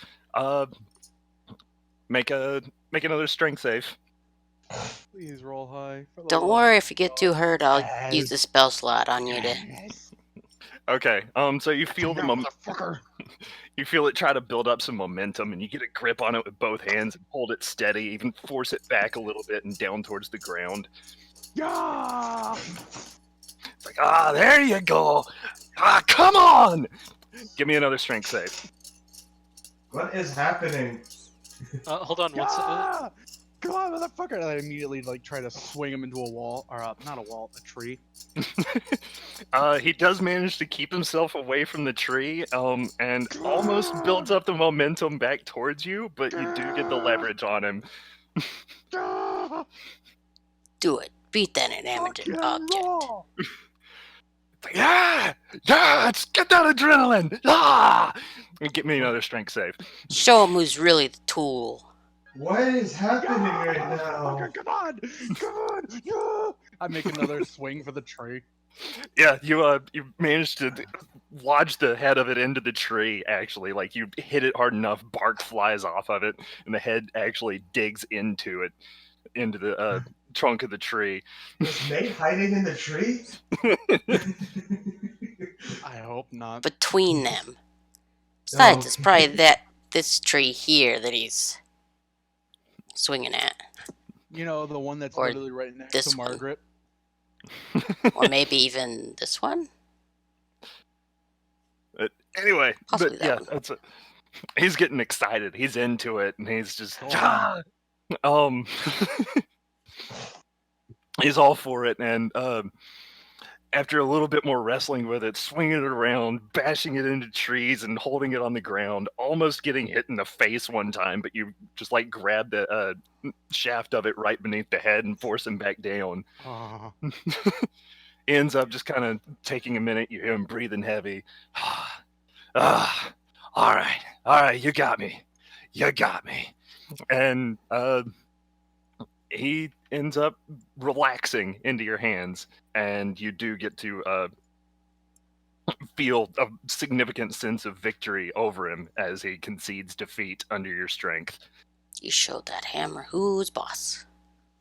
Make another strength save.
Please roll high. For the
Don't
love
worry,
of
if you get too hurt, I'll use the spell slot on you to.
Okay. So you feel the
motherfucker.
you feel it try to build up some momentum, and you get a grip on it with both hands and hold it steady, even force it back a little bit and down towards the ground.
Yeah!
It's like, there you go. Come on. Give me another strength save.
What is happening?
Hold on, what's
Yeah! Come on, motherfucker! And I immediately try to swing him into a wall, or not a wall, a tree.
He does manage to keep himself away from the tree, and almost builds up the momentum back towards you, but you do get the leverage on him.
Do it. Beat that inanimate object.
It's like, let's get that adrenaline! And get me another strength save.
Show him who's really the tool.
What is happening right now?
Come on! Yeah! I make another swing for the tree.
Yeah, you managed to lodge the head of it into the tree, actually. Like, you hit it hard enough, bark flies off of it, and the head actually digs into it, into the trunk of the tree.
Is Nate hiding in the tree?
I hope not.
Between them. Besides, it's probably this tree here that he's swinging at.
You know, the one that's
Or
literally right next
this
to
one.
Margaret.
Or maybe even this one?
But anyway,
Possibly
but yeah,
that one.
he's getting excited. He's into it, and he's just he's all for it. And after a little bit more wrestling with it, swinging it around, bashing it into trees, and holding it on the ground, almost getting hit in the face one time, but you just like grab the shaft of it right beneath the head and force him back down. Ends up just kind of taking a minute. You hear him breathing heavy. All right, you got me. And he ends up relaxing into your hands, and you do get to feel a significant sense of victory over him as he concedes defeat under your strength.
You showed that hammer who's boss.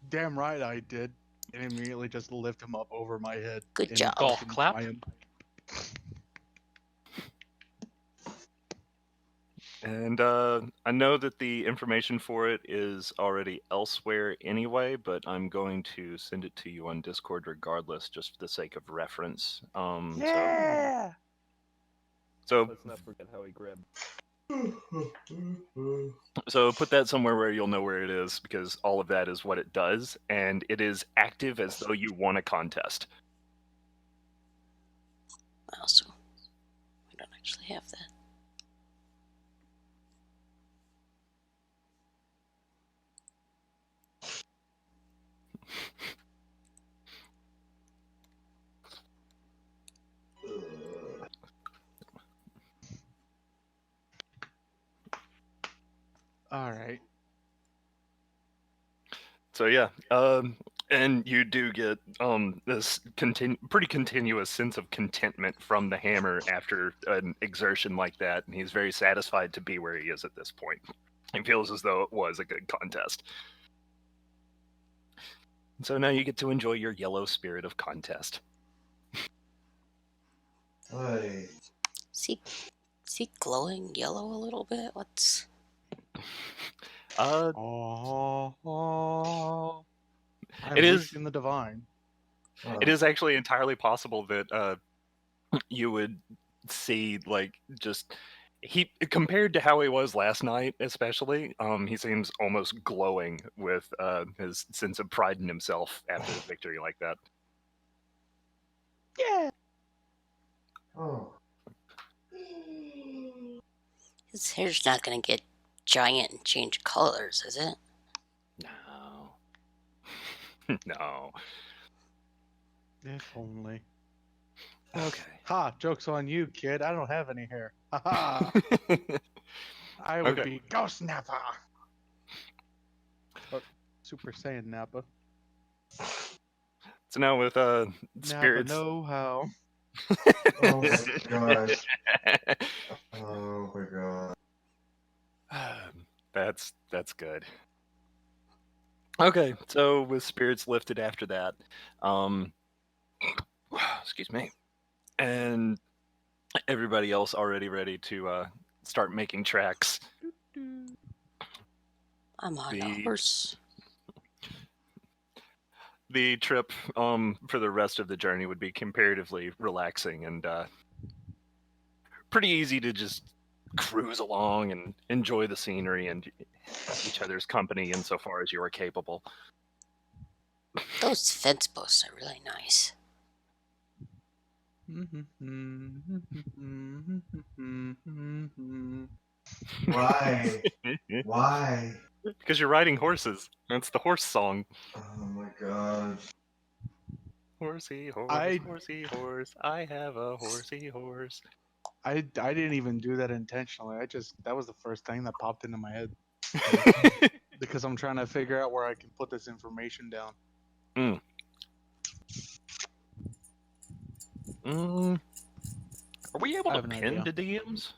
Damn right I did. And immediately just lift him up over my head.
Good job.
Golf clap.
And I know that the information for it is already elsewhere anyway, but I'm going to send it to you on Discord regardless, just for the sake of reference.
Yeah.
So
Let's not forget how he grabbed.
So put that somewhere where you'll know where it is, because all of that is what it does, and it is active as though you won a contest.
Also, we don't actually have that.
All right.
So yeah, and you do get this pretty continuous sense of contentment from the hammer after an exertion like that, and he's very satisfied to be where he is at this point. He feels as though it was a good contest. So now you get to enjoy your yellow spirit of contest.
Hey.
Is he glowing yellow a little bit? What's...
I'm
It is-
reaching the divine.
It is actually entirely possible that you would see, like, just he, compared to how he was last night, especially, he seems almost glowing with his sense of pride in himself after a victory like that.
Yeah.
Oh.
His hair's not going to get giant and change colors, is it?
No. No.
If only.
Okay.
Ha! Joke's on you, kid. I don't have any hair. Ha ha! I would
Okay.
be Ghost Nappa. Or Super Saiyan Nappa.
So now with spirits.
Nappa know how.
Oh my god. Oh my god.
That's good. Okay, so with spirits lifted after that, excuse me, and everybody else already ready to start making tracks.
I'm on a horse.
The trip for the rest of the journey would be comparatively relaxing and pretty easy to just cruise along and enjoy the scenery and each other's company insofar as you are capable.
Those fence posts are really nice.
Why? Why?
Because you're riding horses. That's the horse song.
Oh my god.
Horsey horse, horsey horse, I have a horsey horse.
I didn't even do that intentionally. That was the first thing that popped into my head. Because I'm trying to figure out where I can put this information down.
Are we able
I
to
have no
pin
idea.
the DMs?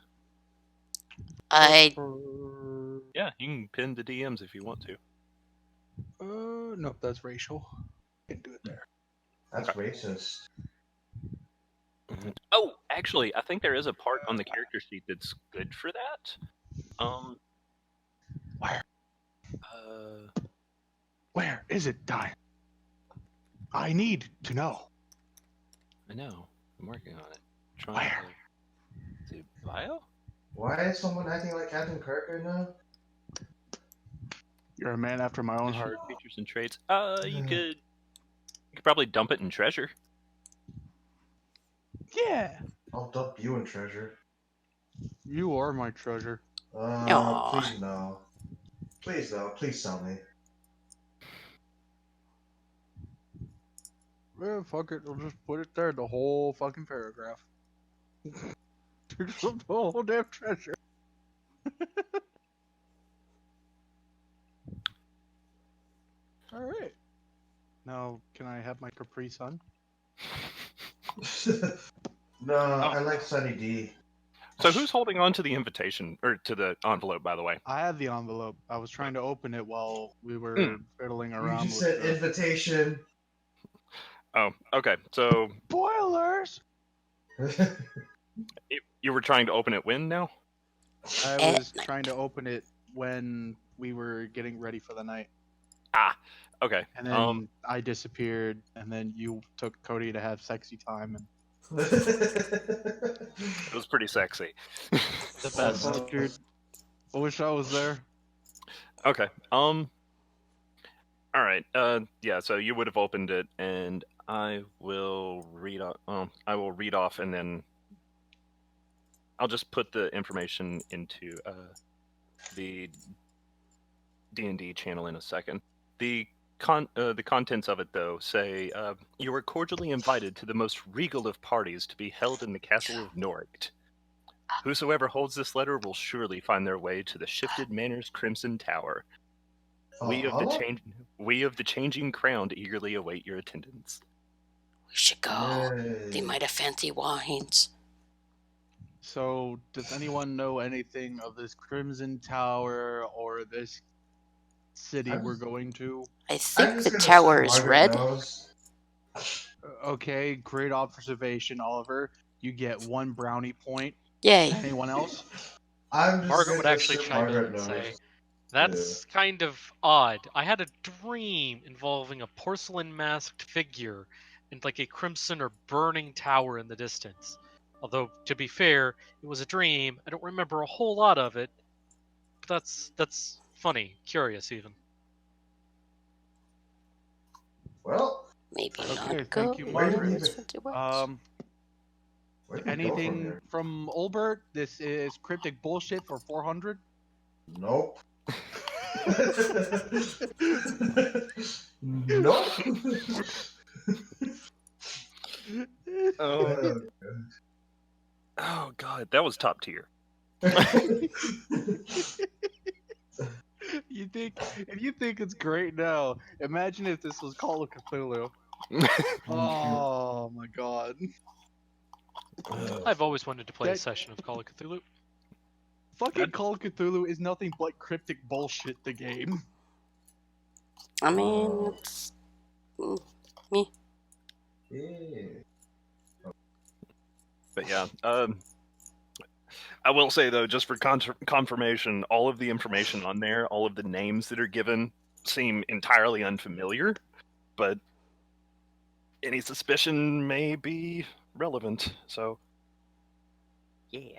I
Yeah, you can pin the DMs if you want to.
No, that's racial. Can't do it there.
That's racist.
Oh, actually, I think there is a part on the character sheet that's good for that.
Where? Where is it, Di? I need to know.
I know. I'm working on it. Trying
Where?
to see bio.
Why is someone acting like Captain Kirk right now?
You're a man after my own
Additional
heart.
features and traits. You could probably dump it in treasure.
Yeah.
I'll dump you in treasure.
You are my treasure.
Aw.
Please no. Please no. Please sell me.
Yeah, fuck it. I'll just put it there. The whole fucking paragraph. The whole damn treasure. Alright. Now, can I have my Capri Sun?
No, I like Sunny D.
So who's holding on to the invitation or to the envelope? By the way,
I have the envelope. I was trying to open it while we were fiddling around
You just
with
said
the...
invitation.
Oh, okay. So
Spoilers!
you were trying to open it when now?
I
At
was trying to open it when we were getting ready for the night.
Ah, okay.
And then I disappeared, and then you took Cody to have sexy time. And...
It was pretty sexy.
The best.
Fuck, dude. I wish I was there.
Okay. All right. Yeah. So you would have opened it, and I will read off. I will read off, and then I'll just put the information into the D&D channel in a second. The contents of it, though, say you are cordially invited to the most regal of parties to be held in the castle of Norricht. Whosoever holds this letter will surely find their way to the Shifted Manor's Crimson Tower. We of the Changing Crown eagerly await your attendance.
We should go.
Yay.
They might have fancy wines.
So, does anyone know anything of this Crimson Tower or this city we're going to?
I
I'm
think
just
the
gonna
tower
say
is
Margaret
red.
knows.
Okay, great observation, Oliver. You get 1 brownie point.
Yay.
Anyone else?
I'm just
Margaret
gonna
would actually
assume
chime in
Margaret
and
knows.
say, "That's kind of odd. I had a dream involving a porcelain masked figure and like a crimson or burning tower in the distance. Although, to be fair, it was a dream. I don't remember a whole lot of it. But that's funny, curious even."
Well,
Maybe
Okay,
not go.
thank you,
Where did
Margaret.
we
Those
even-
fancy wines.
where did we go from
Anything
here?
from Olbert? This is cryptic bullshit for 400.
Nope. Nope.
Oh God, that was top tier.
You think if you think it's great now, imagine if this was Call of Cthulhu. Oh my god.
I've always wanted to play a
That-
session of Call of Cthulhu.
Fucking Call of Cthulhu is nothing but cryptic bullshit, the game.
I mean, it's me.
Yeah.
But yeah, I will say though, just for confirmation, all of the information on there, all of the names that are given, seem entirely unfamiliar. But any suspicion may be relevant. So, yeah.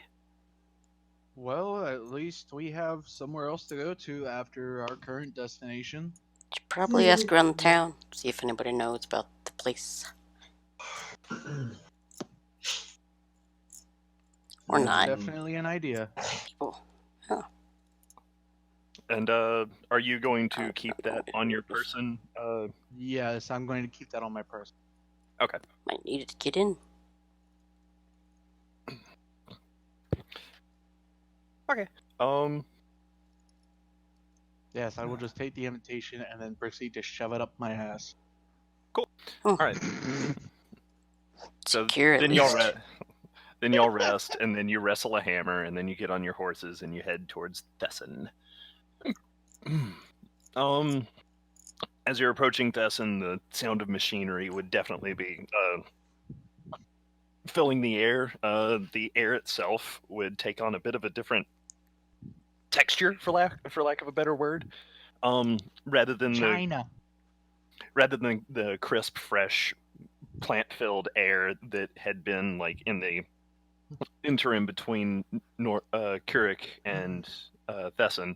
Well, at least we have somewhere else to go to after our current destination.
Should probably ask around the town, see if anybody knows about the place. Or
That's
not.
definitely an idea.
People.
And are you going to keep that on your person?
Yes, I'm going to keep that on my person.
Okay.
Might need it to get in.
Okay.
Yes, I will just take the invitation and then proceed to shove it up my ass.
All right. So
Secure at
then
least.
Then y'all rest, and then you wrestle a hammer, and then you get on your horses and you head towards Thesson. As you're approaching Thesson, the sound of machinery would definitely be filling the air. The air itself would take on a bit of a different texture, for lack of a better word. Rather than
China.
the crisp, fresh, plant-filled air that had been like in the interim between Kurik and Thesson,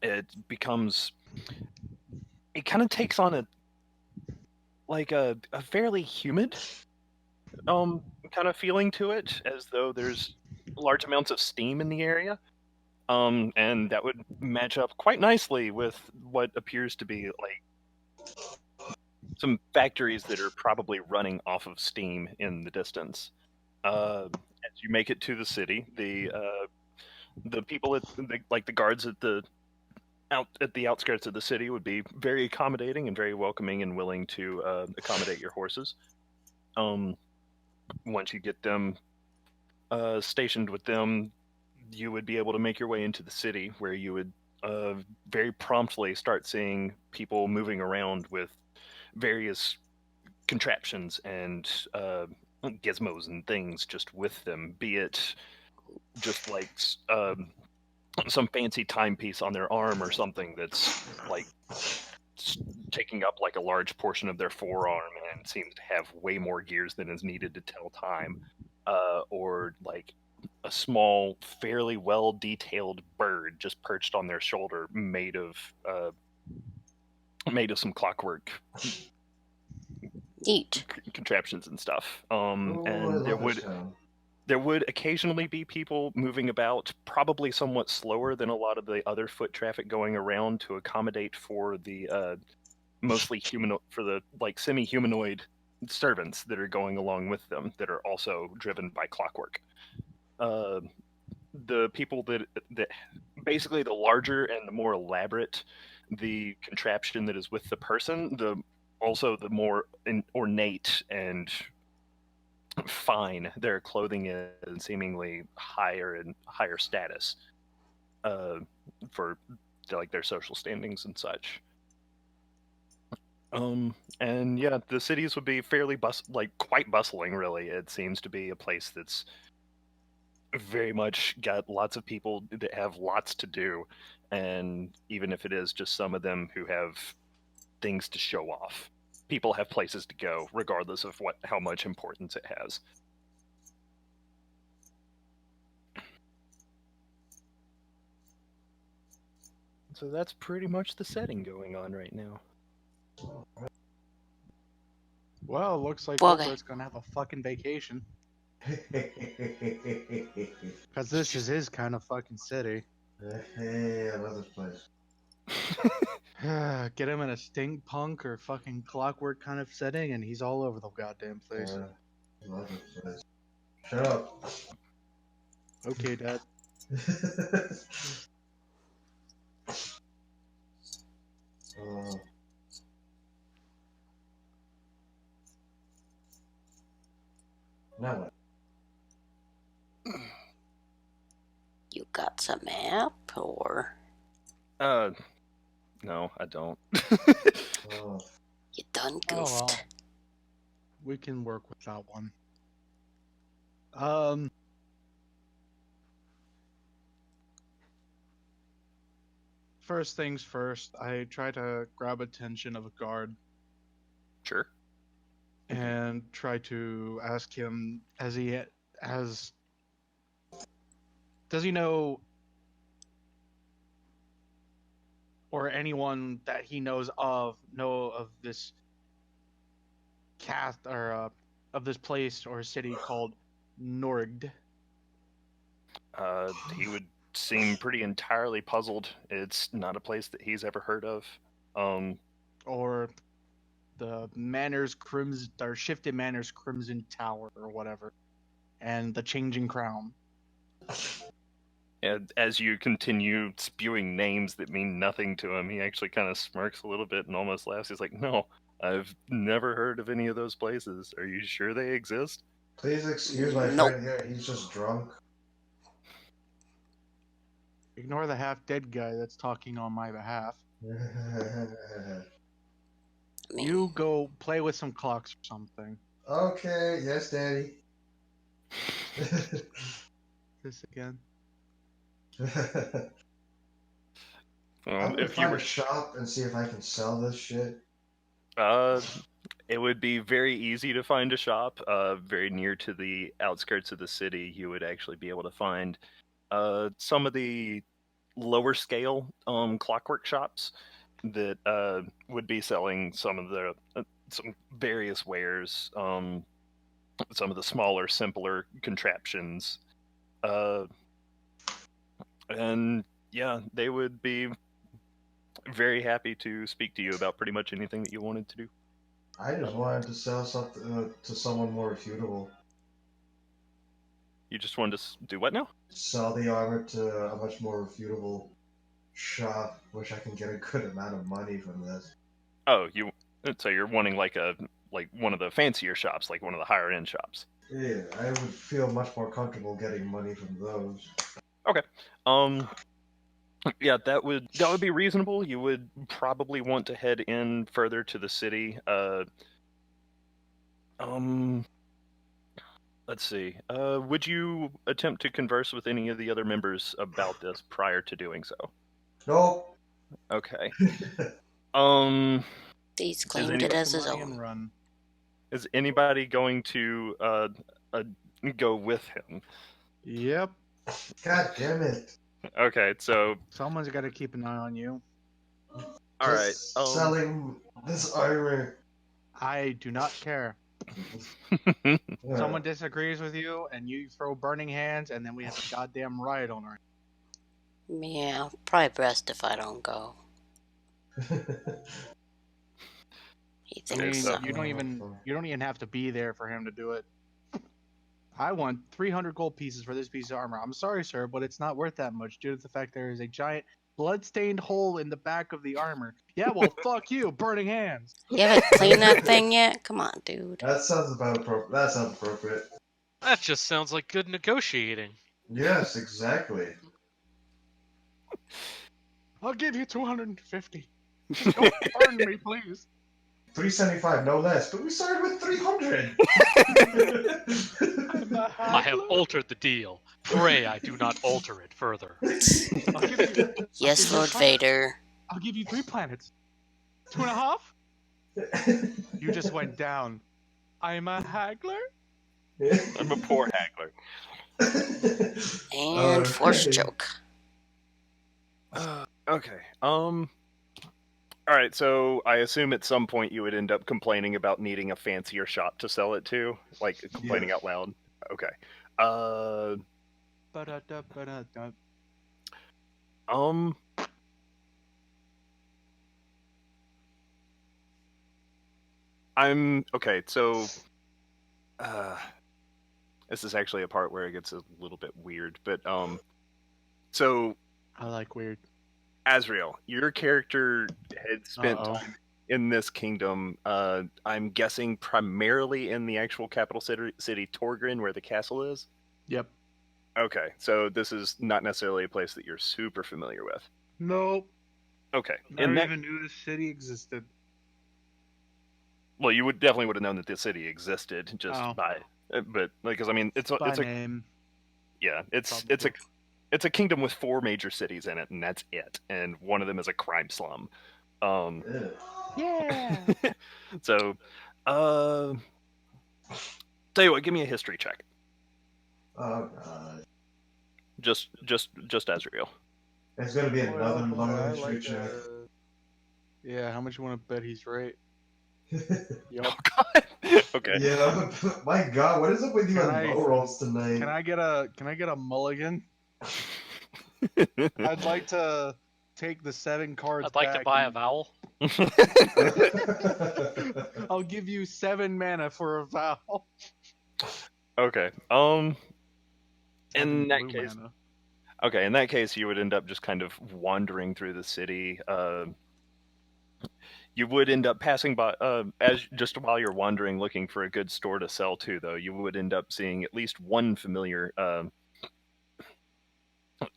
it kind of takes on a fairly humid kind of feeling to it, as though there's large amounts of steam in the area. And that would match up quite nicely with what appears to be like some factories that are probably running off of steam in the distance. As you make it to the city, the people like the guards at the outskirts of the city would be very accommodating and very welcoming and willing to accommodate your horses. Once you get them stationed with them, you would be able to make your way into the city, where you would very promptly start seeing people moving around with various contraptions and gizmos and things just with them, be it just like some fancy timepiece on their arm or something that's like taking up like a large portion of their forearm and seems to have way more gears than is needed to tell time, or like a small, fairly well detailed bird just perched on their shoulder, made of some clockwork
Neat.
contraptions and stuff.
Oh, I
And
love this town.
there would occasionally be people moving about, probably somewhat slower than a lot of the other foot traffic going around, to accommodate for the mostly semi-humanoid servants that are going along with them, that are also driven by clockwork. The people that basically, the larger and the more elaborate the contraption that is with the person, the more ornate and fine their clothing is, and seemingly higher status for like their social standings and such. And yeah, the cities would be fairly quite bustling, really. It seems to be a place that's very much got lots of people that have lots to do, and even if it is just some of them who have things to show off, people have places to go regardless of how much importance it has. So that's pretty much the setting going on right now.
Well, looks like
Well,
Wilbert's gonna have a fucking vacation. Because this is his kind of fucking city.
Hey, I love this place.
Get him in a steampunk or fucking clockwork kind of setting, and he's all over the goddamn place.
I love this place. Shut up.
Okay, Dad.
Now what?
you got some map, or
No, I don't.
Oh,
you done
Oh,
goofed?
well. We can work with that one. First things first, I try to grab attention of a guard
Sure.
and try to ask him, does he know, or anyone that he knows of this cast, or of this place or city called Norgd?
He would seem pretty entirely puzzled. It's not a place that he's ever heard of.
Or the Shifted Manners Crimson Tower, or whatever, and the Changing Crown.
And as you continue spewing names that mean nothing to him, he actually kind of smirks a little bit and almost laughs. He's like, "No, I've never heard of any of those places. Are you sure they exist?"
Please excuse my
Nope.
friend here. He's just drunk.
Ignore the half-dead guy that's talking on my behalf.
I mean,
You go play with some clocks or something.
Okay, yes, Daddy.
This again.
I'm gonna
If you
find
were,
a shop and see if I can sell this shit.
it would be very easy to find a shop. Very near to the outskirts of the city, you would actually be able to find some of the lower scale clockwork shops that would be selling some of the some various wares, some of the smaller, simpler contraptions, and yeah, they would be very happy to speak to you about pretty much anything that you wanted to do.
I just wanted to sell something to someone more reputable.
You just wanted to do what now?
Sell the armor to a much more reputable shop. Wish I can get a good amount of money from this.
Oh, so you're wanting like one of the fancier shops, like one of the higher end shops.
Yeah, I would feel much more comfortable getting money from those.
Okay. Yeah, that would be reasonable. You would probably want to head in further to the city. Let's see. Would you attempt to converse with any of the other members about this prior to doing so?
Nope.
Okay.
he's
Is
claimed it as his
Money and
own.
run.
is anybody going to go with him?
Yep.
God damn it.
Okay, so
Someone's got to keep an eye on you.
all right.
Just selling this armor.
I do not care. Someone disagrees with you, and you throw burning hands, and then we have a goddamn riot on our.
Yeah, probably best if I don't go. He
I
thinks
mean,
so.
you don't even have to be there for him to do it. I want 300 gold pieces for this piece of armor. I'm sorry, sir, but it's not worth that much due to the fact there is a giant blood-stained hole in the back of the armor. Yeah, well, fuck you, burning hands.
You haven't cleaned that thing yet? Come on, dude.
That sounds about appropriate. That sounds appropriate.
That just sounds like good negotiating.
Yes, exactly.
I'll give you 250. Just don't burn me, please.
375, no less. But we started with 300.
I have altered the deal. Pray I do not alter it further.
I'll give you,
Yes, Lord Vader.
I'll give you 3 planets. 2.5? You just went down. I'm a haggler?
I'm a poor haggler.
And force choke.
Okay. All right. So I assume at some point you would end up complaining about needing a fancier shop to sell it to, like complaining out loud. Okay.
Ba-da-da-ba-da-da.
I'm okay. So, this is actually a part where it gets a little bit weird, but so
I like weird.
Azrael, your character had spent
Uh-oh.
time in this kingdom. I'm guessing primarily in the actual capital city Torgrin, where the castle is.
Yep.
Okay, so this is not necessarily a place that you're super familiar with.
Nope.
Okay,
Never even knew this city existed.
well, you would definitely would have known that this city existed just
Oh.
by, but because I mean, it's a
name.
yeah, it's
Probably.
a kingdom with 4 major cities in it, and that's it. And one of them is a crime slum.
Yeah.
So, tell you what, give me a history check.
Oh god.
Just Azrael.
It's gonna be another
Well,
low
I
history
like,
check.
Yeah, how much you want to bet he's right? Yep.
Oh God. Okay.
Yeah, my god, what is up with you
Can
and
I-
low rolls tonight?
Can I get a mulligan? I'd like to take the 7 cards.
I'd like to
back
buy a
and-
vowel.
I'll give you 7 mana for a vowel.
Okay. In that
Blue
case,
mana.
okay. In that case, you would end up just kind of wandering through the city. You would end up passing by, as just while you're wandering looking for a good store to sell to, though, you would end up seeing at least one familiar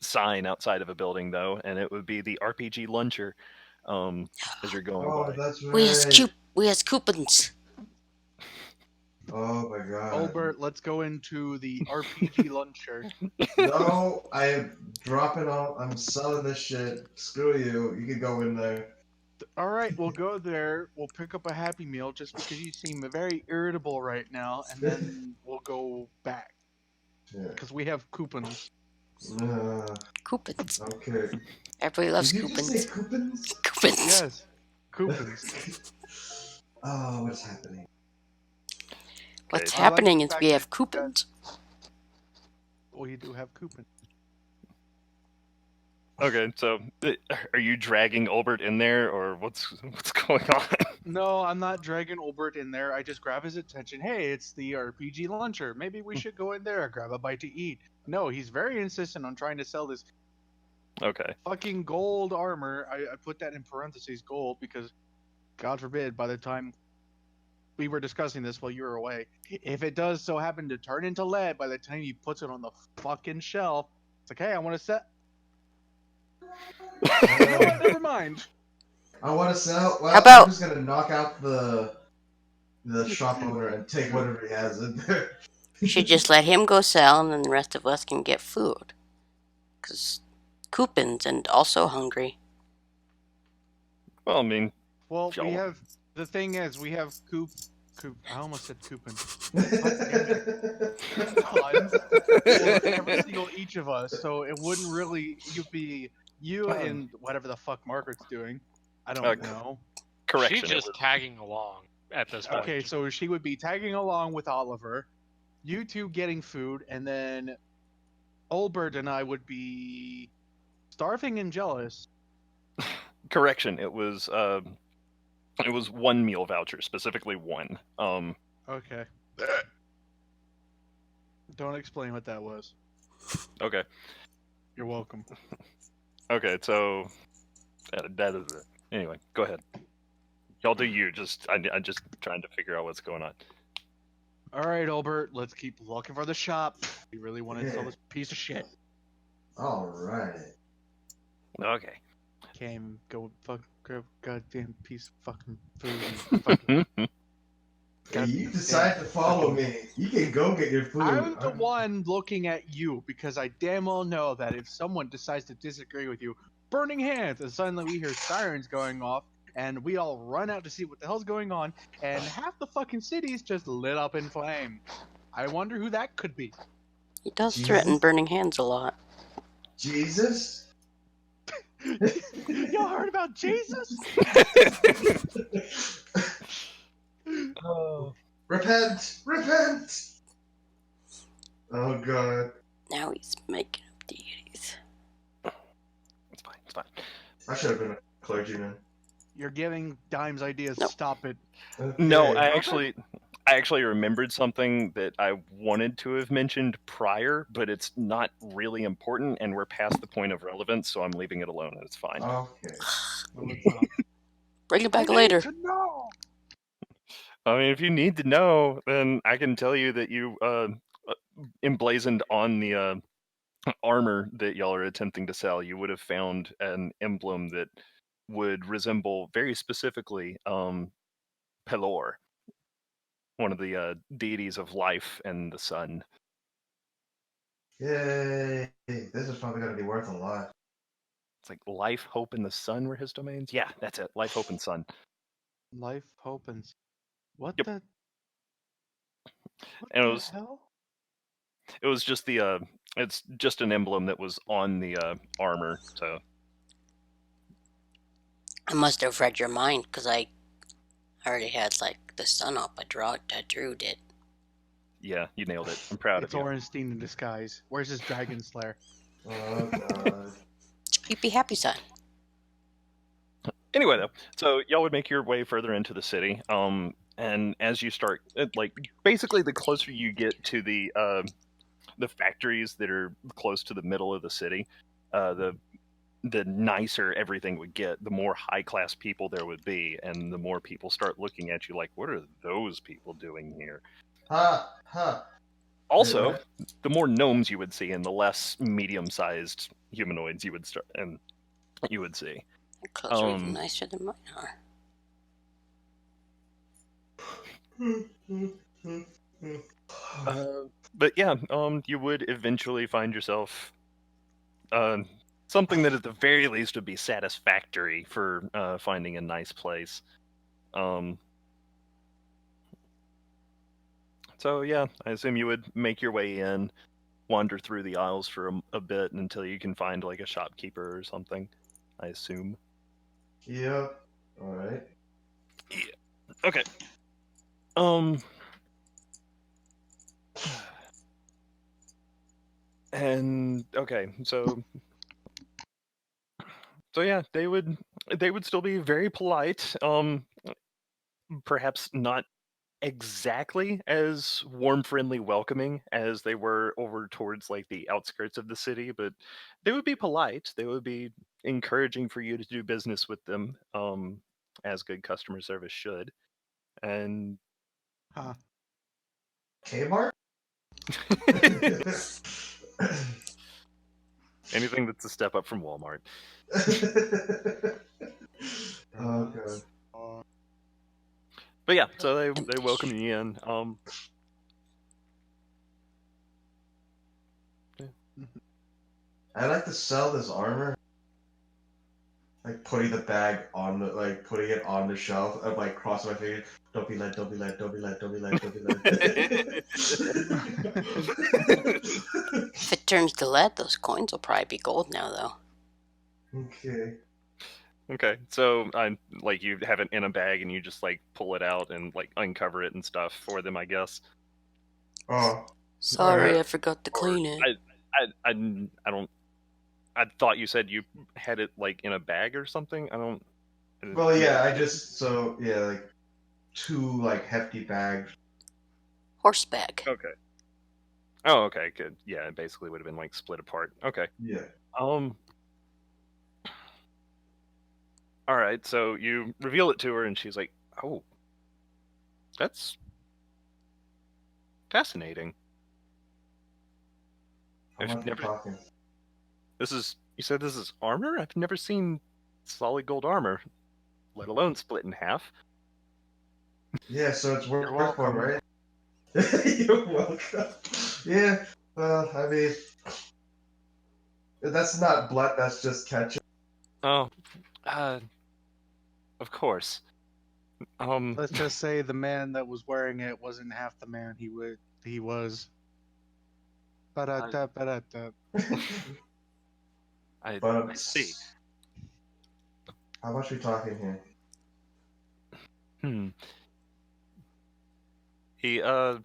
sign outside of a building, though, and it would be the RPG Luncher as you're going
Oh,
by.
that's
We has
right.
we has coupons.
Oh my god.
Albert, let's go into the RPG luncher.
No, I am dropping off. I'm selling this shit. Screw you. You can go in there.
All right, we'll go there. We'll pick up a Happy Meal just because you seem very irritable right now, and then we'll go back
Yeah.
because we have coupons.
Coupons.
Okay.
Everybody loves
Did you just say
coupons.
coupons?
Coupons.
Yes, coupons.
Oh, what's happening?
What's
Okay.
I like
happening
the
is
fact
we
that
have
you
coupons.
We do have coupons.
Okay, so are you dragging Olbert in there, or what's going on?
No, I'm not dragging Olbert in there. I just grab his attention. Hey, it's the RPG luncher. Maybe we should go in there, grab a bite to eat. No, he's very insistent on trying to sell this
Okay.
fucking gold armor. I put that in parentheses, gold, because God forbid, by the time we were discussing this while you were away, if it does so happen to turn into lead by the time he puts it on the fucking shelf, it's like, hey, I want to set. You know what? Never mind.
I want to sell. Well,
How about-
I'm just gonna knock out the shop owner and take whatever he has in there.
We should just let him go sell, and then the rest of us can get food. Cause coupons and also hungry.
Well, I mean,
Well,
Sure.
we have. The thing is, we have coop. I almost said coupon. Coupons for every single each of us, so it wouldn't really. You'd be you and whatever the fuck Margaret's doing. I don't know.
correction.
She's
it
just
was-
tagging along at this point.
Okay, so she would be tagging along with Oliver, you two getting food, and then Olbert and I would be starving and jealous.
correction. It was one meal voucher, specifically one.
Okay. Don't explain what that was.
Okay.
You're welcome.
Okay, so that is it. Anyway, go ahead. Y'all do you. I'm just trying to figure out what's going on.
All right, Albert, let's keep looking for the shop. We really want to sell this piece of shit.
All right.
Okay.
Came, go fuck, grab goddamn piece of fucking food. And fucking,
If you decide to follow me, you can go get your food.
I'm the one looking at you because I damn well know that if someone decides to disagree with you, burning hands, and suddenly we hear sirens going off, and we all run out to see what the hell's going on, and half the fucking city's just lit up in flame. I wonder who that could be.
He does
Jesus.
threaten burning hands a lot.
Jesus?
Y'all heard about Jesus?
Repent! Repent! Oh god.
Now he's making up deities.
It's fine. It's fine.
I should have been a clergyman.
You're giving Dimes ideas.
Nope.
Stop it.
No,
Okay.
I actually remembered something that I wanted to have mentioned prior, but it's not really important, and we're past the point of relevance, so I'm leaving it alone, and it's fine.
Okay.
No, it's not.
Bring it back
I need
later.
to know.
I mean, if you need to know, then I can tell you that you emblazoned on the armor that y'all are attempting to sell, you would have found an emblem that would resemble very specifically Pelor, one of the deities of life and the sun.
Yay. This is probably going to be worth a lot.
It's like life, hope, and the sun were his domains. Yeah, that's it. Life, hope, and sun.
Life, hope, and what
Yep.
the? What
And it
the
was-
hell?
It was just the it's just an emblem that was on the armor. So
I must have read your mind because I already had like the sun up. I drew it.
yeah, you nailed it. I'm proud
It's
of you.
Ornstein in disguise. Where's his dragon slayer?
Oh god.
Creepy happy sun.
Anyway, though, so y'all would make your way further into the city. And as you start, like basically, the closer you get to the factories that are close to the middle of the city, the the nicer everything would get, the more high-class people there would be, and the more people start looking at you like, what are those people doing here?
Ha! Ha!
Also,
Wait,
the more gnomes you would see, and the less medium-sized humanoids you would see.
Your clothes are even nicer than mine are.
But yeah, you would eventually find yourself something that at the very least would be satisfactory for finding a nice place. So yeah, I assume you would make your way in, wander through the aisles for a bit until you can find like a shopkeeper or something, I assume.
Yep. Alright.
Yeah. Okay. And okay, so yeah, they would still be very polite. Perhaps not exactly as warm, friendly, welcoming as they were over towards like the outskirts of the city, but they would be polite. They would be encouraging for you to do business with them, as good customer service should. And
Huh.
Kmart?
anything that's a step up from Walmart.
Oh god.
But yeah, so they welcome you in.
I like to sell this armor. Like putting the bag on the putting it on the shelf and like crossing my fingers. Don't be led, don't be led, don't be led, don't be led, don't be led.
If it turns to lead, those coins will probably be gold now, though.
Okay.
Okay, so like you have it in a bag and you just like pull it out and like uncover it and stuff for them, I guess.
Oh.
Sorry,
Alright.
I forgot to clean it.
I don't. I thought you said you had it like in a bag or something. I don't.
Well, yeah, like 2 like hefty bags.
Horse bag.
Okay. Oh, okay, good. Yeah, it basically would have been like split apart. Okay.
Yeah.
All right. So you reveal it to her, and she's like, "Oh, that's fascinating.
How
I've
much we
never.
talking?
You said this is armor? I've never seen solid gold armor, let alone split in half."
Yeah, so it's worth
You're
more,
welcome.
right? You're welcome. Yeah, well, I mean, that's not blood, that's just ketchup.
Oh, of course.
Let's just say the man that was wearing it wasn't half the man he was. Ba-da-da, ba-da-da.
I
But
see.
how much we talking here?
He or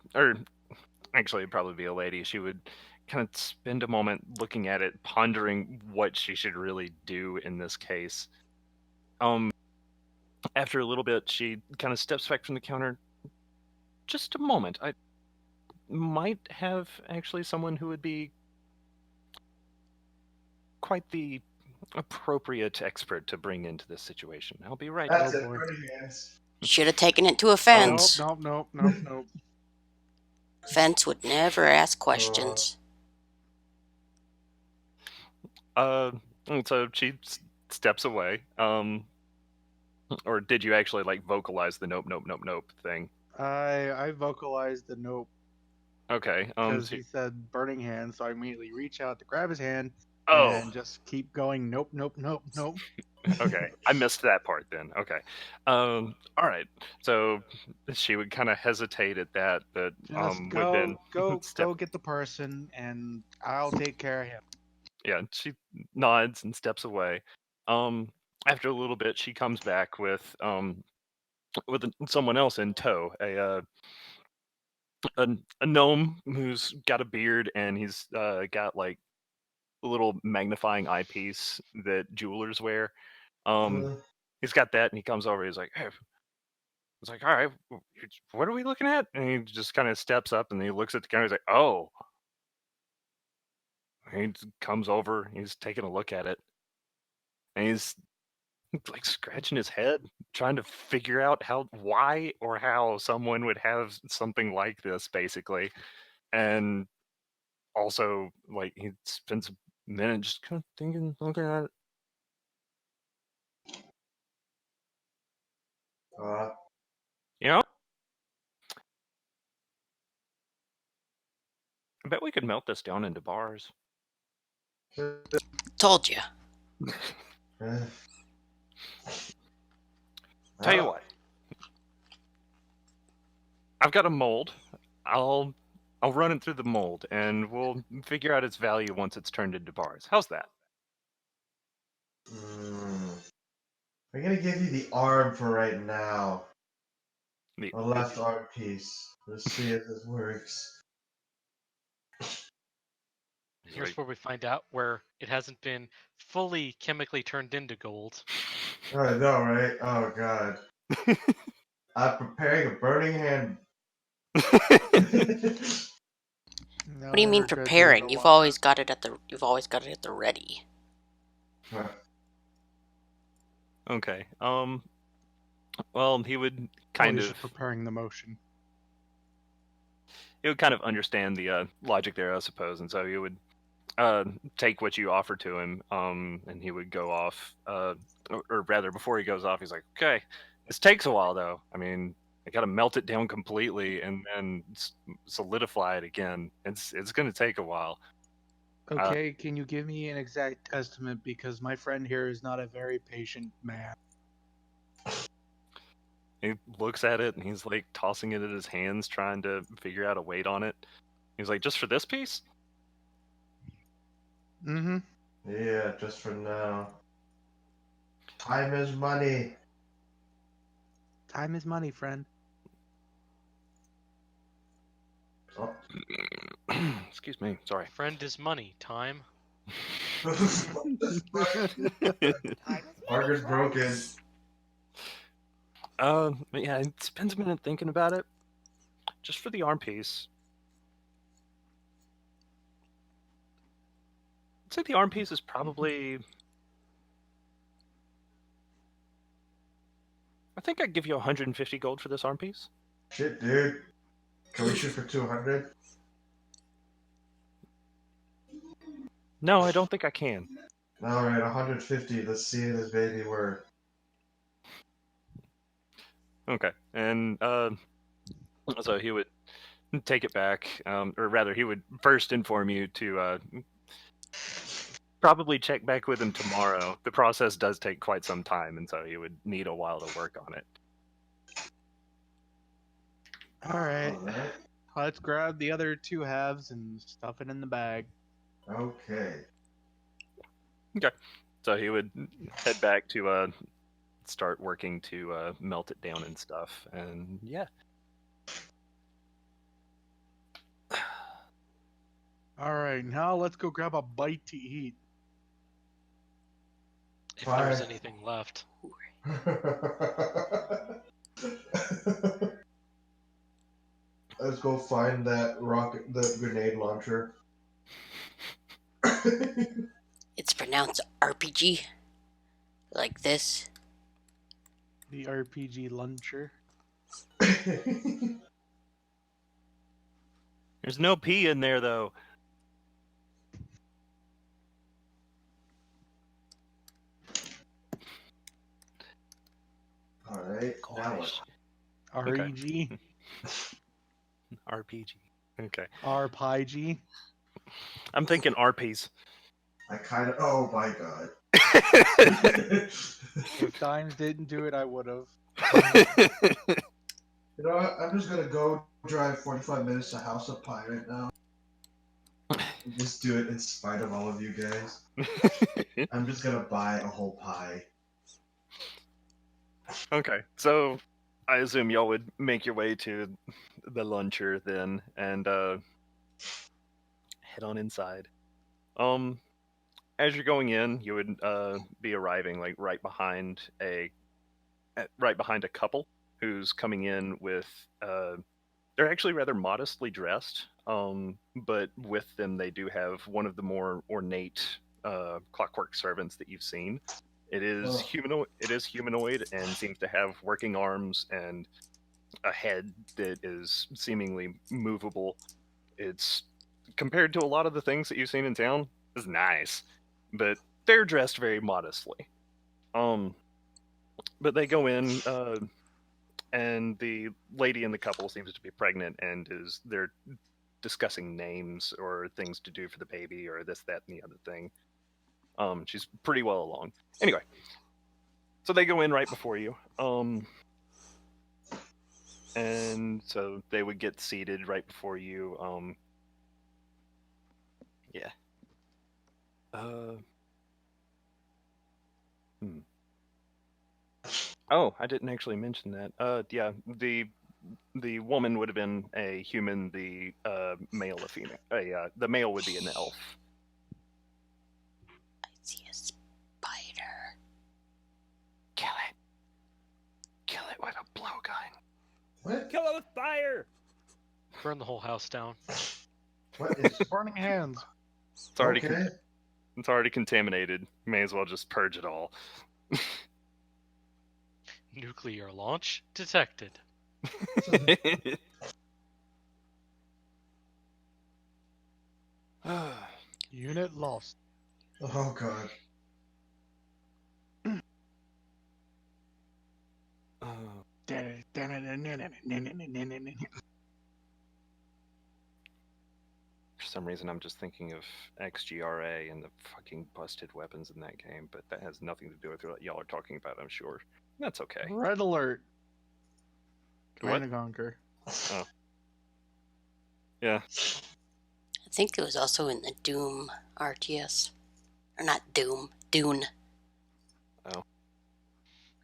actually it'd probably be a lady. She would kind of spend a moment looking at it, pondering what she should really do in this case. After a little bit, she kind of steps back from the counter. Just a moment. I might have actually someone who would be quite the appropriate expert to bring into this situation. I'll be right
That's
back.
it,
boy.
pretty hands.
Should have taken it to a fence.
Nope.
Fence would never ask questions.
And so she steps away. Or did you actually like vocalize the nope thing?
I vocalized the nope
Okay.
because he said burning hand, so I immediately reach out to grab his hand
Oh,
and just keep going. Nope.
okay. I missed that part then. Okay. All right. So she would kind of hesitate at that, but
Just
would then
go get the person, and I'll take care of him.
Yeah, she nods and steps away. After a little bit, she comes back with someone else in tow, a gnome who's got a beard and he's got like a little magnifying eyepiece that jewelers wear. He's got that, and he comes over. He's like, "Hey," it's like, "All right, what are we looking at?" And he just kind of steps up and he looks at the camera. He's like, "Oh." He comes over. He's taking a look at it. and he's like scratching his head, trying to figure out why or how someone would have something like this, basically. And also, like, he spends a minute just kind of thinking, looking at it. You know, I bet we could melt this down into bars.
Told you.
Tell you what, I've got a mold. I'll run it through the mold, and we'll figure out its value once it's turned into bars. How's that?
I'm gonna give you the arm for right now.
The
left arm piece. Let's see if this works.
Here's where we find out where it hasn't been fully chemically turned into gold.
I know, right? Oh god. I'm preparing a burning hand.
What do you mean preparing? You've always got it at the ready.
Okay. Well, he would kind of
preparing the motion.
He would kind of understand the logic there, I suppose, and so he would take what you offer to him, and he would go off, or rather, before he goes off, he's like, "Okay, this takes a while, though. I mean, I got to melt it down completely and then solidify it again. It's going to take a while."
Okay, can you give me an exact estimate, because my friend here is not a very patient man.
He looks at it and he's like tossing it in his hands, trying to figure out a weight on it. He's like, "Just for this piece?"
Mm-hmm.
Yeah, just for now. Time is money.
Time is money, friend.
Oh.
Excuse me. Sorry.
Friend is money. Time.
Margaret's broken.
But yeah, it spends a minute thinking about it. Just for the arm piece. I'd say the arm piece is probably... I think I'd give you 150 gold for this arm piece.
Shit, dude. Can we shoot for 200?
No, I don't think I can.
Alright, 150. Let's see this baby work.
Okay, and so he would take it back, or rather, he would first inform you to probably check back with him tomorrow. The process does take quite some time, and so he would need a while to work on it.
Alright. Let's grab the other 2 halves and stuff it in the bag.
Okay.
Okay. So he would head back to start working to melt it down and stuff, and yeah.
Alright, now let's go grab a bite to eat.
If there's anything left.
Let's go find the grenade launcher.
It's pronounced RPG. Like this.
The RPG launcher.
There's no P in there, though.
Alright, now what?
REG.
RPG. Okay.
RPG.
I'm thinking RPs.
I kind of... Oh my god.
If Dimes didn't do it, I would have.
You know what? I'm just gonna go drive 45 minutes to House of Pie right now. Just do it in spite of all of you guys. I'm just gonna buy a whole pie.
Okay, so I assume y'all would make your way to the luncher then, and head on inside. As you're going in, you would be arriving like right behind a couple who's coming in with they're actually rather modestly dressed, but with them they do have one of the more ornate clockwork servants that you've seen. It is humanoid. It is humanoid and seems to have working arms and a head that is seemingly movable. It's compared to a lot of the things that you've seen in town, is nice, but they're dressed very modestly. But they go in, and the lady in the couple seems to be pregnant, and they're discussing names or things to do for the baby or this, that, and the other thing. She's pretty well along. Anyway, so they go in right before you. And so they would get seated right before you. Yeah. Oh, I didn't actually mention that. Yeah, the woman would have been a human. The male a female. The male would be an elf.
I see a spider.
Kill it. Kill it with a blowgun.
What?
Kill it with fire!
Burn the whole house down.
What is?
Burning hands.
It's already
Okay.
it's already contaminated. May as well just purge it all.
Nuclear launch detected.
Unit lost.
Oh god.
For some reason, I'm just thinking of XGRA and the fucking busted weapons in that game, but that has nothing to do with what y'all are talking about, I'm sure. That's okay.
Red alert.
What?
Command and Conquer.
Oh. Yeah.
I think it was also in the Doom RTS. Or not Doom, Dune.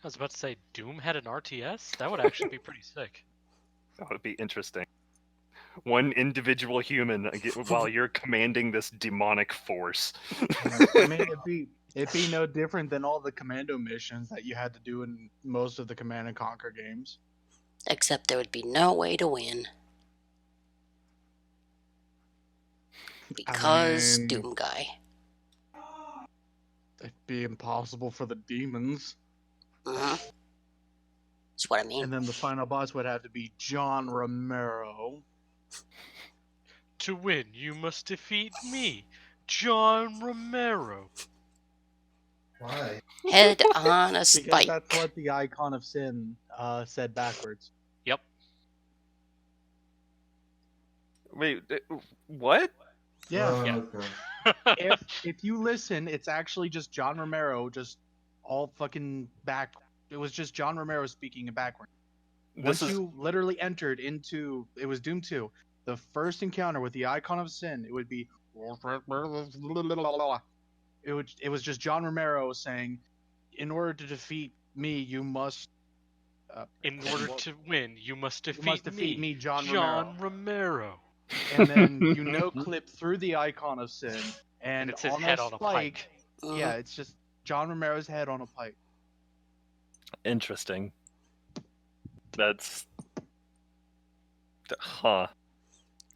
I was about to say, Doom had an RTS? That would actually be pretty sick.
That would be interesting. One individual human while you're commanding this demonic force.
I mean, it'd be no different than all the commando missions that you had to do in most of the Command and Conquer games.
Except there would be no way to win. Because Doom Guy.
It'd be impossible for the demons.
Mm-hmm. That's what I mean.
And then the final boss would have to be John Romero.
To win, you must defeat me, John Romero.
Why?
Head on a
Because
spike.
that's what the Icon of Sin said backwards.
Yep.
Wait, what?
Yeah.
Oh,
Yeah.
okay.
If you listen, it's actually just John Romero, just all fucking back. It was just John Romero speaking in backward. Once you literally entered into, it was Doom 2, the first encounter with the Icon of Sin, it would be, it was just John Romero saying, in order to defeat me, you must.
In order to win, you must defeat
me,
John Romero.
And then you clip through the Icon of Sin, and
it's his
on
head
a
on a
spike,
pike.
yeah, it's just John Romero's head on a pike.
Interesting. That's... Huh.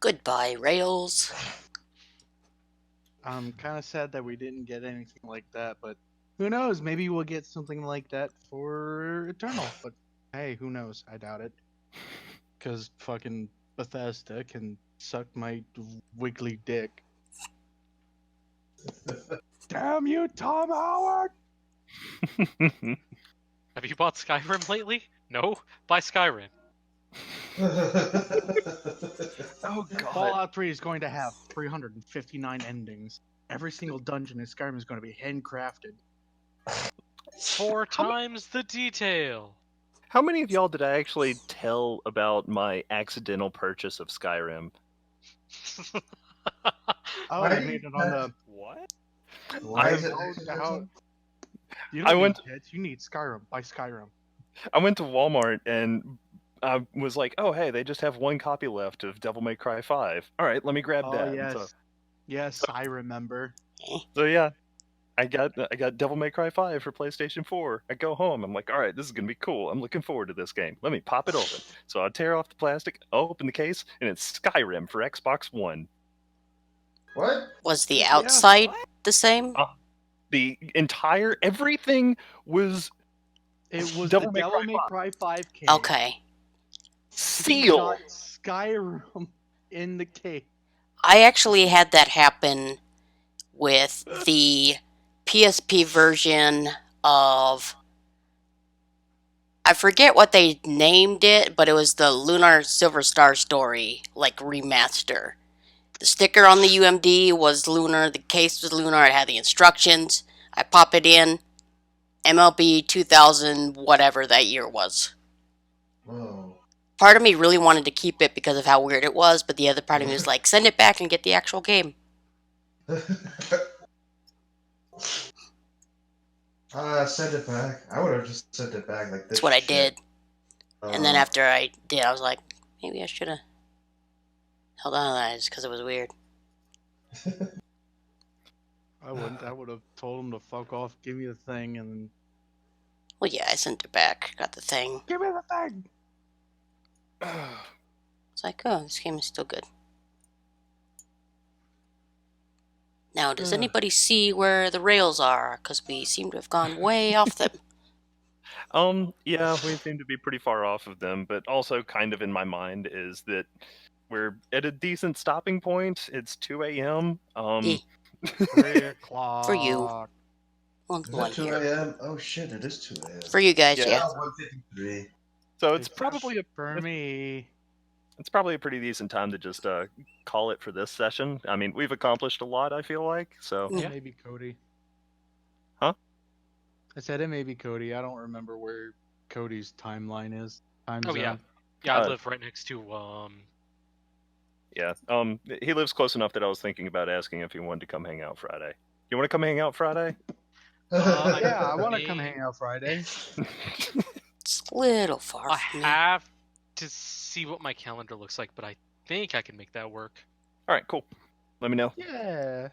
Goodbye, Rails.
I'm kind of sad that we didn't get anything like that, but who knows? Maybe we'll get something like that for Eternal. But hey, who knows? I doubt it. Because fucking Bethesda can suck my wiggly dick. Damn you, Tom Howard!
Have you bought Skyrim lately? No? Buy Skyrim.
Oh god.
Fallout 3 is going to have 359 endings. Every single dungeon in Skyrim is going to be handcrafted.
4 times the detail.
How many of y'all did I actually tell about my accidental purchase of Skyrim?
Oh,
Why
I
do
made
you
it on the.
What?
Why is it?
You
I
don't
went-
need pets, you need Skyrim. Buy Skyrim.
I went to Walmart and I was like, oh hey, they just have one copy left of Devil May Cry 5. Alright, let me grab
Oh,
that. And
yes. Yes, I remember.
So yeah, I got Devil May Cry 5 for PlayStation 4. I go home, I'm like, alright, this is gonna be cool. I'm looking forward to this game. Let me pop it open. So I tear off the plastic, open the case, and it's Skyrim for Xbox One.
What?
Was the outside the same?
The entire everything was
It was
Devil
the
May
Devil
Cry
May
5.
Cry 5 cave.
Okay.
You
Seal.
got Skyrim in the cave.
I actually had that happen with the PSP version of, I forget what they named it, but it was the Lunar Silver Star Story, like remaster. The sticker on the UMD was Lunar, the case was Lunar, it had the instructions. I pop it in, MLB 2000, whatever that year was.
Whoa.
Part of me really wanted to keep it because of how weird it was, but the other part of me was like, send it back and get the actual game.
Send it back. I would have just sent it back like this.
That's what I
shit.
did. And then after I did, I was like, maybe I should have held on to that just because it was weird.
I wouldn't. I would have told him to fuck off, give me the thing, and
Well, yeah, I sent it back, got the thing.
give me the thing.
It's like, oh, this game is still good. Now, does anybody see where the rails are? Because we seem to have gone way off them.
Yeah, we seem to be pretty far off of them, but also kind of in my mind is that we're at a decent stopping point. It's 2 a.m.
Yeah,
3 o'clock.
for you.
Is
One
it 2
here.
a.m.? Oh shit, it is 2 a.m.
For you guys,
Yeah.
yeah.
1:53.
So it's probably
for me.
it's probably a pretty decent time to just call it for this session. I mean, we've accomplished a lot, I feel like. So
Yeah.
Maybe Cody.
Huh?
I said it may be Cody. I don't remember where Cody's timeline is. Time
Oh
zone.
yeah, yeah. I
Uh,
live right next to
yeah, he lives close enough that I was thinking about asking if he wanted to come hang out Friday. You want to come hang out Friday?
Yeah, I want to come hang out Friday.
It's a little far
I
from me.
have to see what my calendar looks like, but I think I can make that work.
All right, cool. Let me know.
Yeah.